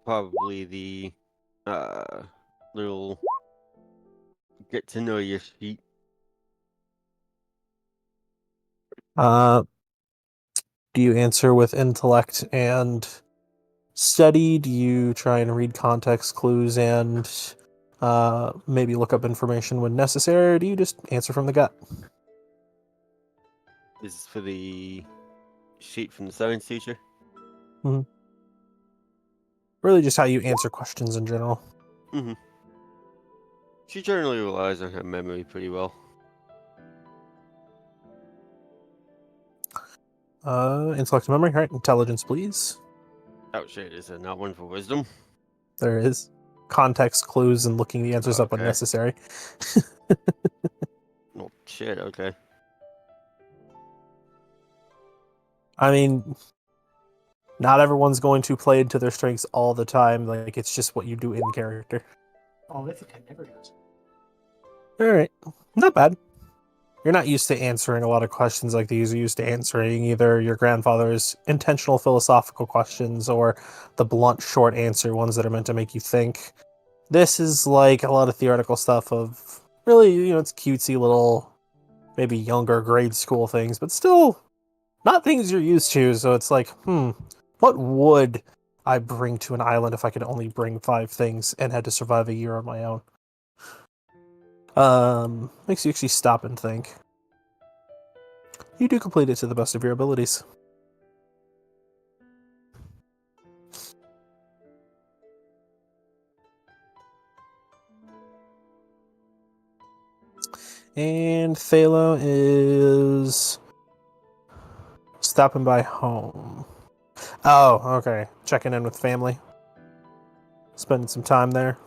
probably the little get to know you sheet. Do you answer with intellect and study? Do you try and read context clues and maybe look up information when necessary, or do you just answer from the gut? This is for the sheet from the science teacher. Really just how you answer questions in general. Mm-hmm. She generally relies on her memory pretty well. Intellect and memory. All right, intelligence, please. Oh shit, is there not one for wisdom? There is. Context clues and looking the answers up when Okay. necessary. Oh shit, okay. I mean, not everyone's going to play into their strengths all the time. Like, it's just what you do in character. Oh, Ithaca never does. All right, not bad. You're not used to answering a lot of questions like these. You're used to answering either your grandfather's intentional philosophical questions or the blunt, short answer ones that are meant to make you think. This is like a lot of theoretical stuff of really, it's cutesy little, maybe younger grade school things, but still not things you're used to. So it's like, what would I bring to an island if I could only bring 5 things and had to survive a year on my own? Makes you actually stop and think. You do complete it to the best of your abilities. And Thalo is stopping by home. Oh, okay. Checking in with family. Spending some time there.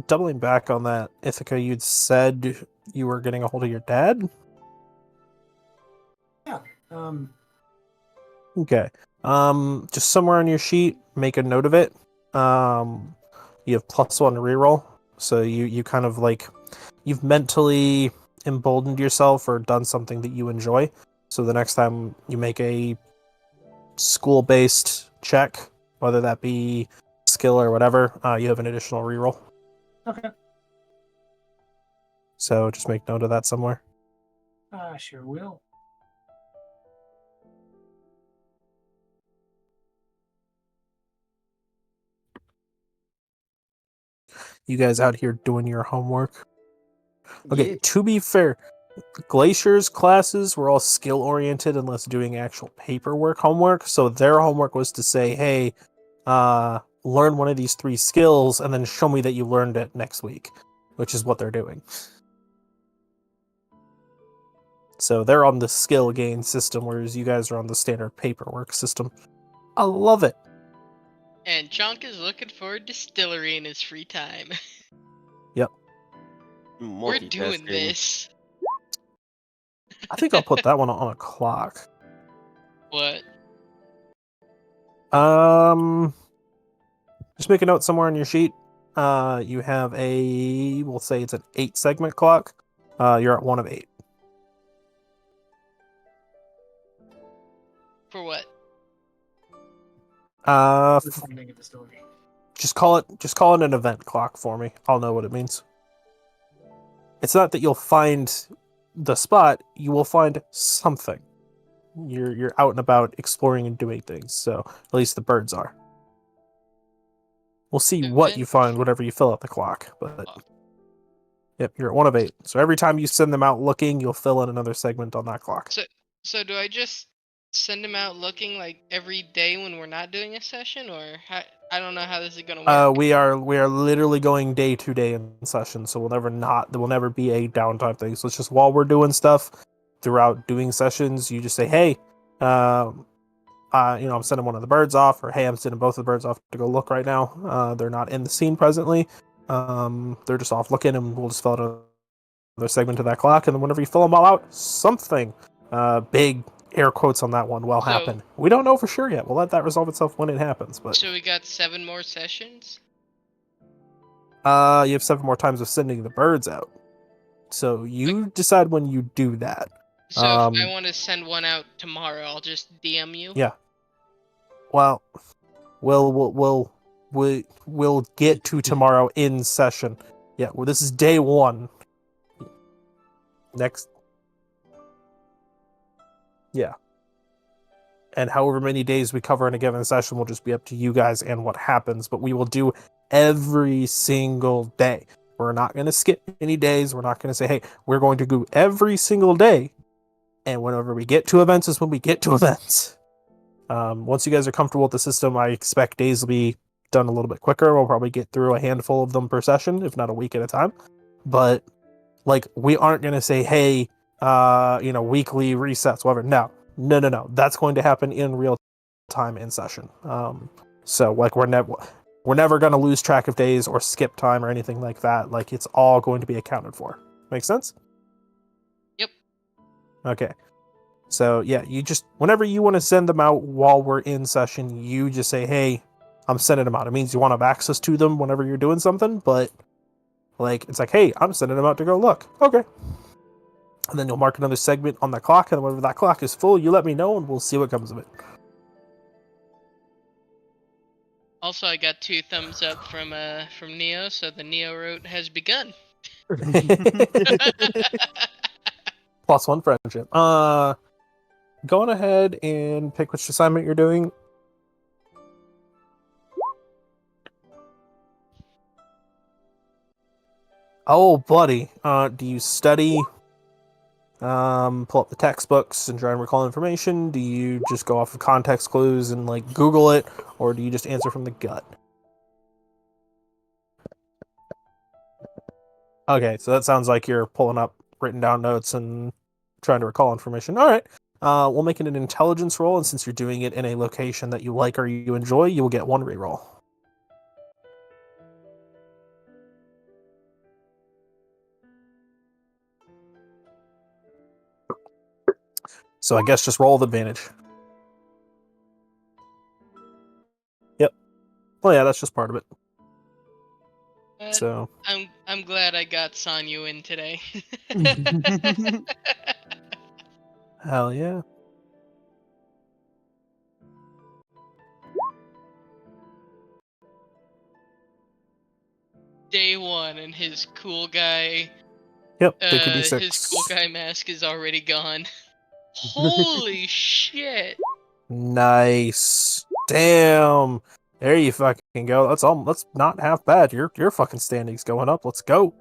Doubling back on that, Ithaca, you'd said you were getting a hold of your dad? Yeah. Okay. Just somewhere on your sheet, make a note of it. You have +1 reroll, so you kind of like, you've mentally emboldened yourself or done something that you enjoy. So the next time you make a school-based check, whether that be skill or whatever, you have an additional reroll. Okay. So just make note of that somewhere. I sure will. You guys out here doing your homework. Okay, Yeah. to be fair, Glacier's classes were all skill oriented unless doing actual paperwork homework. So their homework was to say, hey, learn one of these 3 skills and then show me that you learned it next week, which is what they're doing. So they're on the skill gain system, whereas you guys are on the standard paperwork system. I love it. And Chunk is looking for a distillery in his free time. Yep. We're doing Multitasking. this. I think I'll put that one on a clock. What? Just make a note somewhere on your sheet. You have we'll say it's an 8 segment clock. You're at 1 of 8. For what? Finding a distillery. Just call it an event clock for me. I'll know what it means. It's not that you'll find the spot, you will find something. You're out and about exploring and doing things, so at least the birds are. We'll see what you Event find whenever you fill out the clock, but clock. yep, you're at 1 of 8. So every time you send them out looking, you'll fill in another segment on that clock. So do I just send him out looking like every day when we're not doing a session, or I don't know how this is gonna work. We are literally going day to day in session, so there will never be a downtime thing. So it's just while we're doing stuff throughout doing sessions, you just say, hey, I'm sending one of the birds off, or hey, I'm sending both of the birds off to go look right now. They're not in the scene presently. They're just off looking, and we'll just fill out another segment of that clock, and then whenever you fill them all out, something big air quotes on that one will happen. We don't know for sure yet. We'll let that resolve itself when it happens. But So we got 7 more sessions? you have 7 more times of sending the birds out. So you decide when you do that. So if I want to send one out tomorrow, I'll just DM you. Yeah. Well, we'll get to tomorrow in session. Yeah. Well, this is day 1. Next. Yeah. And however many days we cover in a given session will just be up to you guys and what happens. But we will do every single day. We're not going to skip any days. We're not going to say, hey, we're going to go every single day. And whenever we get to events is when we get to events. Once you guys are comfortable with the system, I expect days will be done a little bit quicker. We'll probably get through a handful of them per session, if not a week at a time. But like, we aren't going to say, hey, weekly resets, whatever. No. That's going to happen in real time in session. So like, we're never going to lose track of days or skip time or anything like that. Like, it's all going to be accounted for. Make sense? Yep. Okay. So yeah, you just, whenever you want to send them out while we're in session, you just say, hey, I'm sending them out. It means you want to have access to them whenever you're doing something, but like, it's like, hey, I'm sending them out to go look. Okay. And then you'll mark another segment on the clock, and whenever that clock is full, you let me know and we'll see what comes of it. Also, I got 2 thumbs up from Neo, so the Neo route has begun. +1 friendship. Go on ahead and pick which assignment you're doing. Oh, buddy. Do you study? Pull up the textbooks and try and recall information? Do you just go off of context clues and like Google it, or do you just answer from the gut? Okay, so that sounds like you're pulling up written down notes and trying to recall information. All right. We'll make it an intelligence roll, and since you're doing it in a location that you like or you enjoy, you will get 1 reroll. So I guess just roll with advantage. Yep. Well, yeah, that's just part of it. But So I'm glad I got Sanyu in today. hell yeah. Day 1 and his cool guy Yep. Take your d6. his cool guy mask is already gone. Holy shit. Nice. Damn. There you fucking go. That's not half bad. Your fucking standing's going up. Let's go.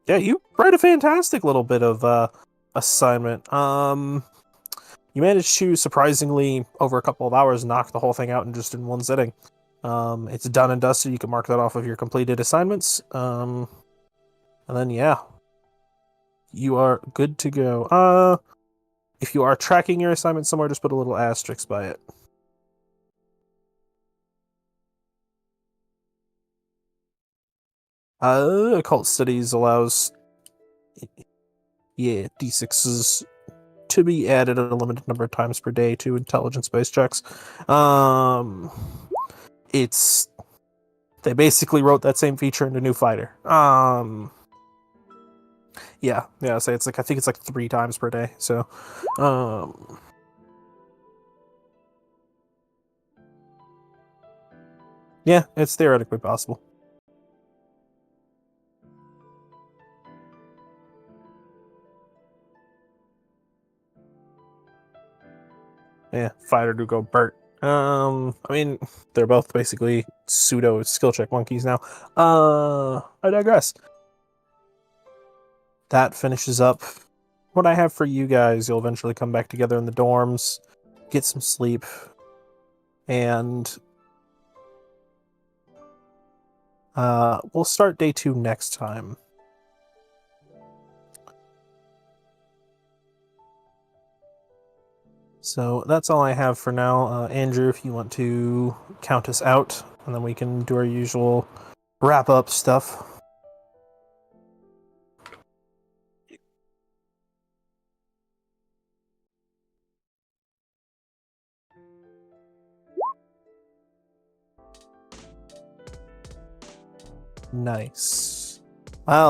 Yeah, you write a fantastic little bit of assignment. You managed to surprisingly over a couple of hours knock the whole thing out in just in 1 sitting. It's done and dusted. You can mark that off of your completed assignments. And then yeah, you are good to go. If you are tracking your assignment somewhere, just put a little asterisk by it. Occult studies allows, yeah, d6s to be added a limited number of times per day to intelligence-based checks. They basically wrote that same feature into New Fighter. Yeah, so it's like, I think it's like 3 times per day. So, yeah, it's theoretically possible. Yeah, fighter do go Bert. I mean, they're both basically pseudo skill check monkeys now. I digress. That finishes up what I have for you guys. You'll eventually come back together in the dorms, get some sleep, and we'll start day 2 next time. So that's all I have for now. Andrew, if you want to count us out, and then we can do our usual wrap-up stuff. Nice. Well,